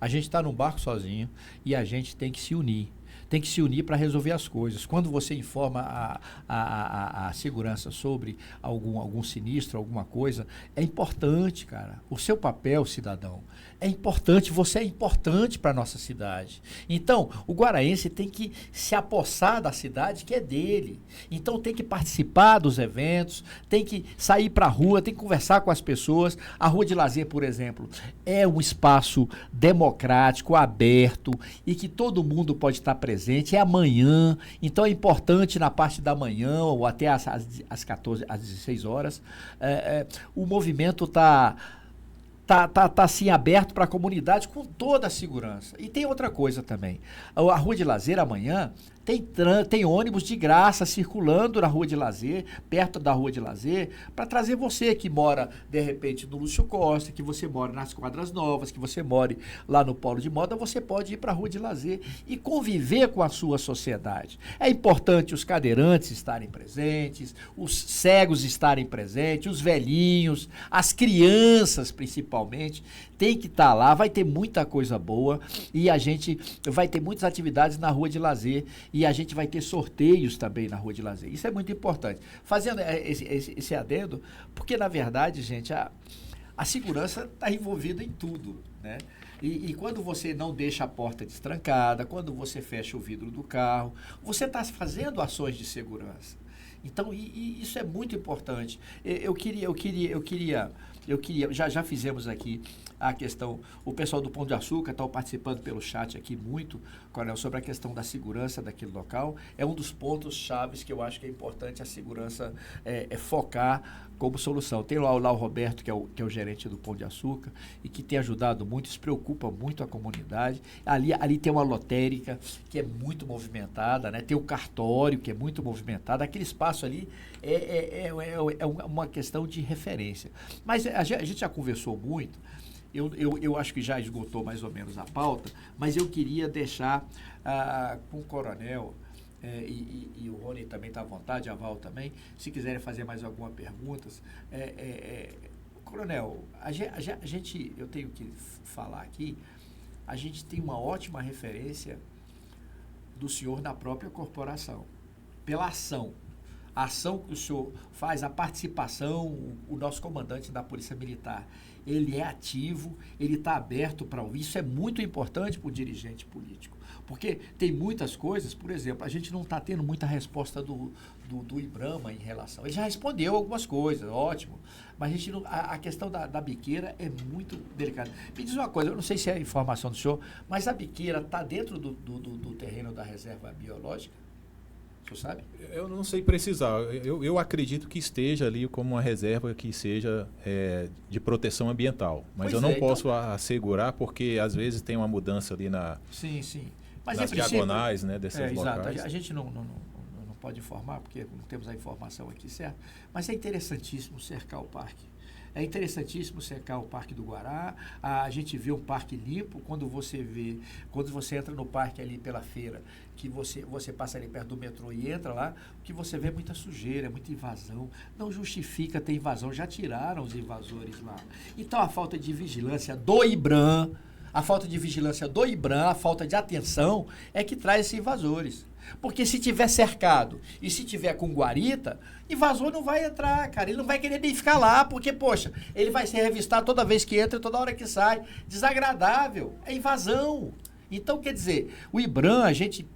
A gente está num barco sozinho e a gente tem que se unir. Tem que se unir para resolver as coisas. Quando você informa a segurança sobre algum sinistro, alguma coisa, é importante, cara. O seu papel, cidadão, é importante. Você é importante para a nossa cidade. Então, o guaraense tem que se apossar da cidade que é dele. Então, tem que participar dos eventos, tem que sair para a rua, tem que conversar com as pessoas. A Rua de Lazer, por exemplo, é um espaço democrático, aberto e que todo mundo pode estar presente. É amanhã, então é importante na parte da manhã ou até às 14, às 16 horas, o movimento está assim aberto para a comunidade com toda a segurança. E tem outra coisa também, a Rua de Lazer amanhã tem ônibus de graça circulando na Rua de Lazer, perto da Rua de Lazer, para trazer você que mora, de repente, no Lúcio Costa, que você mora nas Quadras Novas, que você mora lá no Polo de Moda, você pode ir para a Rua de Lazer e conviver com a sua sociedade. É importante os cadeirantes estarem presentes, os cegos estarem presentes, os velhinhos, as crianças, principalmente, tem que estar lá. Vai ter muita coisa boa e a gente vai ter muitas atividades na Rua de Lazer. E a gente vai ter sorteios também na Rua de Lazer. Isso é muito importante. Fazendo esse adendo, porque, na verdade, gente, a segurança está envolvida em tudo, né? E quando você não deixa a porta destrancada, quando você fecha o vidro do carro, você está fazendo ações de segurança. Então, isso é muito importante. Eu queria já fizemos aqui a questão, o pessoal do Pão de Açúcar está participando pelo chat aqui muito, Coronel, sobre a questão da segurança daquele local. É um dos pontos chaves que eu acho que é importante a segurança focar como solução. Tem lá o Roberto, que é o gerente do Pão de Açúcar, e que tem ajudado muito, se preocupa muito a comunidade. Ali tem uma lotérica que é muito movimentada, né? Tem o cartório, que é muito movimentado. Aquele espaço ali é uma questão de referência. Mas a gente já conversou muito. Eu acho que já esgotou mais ou menos a pauta, mas eu queria deixar com o Coronel, e o Rony também está à vontade, a Val também, se quiserem fazer mais algumas perguntas. Coronel, eu tenho que falar aqui, a gente tem uma ótima referência do senhor na própria corporação, pela ação. a ação que o senhor faz, a participação, o nosso comandante da Polícia Militar, ele é ativo, ele está aberto para ouvir. Isso é muito importante para o dirigente político. Porque tem muitas coisas, por exemplo, a gente não está tendo muita resposta do IBRAMA em relação. Ele já respondeu algumas coisas, ótimo, mas a gente não, a questão da biqueira é muito delicada. Me diz uma coisa, eu não sei se é informação do senhor, mas a biqueira está dentro do terreno da reserva biológica? O senhor sabe? Eu não sei precisar. Eu acredito que esteja ali como uma reserva que seja de proteção ambiental. Mas eu não posso assegurar, porque às vezes tem uma mudança ali Sim. Mas nas diagonais, né, desses locais. Exato. A gente não pode informar, porque não temos a informação aqui, certo? Mas é interessantíssimo cercar o parque. É interessantíssimo cercar o Parque do Guará. A gente vê um parque limpo quando você entra no parque ali pela feira, que você passa ali perto do metrô e entra lá, o que você vê é muita sujeira, muita invasão. Não justifica ter invasão, já tiraram os invasores lá. Então a falta de vigilância do IBRAM, a falta de atenção é que traz esses invasores. Porque se tiver cercado e se tiver com guarita, invasor não vai entrar, cara. Ele não vai querer nem ficar lá, porque, poxa, ele vai ser revistado toda vez que entra e toda hora que sai. Desagradável. É invasão. Então, quer dizer, o IBRAM, a gente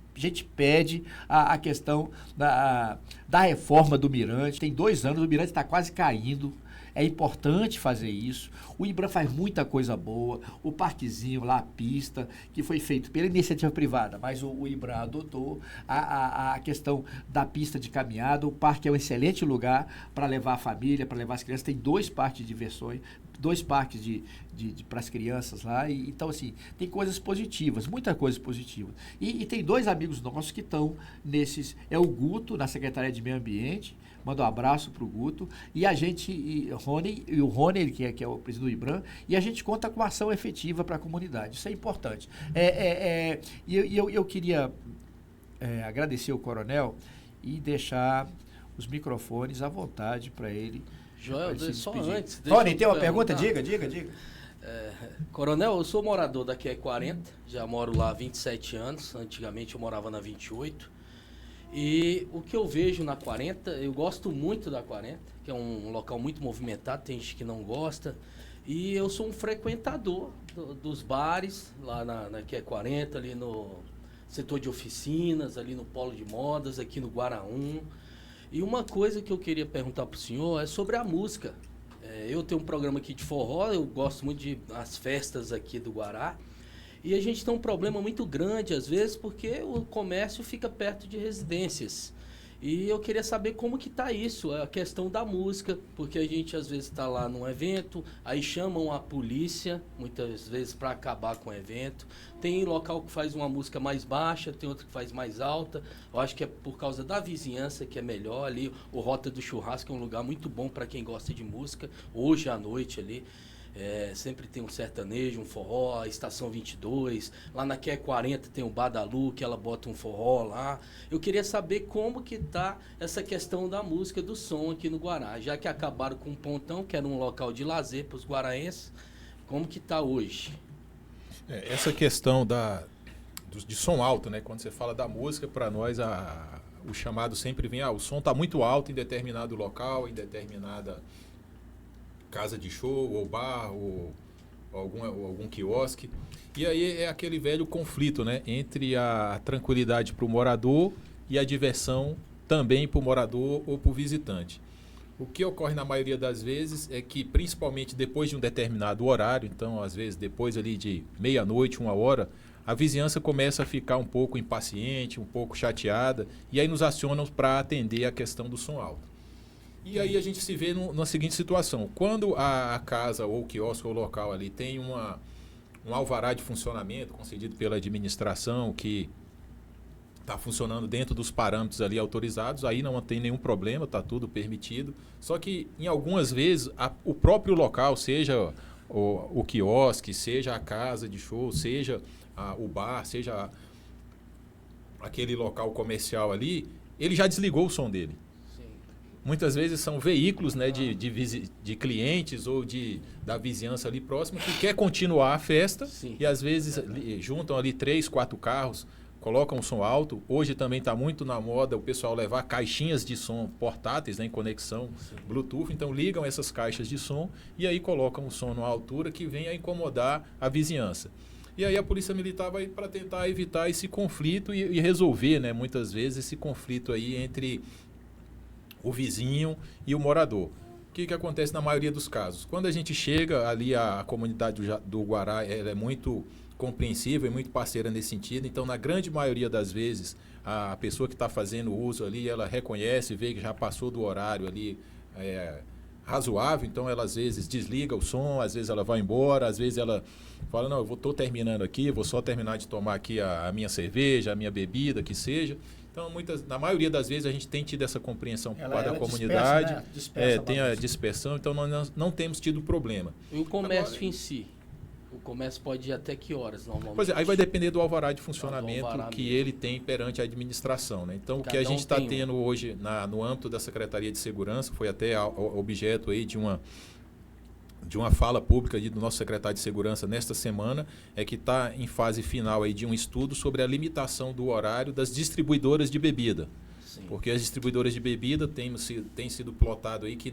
pede a questão da reforma do Mirante. Tem 2 anos, o Mirante está quase caindo. É importante fazer isso. O IBRAM faz muita coisa boa. O parquezinho lá, a pista, que foi feito pela iniciativa privada, mas o IBRAM adotou a questão da pista de caminhada. O parque é um excelente lugar para levar a família, para levar as crianças. Tem 2 parques de diversões, 2 parques para as crianças lá. Então, assim, tem coisas positivas, muita coisa positiva. E tem 2 amigos nossos que estão nesses. É o Guto, na Secretaria de Meio Ambiente. Manda um abraço para o Guto. E a gente, o Rony, ele que é o presidente do IBRAM, e a gente conta com ação efetiva para a comunidade. Isso é importante. Eu queria agradecer o coronel e deixar os microfones à vontade para ele. Joel, só antes. Rony, tem uma pergunta? Diga. Coronel, eu sou morador da QE 40, já moro lá há 27 anos. Antigamente eu morava na 28. E o que eu vejo na 40, eu gosto muito da 40, que é um local muito movimentado, tem gente que não gosta. E eu sou um frequentador dos bares, lá na QE 40, ali no setor de oficinas, ali no polo de modas, aqui no Guaraú. E uma coisa que eu queria perguntar para o senhor é sobre a música. Eu tenho um programa aqui de forró, eu gosto muito das festas aqui do Guará. E a gente tem um problema muito grande, às vezes, porque o comércio fica perto de residências. E eu queria saber como que está isso, a questão da música, porque a gente, às vezes, está lá num evento, aí chamam a polícia, muitas vezes, para acabar com o evento. Tem local que faz uma música mais baixa, tem outro que faz mais alta. Eu acho que é por causa da vizinhança que é melhor ali. O Rota do Churrasco é um lugar muito bom para quem gosta de música, hoje à noite ali. Sempre tem um sertanejo, um forró, a Estação 22, lá na QE 40 tem o Badalu, que ela bota um forró lá. Eu queria saber como que tá essa questão da música, do som aqui no Guará, já que acabaram com o Pontão, que era um local de lazer para os guaraenses, como que tá hoje? Essa questão de som alto, né? Quando você fala da música, para nós o chamado sempre vem, o som está muito alto em determinado local, em determinada casa de show, ou bar, ou algum quiosque. E aí é aquele velho conflito, né, entre a tranquilidade para o morador e a diversão também para o morador ou para o visitante. O que ocorre na maioria das vezes é que, principalmente depois de um determinado horário, então às vezes depois ali de meia-noite, 1h, a vizinhança começa a ficar um pouco impaciente, um pouco chateada, e aí nos acionam para atender a questão do som alto. E aí a gente se vê numa seguinte situação: quando a casa ou o quiosque ou o local ali tem um alvará de funcionamento concedido pela administração que está funcionando dentro dos parâmetros ali autorizados, aí não tem nenhum problema, está tudo permitido. Só que em algumas vezes o próprio local, seja o quiosque, seja a casa de show, seja o bar, seja aquele local comercial ali, ele já desligou o som dele. Muitas vezes são veículos, né, de clientes ou da vizinhança ali próxima que quer continuar a festa. Sim. E às vezes juntam ali 3, 4 carros colocam um som alto. Hoje também está muito na moda o pessoal levar caixinhas de som portáteis, né, em conexão Bluetooth. Então ligam essas caixas de som e aí colocam o som numa altura que venha a incomodar a vizinhança. E aí a Polícia Militar vai para tentar evitar esse conflito e resolver, né, muitas vezes esse conflito aí entre o vizinho e o morador. O que acontece na maioria dos casos? Quando a gente chega ali, a comunidade do Guará ela é muito compreensiva e muito parceira nesse sentido. Então, na grande maioria das vezes, a pessoa que está fazendo uso ali, ela reconhece, vê que já passou do horário ali razoável. Então, ela às vezes desliga o som, às vezes ela vai embora, às vezes ela fala, não, eu estou terminando aqui, vou só terminar de tomar aqui a minha cerveja, a minha bebida, que seja. Então, na maioria das vezes, a gente tem tido essa compreensão por parte da comunidade. Tem a dispersão, então nós não temos tido problema. E o comércio em si? O comércio pode ir até que horas normalmente? Pois é, aí vai depender do alvará de funcionamento que ele tem perante a administração, né? Então, o que a gente está tendo hoje no âmbito da Secretaria de Segurança, foi até objeto aí de uma fala pública do nosso secretário de Segurança nesta semana, é que está em fase final aí de um estudo sobre a limitação do horário das distribuidoras de bebida. Sim. Porque as distribuidoras de bebida têm sido plotado aí que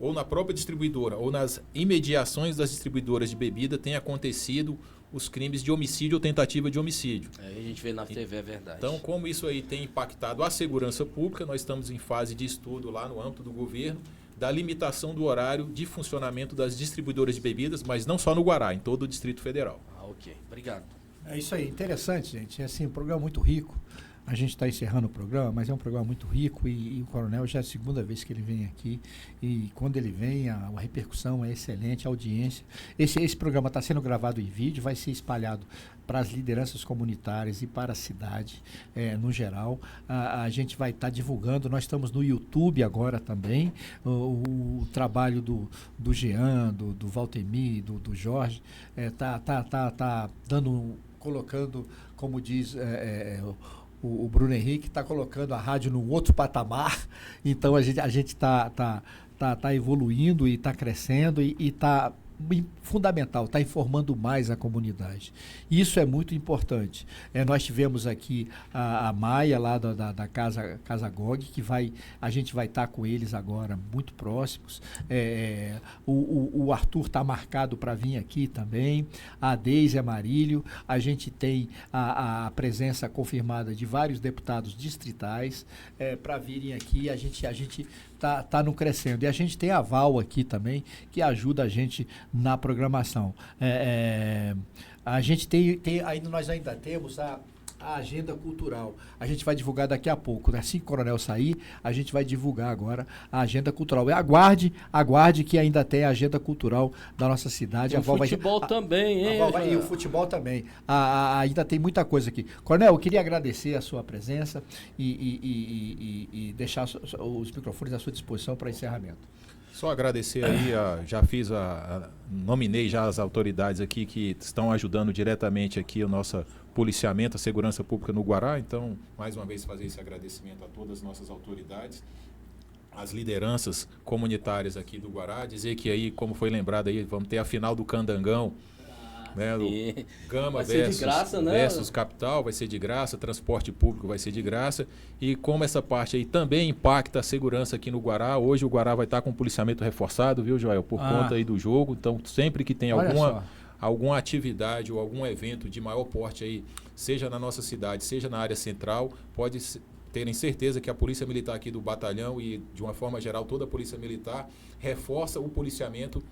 ou na própria distribuidora ou nas imediações das distribuidoras de bebida tem acontecido os crimes de homicídio ou tentativa de homicídio. A gente vê na TV, é verdade. Então, como isso aí tem impactado a segurança pública, nós estamos em fase de estudo lá no âmbito do governo da limitação do horário de funcionamento das distribuidoras de bebidas, mas não só no Guará, em todo o Distrito Federal. Ok. Obrigado. É isso aí, interessante, gente. É assim, um programa muito rico. A gente está encerrando o programa, mas é um programa muito rico e o Coronel já é a segunda vez que ele vem aqui e quando ele vem a repercussão é excelente, a audiência. Esse programa está sendo gravado em vídeo, vai ser espalhado para as lideranças comunitárias e para a cidade no geral. A gente vai estar divulgando, nós estamos no YouTube agora também, o trabalho do Jean, do Valtemir, do Jorge, tá colocando, como diz o Bruno Henrique, está colocando a rádio num outro patamar. Então a gente está evoluindo e está crescendo e está fundamental, está informando mais a comunidade. Isso é muito importante. Nós tivemos aqui a Maia lá da Casa GOG, que a gente vai estar com eles agora muito próximos. O Arthur está marcado para vir aqui também, a Deise Amarílio, a gente tem a presença confirmada de vários deputados distritais para virem aqui. A gente está no crescendo. E a gente tem a Val aqui também, que ajuda a gente na programação. A gente nós ainda temos a agenda cultural. A gente vai divulgar daqui a pouco. Assim que o Coronel sair, a gente vai divulgar agora a agenda cultural. E aguarde que ainda tem a agenda cultural da nossa cidade. O futebol também, hein? E o futebol também. Ainda tem muita coisa aqui. Coronel, eu queria agradecer a sua presença e deixar os microfones à sua disposição para encerramento. Só agradecer aí, nominei já as autoridades aqui que estão ajudando diretamente aqui o nosso policiamento, a segurança pública no Guará. Então, mais uma vez, fazer esse agradecimento a todas as nossas autoridades, as lideranças comunitárias aqui do Guará, dizer que aí, como foi lembrado aí, vamos ter a final do Candangão, né, do Gama versus Capital, vai ser de graça, transporte público vai ser de graça, e como essa parte aí também impacta a segurança aqui no Guará, hoje o Guará vai estar com policiamento reforçado, viu, Joel, por conta aí do jogo. Então, sempre que tem alguma atividade ou algum evento de maior porte aí, seja na nossa cidade, seja na área central, pode terem certeza que a Polícia Militar aqui do batalhão e, de uma forma geral, toda a Polícia Militar reforça o policiamento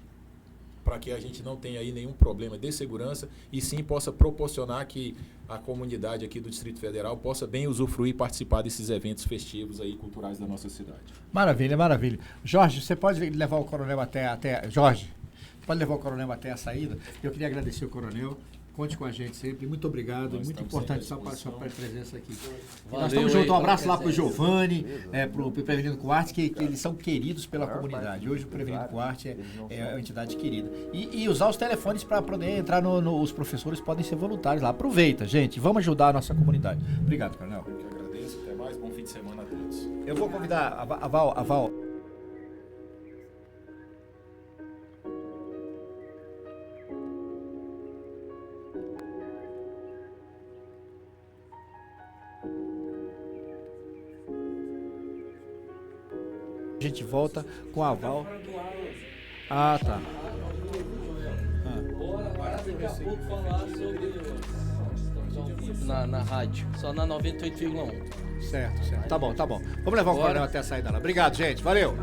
para que a gente não tenha aí nenhum problema de segurança e sim possa proporcionar que a comunidade aqui do Distrito Federal possa bem usufruir e participar desses eventos festivos aí culturais da nossa cidade. Maravilha, maravilha. Jorge, você pode levar o Coronel até Jorge, pode levar o Coronel até a saída? Eu queria agradecer o Coronel. Conte com a gente sempre. Muito obrigado. Muito importante sua presença aqui. Valeu, nós estamos juntos. Um abraço lá para o Giovanni, para o Prevenindo com Arte, que eles são queridos pela comunidade. Hoje o Prevenindo com Arte é uma entidade querida. E usar os telefones para poder entrar os professores podem ser voluntários lá. Aproveita, gente. Vamos ajudar a nossa comunidade. Obrigado, Coronel. Eu que agradeço. Até mais. Bom fim de semana a todos. Eu vou convidar a Val. A gente volta com a Val. Ah, tá. Bora daqui a pouco falar sobre na rádio, só na 98,1. Certo. Tá bom. Vamos levar o programa até a saída lá. Obrigado, gente. Valeu.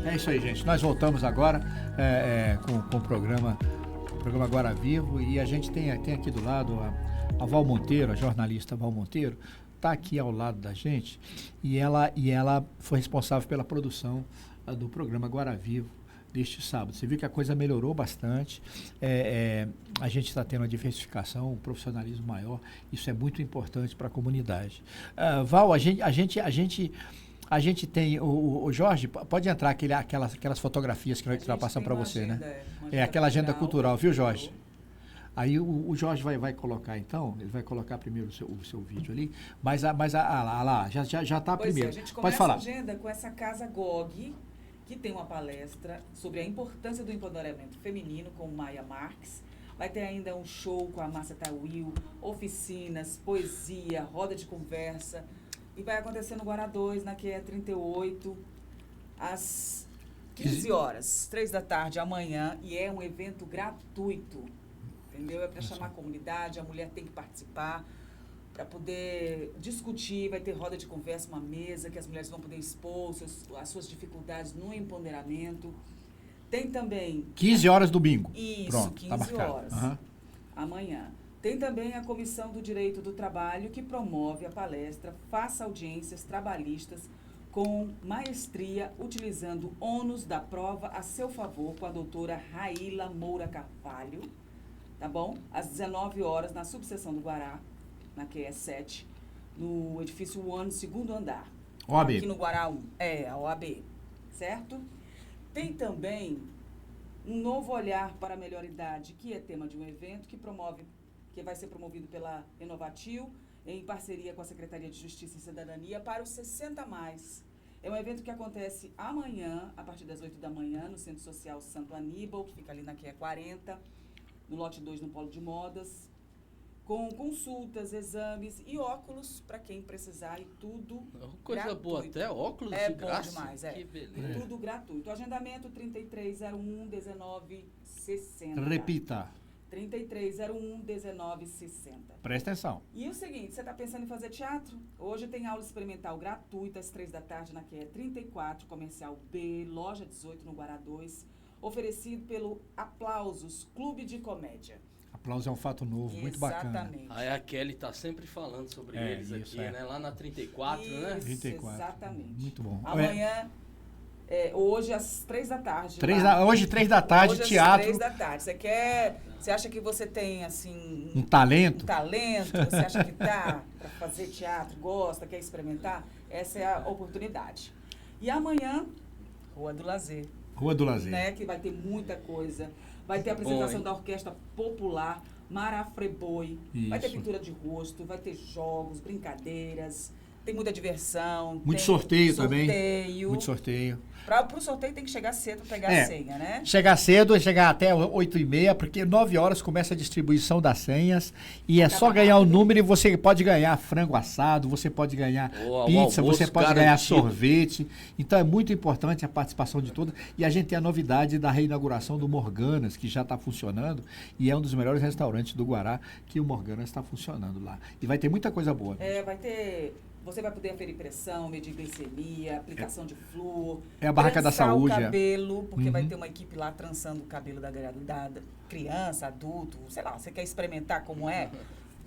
É isso aí, gente. Nós voltamos agora com o programa Agora Vivo, e a gente tem aqui do lado a Val Monteiro, a jornalista Val Monteiro, está aqui ao lado da gente, e ela foi responsável pela produção do programa Agora Vivo deste sábado. Você viu que a coisa melhorou bastante, a gente está tendo uma diversificação, um profissionalismo maior, isso é muito importante para a comunidade. Val, a gente tem, o Jorge, pode entrar aquelas fotografias que nós estamos passando para você, né? Aquela agenda cultural, viu, Jorge? Aí o Jorge vai colocar, então, ele vai colocar primeiro o seu vídeo ali, mas lá, já está primeiro. A gente começa pode falar. A agenda com essa Casa GOG, que tem uma palestra sobre a importância do empoderamento feminino com Maia Marques. Vai ter ainda um show com a Márcia Tawil, oficinas, poesia, roda de conversa. E vai acontecer no Guará 2, na QE 38, às 15 horas, 3 da tarde, amanhã. E é um evento gratuito, entendeu? É para chamar a comunidade, a mulher tem que participar, para poder discutir. Vai ter roda de conversa, uma mesa que as mulheres vão poder expor as suas dificuldades no empoderamento. Tem também... 15 horas domingo. Isso, pronto, 15 tá marcado. horas, amanhã. Tem também a Comissão do Direito do Trabalho, que promove a palestra Faça Audiências Trabalhistas com Maestria, utilizando ônus da prova a seu favor, com a doutora Raíla Moura Carvalho, tá bom? Às 19 horas, na subseção do Guará, na QE 7, no edifício One, segundo andar. OAB. Aqui no Guará 1. A OAB, certo? Tem também um novo olhar para a melhor idade, que é tema de um evento que vai ser promovido pela Inovatil, em parceria com a Secretaria de Justiça e Cidadania, para os 60+. É um evento que acontece amanhã, a partir das 8 da manhã, no Centro Social Santo Aníbal, que fica ali na QE 40, no lote 2, no Polo de Modas, com consultas, exames e óculos para quem precisar, e tudo coisa gratuito. Boa, até óculos de graça. Bom demais, Que beleza. E tudo gratuito. O agendamento 3301-1960. Repita. 3301-1960. Presta atenção. E o seguinte, você está pensando em fazer teatro? Hoje tem aula experimental gratuita às 3 da tarde na QE 34, Comercial B, Loja 18, no Guará 2, oferecido pelo Aplausos, Clube de Comédia. Aplausos é um fato novo, muito bacana. Exatamente. Aí a Kelly tá sempre falando sobre eles isso, aqui, né? Lá na 34, isso, né? 34. Exatamente. Muito bom. Amanhã hoje às 3 da tarde. Hoje, 3 da tarde, hoje, teatro. Às 3 da tarde. Você acha que você tem, assim... Um talento? Você acha que dá para fazer teatro, gosta, quer experimentar? Essa é a oportunidade. E amanhã, Rua do Lazer. Rua do Lazer. Né, que vai ter muita coisa. Vai ter a apresentação da Orquestra Popular, Marafreboi. Vai ter pintura de rosto, vai ter jogos, brincadeiras, tem muita diversão. Muito sorteio também. Muito sorteio. Para o sorteio tem que chegar cedo para pegar a senha, né? Chegar cedo, chegar até 8h30, porque 9 horas começa a distribuição das senhas e é só ganhar o número e você pode ganhar frango assado, você pode ganhar pizza, você pode ganhar sorvete. Então é muito importante a participação de todos. E a gente tem a novidade da reinauguração do Morganas, que já está funcionando e é um dos melhores restaurantes do Guará, que o Morganas está funcionando lá. E vai ter muita coisa boa. Vai ter... Você vai poder aferir pressão, medir glicemia, aplicação de flúor. É a barraca da saúde. O cabelo, porque vai ter uma equipe lá trançando o cabelo da criança, adulto, sei lá, você quer experimentar como é?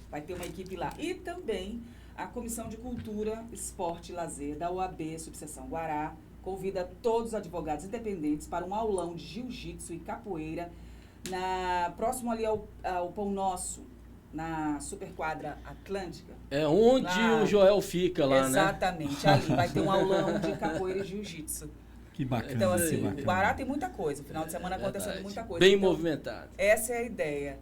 Vai ter uma equipe lá. E também a Comissão de Cultura, Esporte e Lazer da UAB Subseção Guará convida todos os advogados independentes para um aulão de jiu-jitsu e capoeira próximo ali ao Pão Nosso, na Superquadra Atlântica. É onde lá, o Joel fica lá, exatamente, ali vai ter um aulão de capoeira e jiu-jitsu. Que bacana. Então, assim, o Guará tem muita coisa, final de semana acontecendo muita coisa. Bem então, movimentado. Essa é a ideia.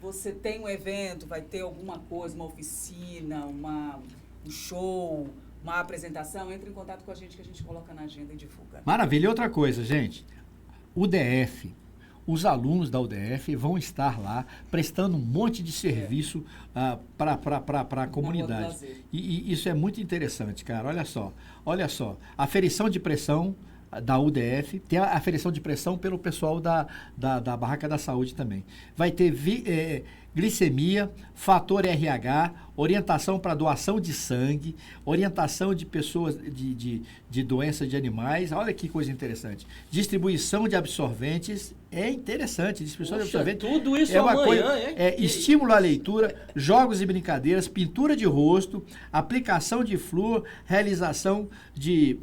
Você tem um evento, vai ter alguma coisa, uma oficina, um show, uma apresentação, entre em contato com a gente que a gente coloca na agenda e divulga. Maravilha. E outra coisa, gente, UDF. Os alunos da UDF vão estar lá prestando um monte de serviço para a comunidade. E isso é muito interessante, cara. Olha só. Aferição de pressão da UDF, tem a aferição de pressão pelo pessoal da Barraca da Saúde também. Vai ter glicemia, fator RH, orientação para doação de sangue, orientação de pessoas de doenças de animais. Olha que coisa interessante. Distribuição de absorventes. É interessante. Distribuição de absorventes. Tudo isso é uma amanhã, coisa, estímulo à leitura, jogos e brincadeiras, pintura de rosto, aplicação de flúor, realização de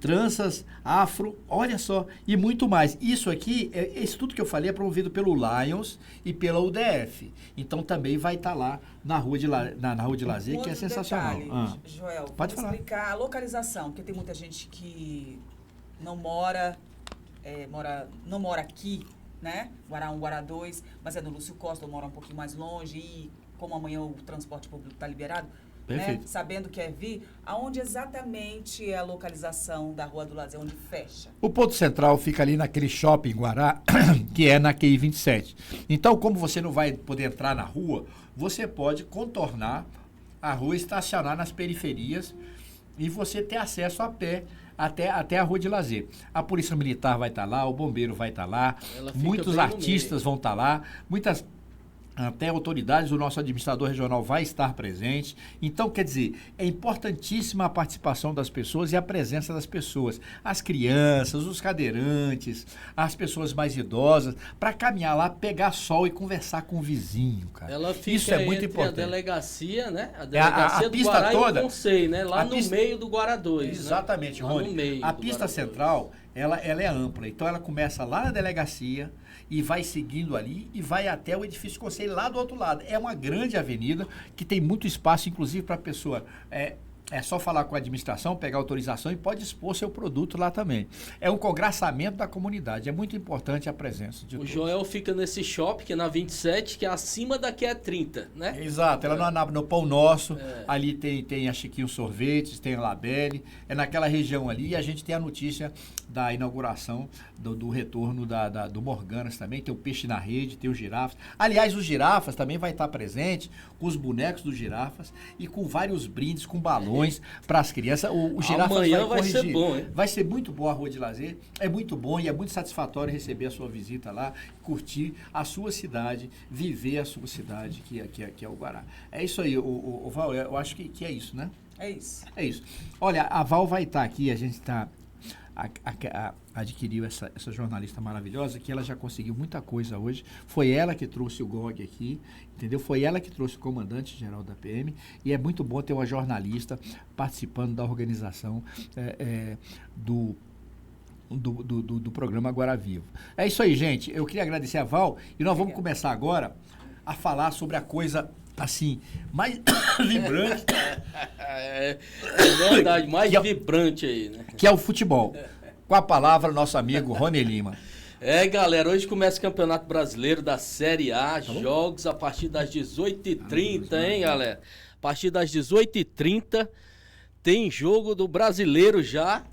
tranças, afro, olha só, e muito mais. Isso aqui, esse tudo que eu falei é promovido pelo Lions e pela UDF. Então também vai estar lá na Rua de Lazer, que é sensacional. Joel, pode falar. Explicar a localização, porque tem muita gente que não mora aqui, né? Guará 1, Guará 2, mas é no Lúcio Costa, ou mora um pouquinho mais longe, e como amanhã o transporte público está liberado, né? Sabendo que é vir, aonde exatamente é a localização da Rua do Lazer, onde fecha? O ponto central fica ali naquele shopping Guará, que é na QI 27. Então, como você não vai poder entrar na rua, você pode contornar a rua, estacionar nas periferias e você ter acesso a pé até a Rua de Lazer. A Polícia Militar vai estar lá, o Bombeiro vai estar lá, muitos artistas vão estar lá, até autoridades, o nosso administrador regional vai estar presente. Então, quer dizer, é importantíssima a participação das pessoas e a presença das pessoas. As crianças, os cadeirantes, as pessoas mais idosas, para caminhar lá, pegar sol e conversar com o vizinho, cara. Ela fica isso é muito importante. A delegacia, né? A delegacia do Guará toda, e o Conselho, né? Lá no meio do Guará 2. Exatamente, né? Rony. A pista central, ela é ampla. Então, ela começa lá na delegacia e vai seguindo ali e vai até o edifício Conselho lá do outro lado. É uma grande avenida que tem muito espaço, inclusive para a pessoa... É só falar com a administração, pegar autorização e pode expor seu produto lá também. É um congraçamento da comunidade. É muito importante a presença de todos. O Joel fica nesse shopping, que é na 27, que é acima da que é 30, né? Exato. Ela no Pão Nosso. Ali tem a Chiquinho Sorvetes, tem a Labelle. É naquela região ali. E a gente tem a notícia da inauguração, do retorno do Morganas também. Tem o Peixe na Rede, tem os girafas. Aliás, os girafas também vai estar presente com os bonecos dos girafas e com vários brindes, com balões para as crianças. O girafa amanhã vai ser bom, hein? Vai ser muito bom a Rua de Lazer. É muito bom e é muito satisfatório receber a sua visita lá, curtir a sua cidade, viver a sua cidade, que é o Guará. É isso aí, o Val, eu acho que é isso, né? É isso. É isso. Olha, a Val vai estar aqui, a gente está adquiriu essa jornalista maravilhosa, que ela já conseguiu muita coisa hoje. Foi ela que trouxe o GOG aqui, entendeu? Foi ela que trouxe o comandante-geral da PM, e é muito bom ter uma jornalista participando da organização do programa Agora Vivo. É isso aí, gente. Eu queria agradecer a Val, e nós vamos começar agora a falar sobre a coisa, assim, mais vibrante. É verdade, mais vibrante aí, né? Que é o futebol. Com a palavra, nosso amigo Rony Lima. Galera, hoje começa o Campeonato Brasileiro da Série A, jogos a partir das 18h30, hein, galera? A partir das 18h30 tem jogo do Brasileiro já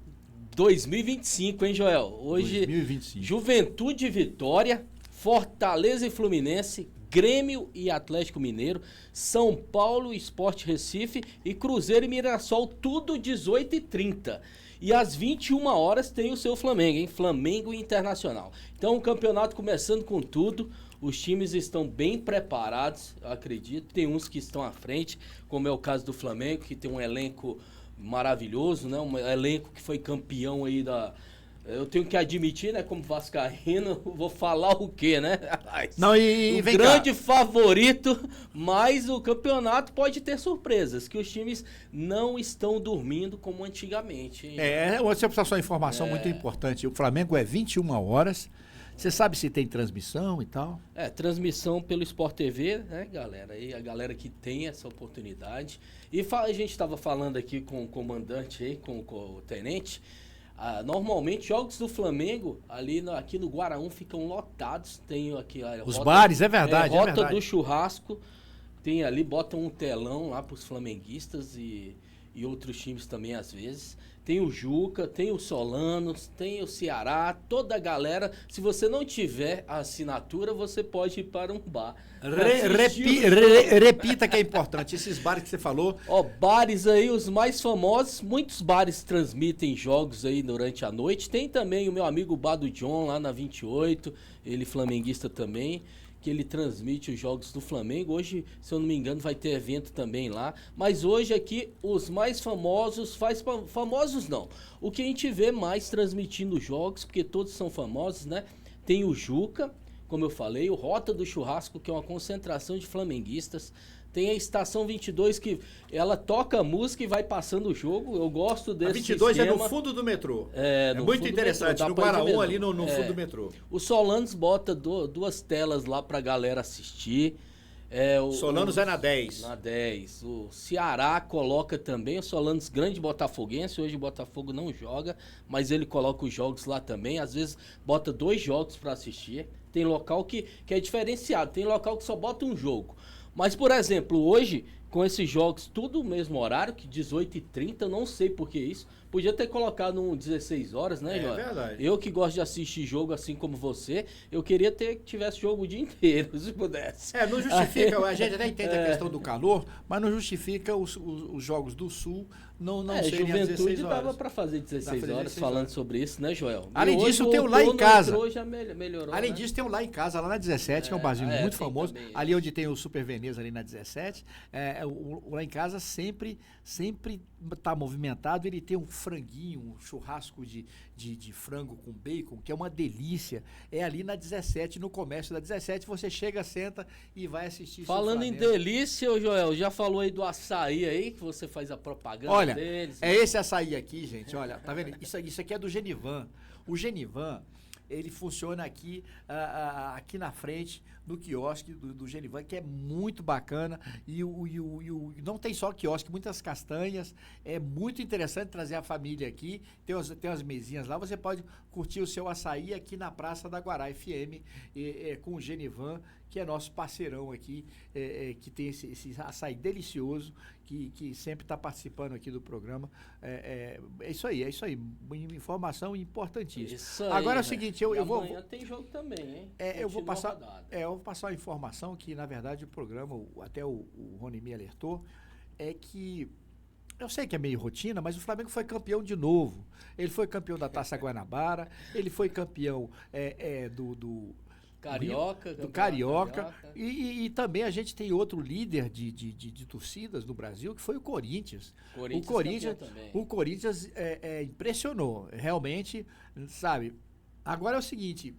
2025, hein, Joel? Hoje, 2025. Juventude e Vitória, Fortaleza e Fluminense, Grêmio e Atlético Mineiro, São Paulo e Sport Recife e Cruzeiro e Mirassol, tudo 18h30. E às 21 horas tem o seu Flamengo, hein? Flamengo e Internacional. Então o campeonato começando com tudo, os times estão bem preparados, eu acredito. Tem uns que estão à frente, como é o caso do Flamengo, que tem um elenco maravilhoso, né? Um elenco que foi campeão aí da... Eu tenho que admitir, né, como vascaíno, vou falar o quê, né? Não, e vem grande cá. Favorito, mas o campeonato pode ter surpresas, que os times não estão dormindo como antigamente. Hein? Você precisa só uma informação muito importante. O Flamengo é 21 horas. Você sabe se tem transmissão e tal? Transmissão pelo Sport TV, né, galera? E a galera que tem essa oportunidade. E a gente estava falando aqui com o comandante aí, com o tenente. Normalmente jogos do Flamengo aqui no Guaraú ficam lotados. Tem aqui os bares, é verdade. Rota do churrasco. Tem ali, botam um telão lá para os flamenguistas e outros times também às vezes. Tem o Juca, tem o Solanos, tem o Ceará, toda a galera. Se você não tiver a assinatura, você pode ir para um bar. Repita que é importante, esses bares que você falou. Bares aí, os mais famosos, muitos bares transmitem jogos aí durante a noite. Tem também o meu amigo Bar do John lá na 28, ele flamenguista também, que ele transmite os jogos do Flamengo. Hoje, se eu não me engano, vai ter evento também lá. Mas hoje aqui, os mais famosos, famosos não. O que a gente vê mais transmitindo jogos, porque todos são famosos, né? Tem o Juca, como eu falei, o Rota do Churrasco, que é uma concentração de flamenguistas. Tem a Estação 22, que ela toca música e vai passando o jogo. Eu gosto desse sistema. A 22 é no fundo do metrô. É muito interessante, no Guaraú, ali no fundo do metrô. O Solanos bota duas telas lá pra galera assistir. Solanos é na 10. Na 10. O Ceará coloca também. O Solanos, grande botafoguense. Hoje o Botafogo não joga, mas ele coloca os jogos lá também. Às vezes bota 2 jogos pra assistir. Tem local que é diferenciado. Tem local que só bota um jogo. Mas, por exemplo, hoje, com esses jogos tudo no mesmo horário, que 18h30, eu não sei por que isso. Podia ter colocado um 16 horas, né, João? É verdade. Eu que gosto de assistir jogo assim como você, eu queria que tivesse jogo o dia inteiro, se pudesse. Não justifica, a gente até entende a questão do calor, mas não justifica os jogos do Sul não serem às 16 horas. Dava para fazer 16 horas falando sobre isso, né, Joel? Além disso, tem o Lá em Casa. Já melhorou, Além disso, tem o Lá em Casa, lá na 17, que é um barzinho muito famoso. Ali onde tem o Super Veneza, ali na 17. O Lá em Casa sempre está movimentado. Ele tem um franguinho, um churrasco de frango com bacon, que é uma delícia. É ali na 17, no comércio da 17. Você chega, senta e vai assistir. Falando em delícia, Joel, já falou aí do açaí aí, que você faz a propaganda deles. É esse açaí aqui, gente, olha, tá vendo? Isso aqui é do Genivan. O Genivan, ele funciona aqui na frente, no quiosque do Genivan, que é muito bacana. E não tem só quiosque, muitas castanhas. É muito interessante trazer a família aqui. Tem umas mesinhas lá. Você pode curtir o seu açaí aqui na Praça da Guará FM, com o Genivan, que é nosso parceirão aqui, que tem esse açaí delicioso, que sempre está participando aqui do programa. É isso aí. Informação importantíssima. Isso aí, agora é o seguinte, amanhã tem jogo também, hein? Eu vou passar uma informação que, na verdade, o programa, até o Rony me alertou, é que eu sei que é meio rotina, mas o Flamengo foi campeão de novo. Ele foi campeão da Taça Guanabara, ele foi campeão do Carioca. E também a gente tem outro líder de torcidas no Brasil, que foi o Corinthians. O Corinthians impressionou, realmente, sabe? Agora é o seguinte,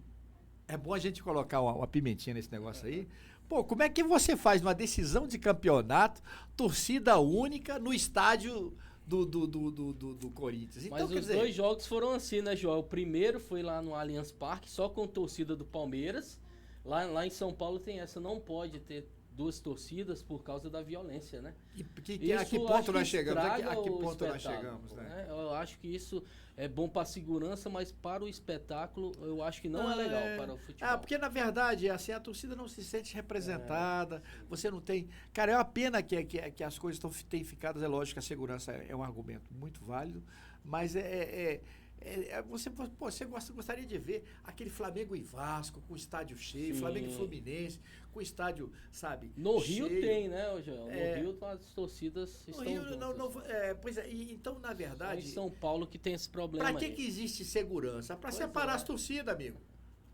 é bom a gente colocar uma pimentinha nesse negócio aí. Pô, como é que você faz uma decisão de campeonato, torcida única, no estádio do Corinthians? Então, mas os dois jogos foram assim, né, Joel? O primeiro foi lá no Allianz Parque, só com torcida do Palmeiras. Lá em São Paulo tem essa, não pode ter duas torcidas por causa da violência, né? A que ponto nós chegamos? A que ponto nós chegamos, né? Eu acho que isso é bom para a segurança, mas para o espetáculo eu acho que não é legal para o futebol. Porque na verdade, assim, a torcida não se sente representada, você não tem... Cara, é uma pena que as coisas têm ficado, é lógico que a segurança é um argumento muito válido, mas você gostaria de ver aquele Flamengo e Vasco com o estádio cheio, sim. Flamengo e Fluminense com o estádio, sabe, no cheio. Rio tem, né, Joel? No Rio as torcidas estão juntas. Pois é, então na verdade... Só em São Paulo que tem esse problema. Para que existe segurança? Para separar as torcidas, amigo.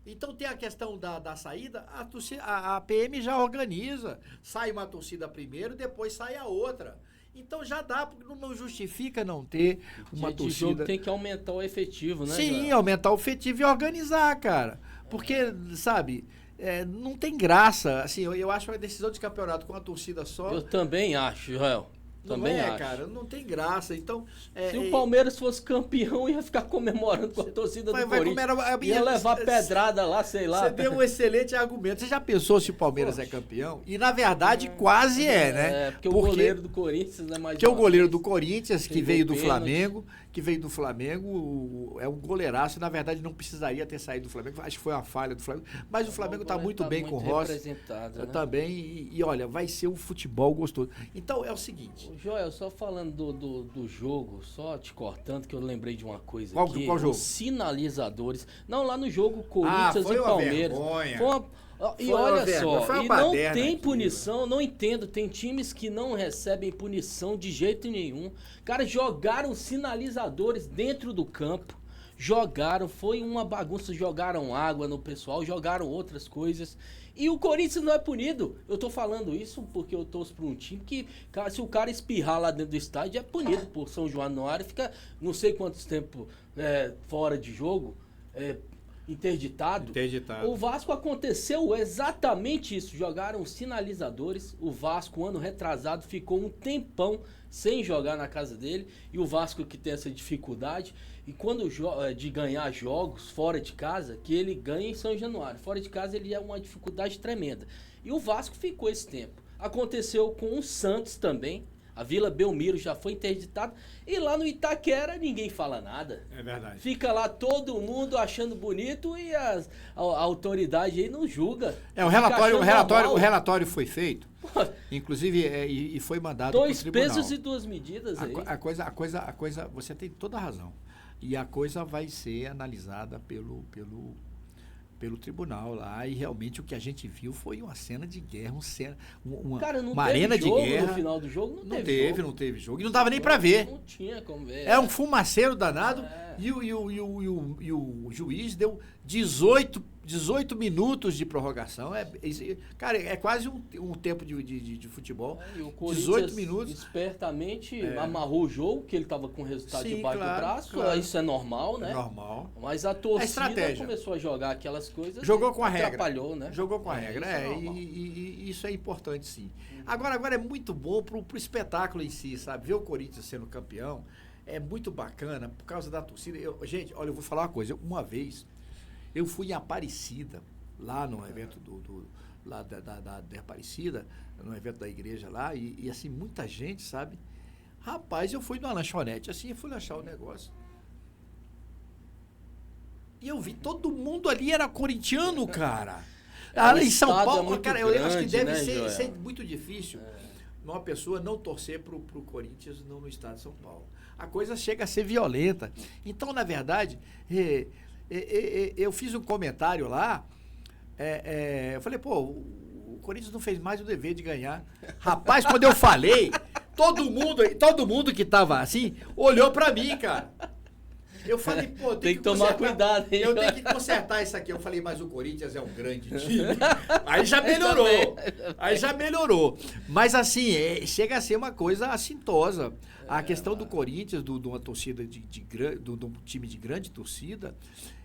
Então tem a questão da saída, a PM já organiza, sai uma torcida primeiro, depois sai a outra. Então já dá, porque não justifica não ter uma torcida. O jogo tem que aumentar o efetivo, né? Sim, Joel? Aumentar o efetivo e organizar, cara. Porque, sabe, não tem graça. Assim, eu acho uma decisão de campeonato com a torcida só. Eu também acho, Joel. Também acho. Cara, não tem graça. Então, se o Palmeiras fosse campeão, ia ficar comemorando com a torcida do Corinthians. Ia levar pedrada lá, sei lá. Você deu um excelente argumento. Você já pensou se o Palmeiras é campeão? E na verdade quase porque o goleiro do Corinthians é mais. Que é o goleiro do Corinthians, que veio do Flamengo, é um goleiraço. Na verdade, não precisaria ter saído do Flamengo. Acho que foi uma falha do Flamengo. Mas o Flamengo está muito bem com o Rossi. Né? Também. E olha, vai ser um futebol gostoso. Então é o seguinte. Joel, só falando do jogo, só te cortando, que eu lembrei de uma coisa aqui. Qual jogo? Os sinalizadores. Não, lá no jogo Corinthians e Palmeiras. E olha só, e não tem punição, não entendo, tem times que não recebem punição de jeito nenhum. Cara, jogaram sinalizadores dentro do campo. Foi uma bagunça, jogaram água no pessoal, jogaram outras coisas. E o Corinthians não é punido. Eu tô falando isso porque eu torço para um time que, cara, se o cara espirrar lá dentro do estádio, é punido por São Januário, fica não sei quantos tempo fora de jogo, interditado. O Vasco aconteceu exatamente isso. Jogaram sinalizadores. O Vasco, ano retrasado, ficou um tempão sem jogar na casa dele. E o Vasco que tem essa dificuldade. E quando de ganhar jogos fora de casa, que ele ganha em São Januário. Fora de casa ele é uma dificuldade tremenda. E o Vasco ficou esse tempo. Aconteceu com o Santos também. A Vila Belmiro já foi interditada. E lá no Itaquera ninguém fala nada. É verdade. Fica lá todo mundo achando bonito e a autoridade aí não julga. O relatório foi feito. Inclusive, e foi mandado para o tribunal. 2 pesos e 2 medidas aí. A coisa, você tem toda a razão. E a coisa vai ser analisada pelo tribunal lá, e realmente o que a gente viu foi uma cena de guerra, uma arena de guerra. No final do jogo não teve jogo. E não dava nem pra ver. Não tinha como ver. É um fumaceiro danado. E o juiz deu 18 minutos de prorrogação. Cara, é quase um tempo de futebol. E o Corinthians 18 minutos. Espertamente amarrou o jogo, que ele estava com o resultado debaixo do braço. Claro. Isso é normal, né? É normal. Mas a torcida começou a jogar aquelas coisas. Jogou com a regra. Atrapalhou, né? Jogou com a regra. E isso é importante, sim. Agora é muito bom pro espetáculo em si, sabe? Ver o Corinthians sendo campeão é muito bacana por causa da torcida. Gente, olha, eu vou falar uma coisa. Uma vez, eu fui em Aparecida, lá no evento lá da Aparecida, no evento da igreja lá, e assim, muita gente, sabe? Rapaz, eu fui numa lanchonete, assim, eu fui lanchar o negócio. E eu vi, todo mundo ali era corintiano, cara. Em São Paulo, cara, eu acho que deve ser muito difícil uma pessoa não torcer pro Corinthians no estado de São Paulo. A coisa chega a ser violenta. Então, na verdade, eu fiz um comentário lá, eu falei, pô, o Corinthians não fez mais o dever de ganhar. Rapaz, quando eu falei, todo mundo que tava assim, olhou pra mim, cara. Eu falei, pô, tem que tomar cuidado, hein? Eu tenho que consertar isso aqui. Eu falei, mas o Corinthians é um grande time. Aí já melhorou. Aí já melhorou. Mas assim, chega a ser uma coisa assintosa. A questão do Corinthians, de uma torcida de um time de grande torcida,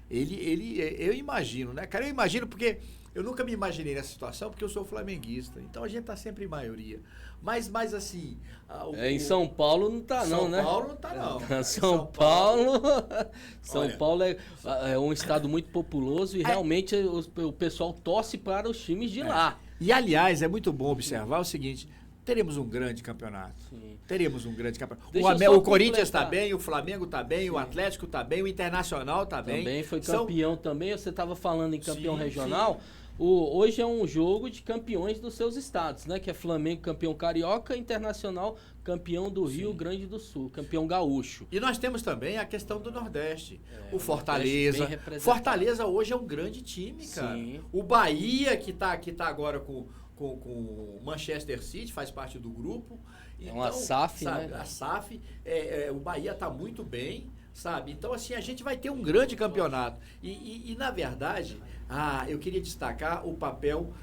eu imagino, né, cara? Eu imagino porque eu nunca me imaginei nessa situação, porque eu sou flamenguista. Então a gente tá sempre em maioria. Mas assim... em São Paulo não tá não, né? São Paulo não tá não. São Paulo é um estado muito populoso e realmente o pessoal torce para os times de lá. E aliás, é muito bom observar o seguinte... Teremos um grande campeonato. Sim. Teremos um grande campeonato. O Corinthians está bem, o Flamengo está bem, sim, o Atlético está bem, o Internacional está bem. Também foi campeão também. Você estava falando em campeão regional. Sim. Hoje é um jogo de campeões dos seus estados, né? Que é Flamengo campeão carioca, Internacional campeão do Rio Grande do Sul, campeão gaúcho. E nós temos também a questão do Nordeste. O Fortaleza. Fortaleza hoje é um grande time, cara. Sim. O Bahia, que tá agora com o Manchester City, faz parte do grupo. Então, uma SAF, sabe, né? A SAF, o Bahia está muito bem, sabe? Então, assim, a gente vai ter um grande campeonato. E na verdade, eu queria destacar o papel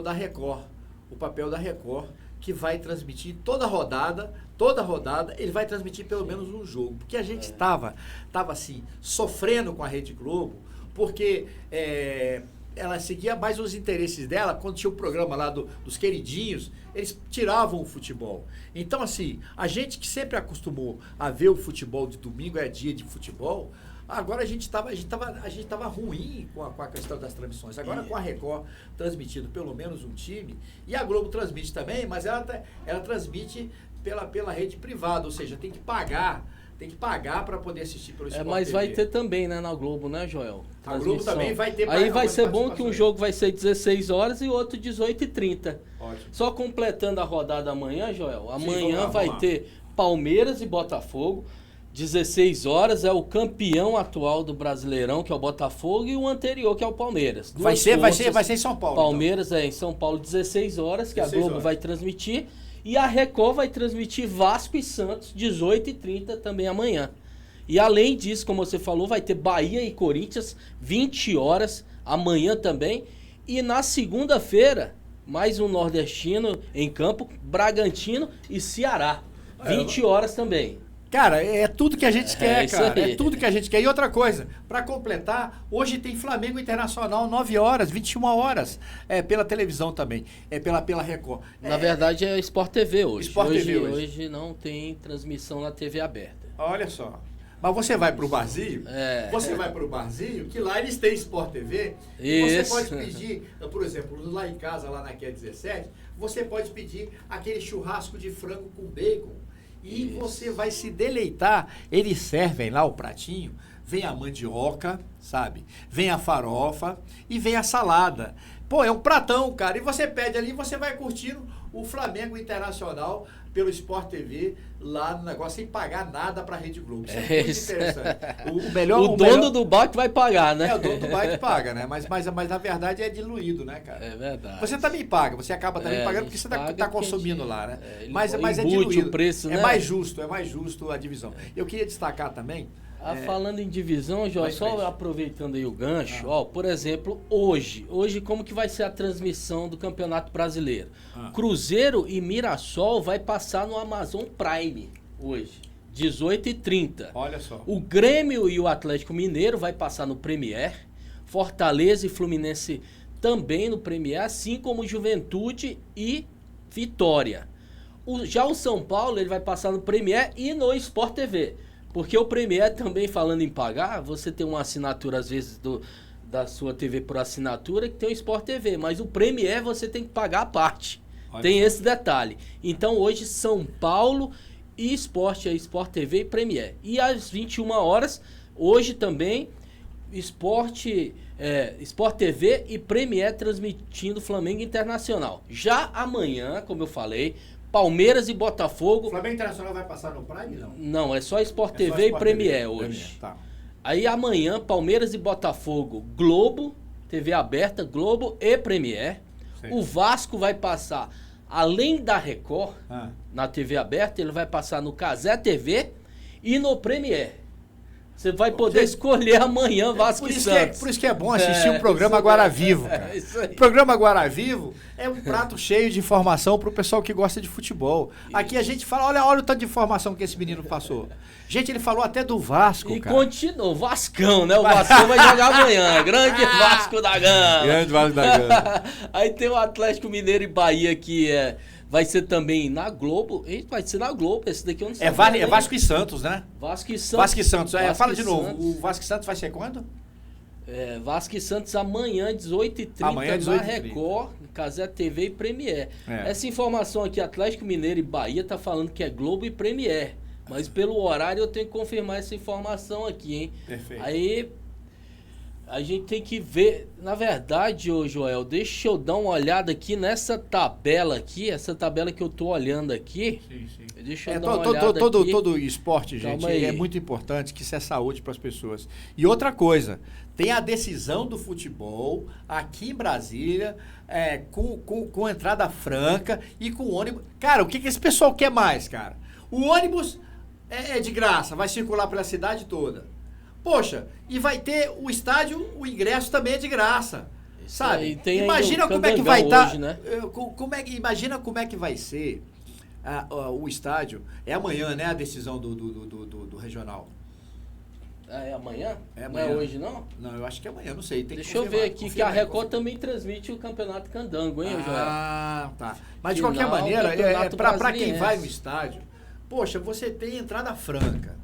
da Record. O papel da Record, que vai transmitir toda rodada, ele vai transmitir pelo menos um jogo. Porque a gente estava assim, sofrendo com a Rede Globo, porque... ela seguia mais os interesses dela. Quando tinha o programa lá dos queridinhos, eles tiravam o futebol. Então, assim, a gente que sempre acostumou a ver o futebol de domingo, é dia de futebol, agora a gente tava ruim com a questão das transmissões. Agora com a Record transmitindo pelo menos um time, e a Globo transmite também, mas ela transmite pela rede privada, ou seja, tem que pagar para poder assistir pelo Sport mas TV. Vai ter também, né, na Globo, né, Joel? A Globo também vai ter. Aí vai ser bom que um jogo vai ser 16 horas e o outro 18h30. Ótimo. Só completando a rodada amanhã, Joel. Amanhã vai ter Palmeiras e Botafogo. 16 horas é o campeão atual do Brasileirão, que é o Botafogo, e o anterior, que é o Palmeiras. Vai ser em São Paulo. Palmeiras então. Em São Paulo, 16 horas, que a Globo vai transmitir. E a Record vai transmitir Vasco e Santos, 18h30 também amanhã. E além disso, como você falou, vai ter Bahia e Corinthians, 20 horas, amanhã também. E na segunda-feira, mais um nordestino em campo, Bragantino e Ceará, 20 horas também. Cara, é tudo que a gente quer, cara. Aí. É tudo que a gente quer. E outra coisa, para completar, hoje tem Flamengo Internacional, 9 horas, 21 horas, pela televisão também, pela Record. Na verdade é Sport TV hoje. Sport TV hoje não tem transmissão na TV aberta. Olha só. Mas você vai pro barzinho, que lá eles têm Sport TV, e você pode pedir, por exemplo, lá em casa, lá na Q 17, você pode pedir aquele churrasco de frango com bacon. E você vai se deleitar. Eles servem lá o pratinho, vem a mandioca, sabe? Vem a farofa e vem a salada. Pô, é um pratão, cara. E você pede ali, você vai curtindo o Flamengo Internacional pelo Sport TV lá no negócio, sem pagar nada pra Rede Globo. Isso é muito interessante. O dono do bar que vai pagar, né? O dono do bar que paga, né? Mas na verdade é diluído, né, cara? É verdade. Você também paga, você acaba também pagando porque você tá consumindo lá, né? Mas é diluído. O preço, né? É mais justo a divisão. Eu queria destacar também... falando em divisão, João, só aproveitando aí o gancho, por exemplo, hoje como que vai ser a transmissão do Campeonato Brasileiro? Cruzeiro e Mirassol vai passar no Amazon Prime hoje, 18h30. Olha só. O Grêmio e o Atlético Mineiro vai passar no Premier, Fortaleza e Fluminense também no Premier, assim como Juventude e Vitória. Já o São Paulo ele vai passar no Premier e no Sport TV. Porque o Premier também, falando em pagar, você tem uma assinatura, às vezes, da sua TV por assinatura, que tem o Sport TV. Mas o Premier você tem que pagar a parte. Tem esse detalhe. Então, hoje, São Paulo e Sport TV e Premier. E às 21 horas, hoje também, Sport TV e Premier transmitindo Flamengo Internacional. Já amanhã, como eu falei... Palmeiras e Botafogo. O Flamengo Internacional vai passar no Prime, não? Não, é só Sport TV e Premier hoje. Tá. Aí amanhã, Palmeiras e Botafogo, Globo, TV aberta, Globo e Premier. Sim. O Vasco vai passar, além da Record, na TV aberta, ele vai passar no Cazé TV e no Premier. Você vai poder escolher amanhã Vasco e Santos. Por isso que é bom assistir o programa Agora Vivo, cara. O programa Agora Vivo é um prato cheio de informação pro pessoal que gosta de futebol. Aqui a gente fala, olha o tanto de informação que esse menino passou. Gente, ele falou até do Vasco, e cara. E continua, o Vascão, né? O Vascão vai jogar amanhã. Grande Vasco da Gama. Grande Vasco da Gama. Aí tem o Atlético Mineiro e Bahia que vai ser também na Globo. Vai ser na Globo, esse daqui eu não sei. É Vasco e Santos, né? Vasco e Santos. Vasco e Santos. Fala de novo. O Vasco e Santos vai ser quando? Vasco e Santos amanhã, 18h30, amanhã, 18h30. na Record, Cazé TV e Premiere. Essa informação aqui, Atlético Mineiro e Bahia, tá falando que é Globo e Premiere. Mas pelo horário eu tenho que confirmar essa informação aqui, hein? Perfeito. Aí a gente tem que ver, na verdade, ô Joel, deixa eu dar uma olhada aqui nessa tabela aqui, essa tabela que eu tô olhando aqui. Sim, sim. Deixa eu dar uma olhada aqui. Todo esporte, gente, é muito importante, que isso é saúde para as pessoas. E outra coisa, tem a decisão do futebol aqui em Brasília, com entrada franca e com ônibus. Cara, o que esse pessoal quer mais, cara? O ônibus é de graça, vai circular pela cidade toda. Poxa, e vai ter o estádio, o ingresso também é de graça, sabe? Imagina como é que vai estar, né? Imagina como é que vai ser o estádio. É amanhã, né, a decisão do regional. É amanhã? É amanhã. Não é hoje, não? Não, eu acho que é amanhã, não sei. Deixa eu ver aqui, que a Record também transmite o Campeonato Candango, hein, Joel? Tá. Mas de qualquer maneira, para quem vai no estádio, poxa, você tem entrada franca.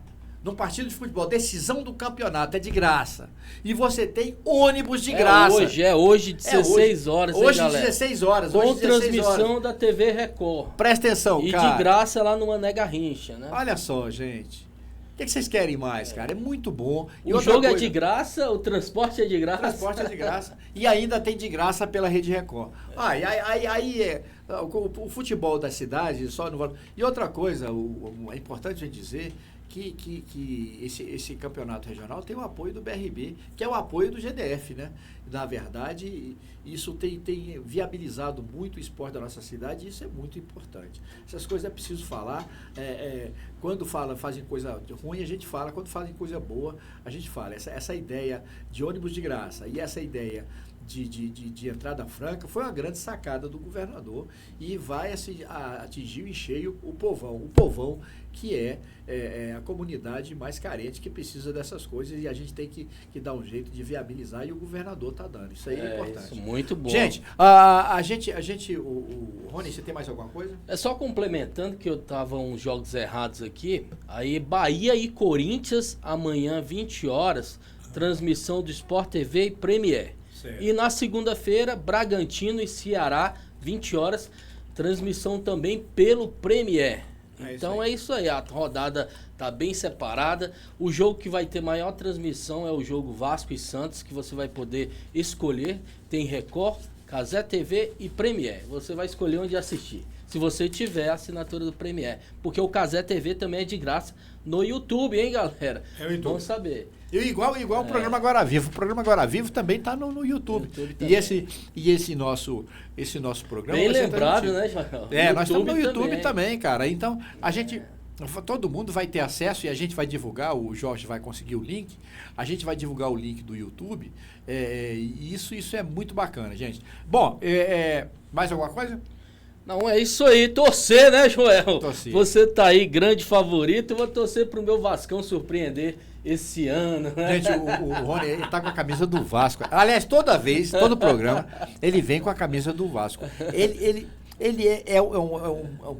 Num partido de futebol, decisão do campeonato é de graça. E você tem ônibus de graça. Hoje, 16 horas, hein, hoje, galera? 16 horas. Com hoje, 16 transmissão horas. da TV Record. Presta atenção, cara. E de graça lá no Mané Garrincha, né? Olha só, gente. O que vocês querem mais, cara? É muito bom. E o jogo é de graça, o transporte é de graça. O transporte é de graça. E ainda tem de graça pela Rede Record. O futebol da cidade só não... E outra coisa, é importante a gente dizer que esse campeonato regional tem o apoio do BRB, que é o apoio do GDF, né? Na verdade, isso tem viabilizado muito o esporte da nossa cidade e isso é muito importante. Essas coisas é preciso falar. Quando fazem coisa ruim, a gente fala. Quando fazem coisa boa, a gente fala. Essa ideia de ônibus de graça e essa ideia de entrada franca foi uma grande sacada do governador e vai atingir em cheio o povão que é a comunidade mais carente que precisa dessas coisas e a gente tem que dar um jeito de viabilizar e o governador está dando. Isso aí é importante. Isso, muito bom. Gente, o Rony, você tem mais alguma coisa? É só complementando que eu tava uns jogos errados aqui. Aí Bahia e Corinthians amanhã 20 horas, transmissão do Sport TV e Premiere. Certo. E na segunda-feira, Bragantino e Ceará, 20 horas, transmissão também pelo Premiere. Então é isso aí, a rodada tá bem separada. O jogo que vai ter maior transmissão é o jogo Vasco e Santos, que você vai poder escolher. Tem Record, Cazé TV e Premiere. Você vai escolher onde assistir, se você tiver a assinatura do Premiere. Porque o Cazé TV também é de graça no YouTube, hein, galera? É o YouTube. Vamos saber. Igual o programa Agora Vivo. O programa Agora Vivo também está no YouTube. E esse nosso programa... Bem lembrado, né, Joel? Nós estamos no YouTube também, cara. Então, todo mundo vai ter acesso e a gente vai divulgar, o Jorge vai conseguir o link, a gente vai divulgar o link do YouTube. E isso é muito bacana, gente. Bom, mais alguma coisa? Não, é isso aí, torcer, né, Joel? Torcer. Você tá aí, grande favorito, eu vou torcer pro meu Vascão surpreender esse ano, né? Gente, o Rony, ele tá com a camisa do Vasco. Aliás, todo programa, ele vem com a camisa do Vasco. Ele é um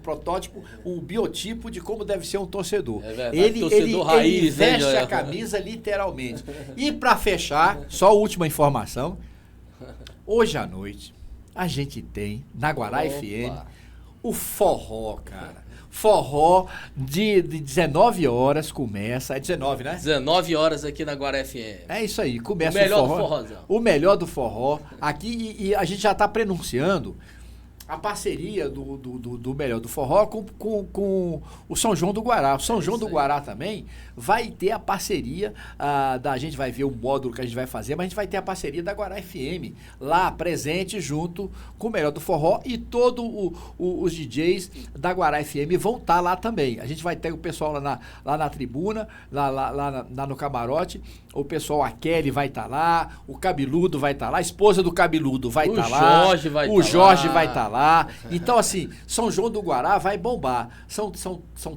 protótipo, um biotipo de como deve ser um torcedor. É verdade, torcedor raiz, ele veste a camisa literalmente. E para fechar, só a última informação. Hoje à noite, a gente tem, na Guará FM, o forró, cara. Forró de 19 horas começa. É 19, né? 19 horas aqui na Guará FM. É isso aí, começa o melhor forró. Do forrozão. O melhor do forró. Aqui, e a gente já está prenunciando a parceria do Melhor do Forró com o São João do Guará. O São João do Guará também vai ter a parceria, a gente vai ver o módulo que a gente vai fazer, mas a gente vai ter a parceria da Guará FM lá presente junto com o Melhor do Forró, e todos os DJs da Guará FM vão estar lá também. A gente vai ter o pessoal lá na tribuna, lá no camarote, o pessoal, a Kelly vai estar lá, o Cabeludo vai estar lá, a esposa do Cabeludo vai estar lá, o Jorge vai estar lá. Então, assim, São João do Guará vai bombar. São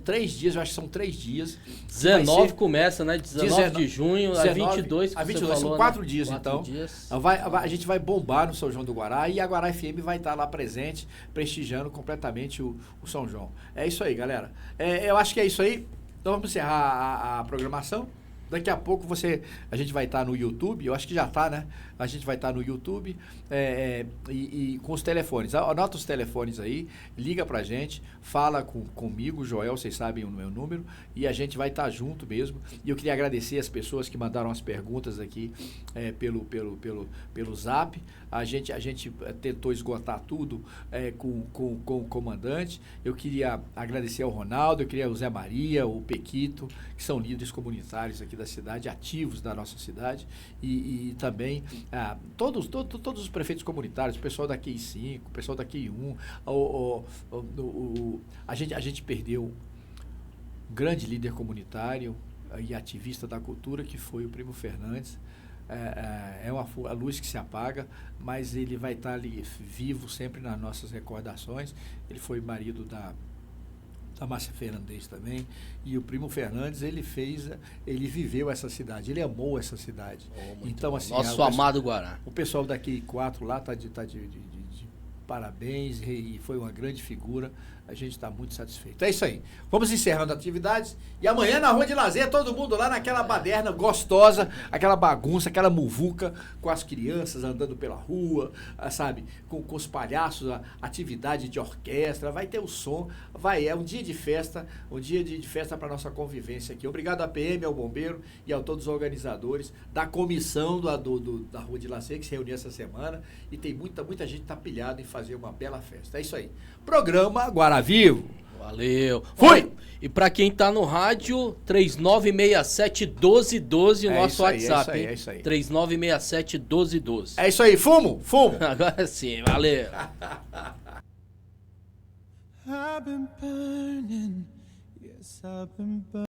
3 dias, eu acho que são 3 dias. 19 começa, né? 19 de junho, a 22. A 22, são 4 dias, então. A gente vai bombar no São João do Guará, e a Guará FM vai estar lá presente, prestigiando completamente o São João. É isso aí, galera. Eu acho que é isso aí. Então vamos encerrar a programação. Daqui a pouco a gente vai estar no YouTube, eu acho que já está, né? A gente vai estar no YouTube e com os telefones. Anota os telefones aí, liga pra gente, fala comigo, Joel, vocês sabem o meu número, e a gente vai estar junto mesmo. E eu queria agradecer as pessoas que mandaram as perguntas aqui pelo Zap. A gente tentou esgotar tudo com o comandante. Eu queria agradecer ao Ronaldo, eu queria ao Zé Maria, o Pequito, que são líderes comunitários aqui da cidade, ativos da nossa cidade, e também todos os prefeitos comunitários, o pessoal da QI5, o pessoal da QI1, a gente perdeu um grande líder comunitário e ativista da cultura, que foi o Primo Fernandes. É a luz que se apaga, mas ele vai estar ali vivo sempre nas nossas recordações. Ele foi marido da Márcia Fernandes também, e o Primo Fernandes, ele viveu essa cidade, ele amou essa cidade. Então, assim, nosso amado Guará. O pessoal daqui 4 lá tá de parabéns, e foi uma grande figura. A gente está muito satisfeito. É isso aí. Vamos encerrando atividades. E amanhã na Rua de Lazer, todo mundo lá naquela baderna gostosa, aquela bagunça, aquela muvuca, com as crianças andando pela rua, sabe? Com os palhaços, a atividade de orquestra. Vai ter o som. É um dia de festa, para nossa convivência aqui. Obrigado à PM, ao bombeiro e a todos os organizadores da comissão da Rua de Lazer, que se reuniu essa semana. E tem muita gente que tá pilhada em fazer uma bela festa. É isso aí. Programa Guará Vivo. Valeu. Fui! E pra quem tá no rádio, 3967-1212, o nosso WhatsApp. É isso aí. 3967-1212. É isso aí. Fumo! Agora sim, valeu. I've been burning, yes, I've been burning.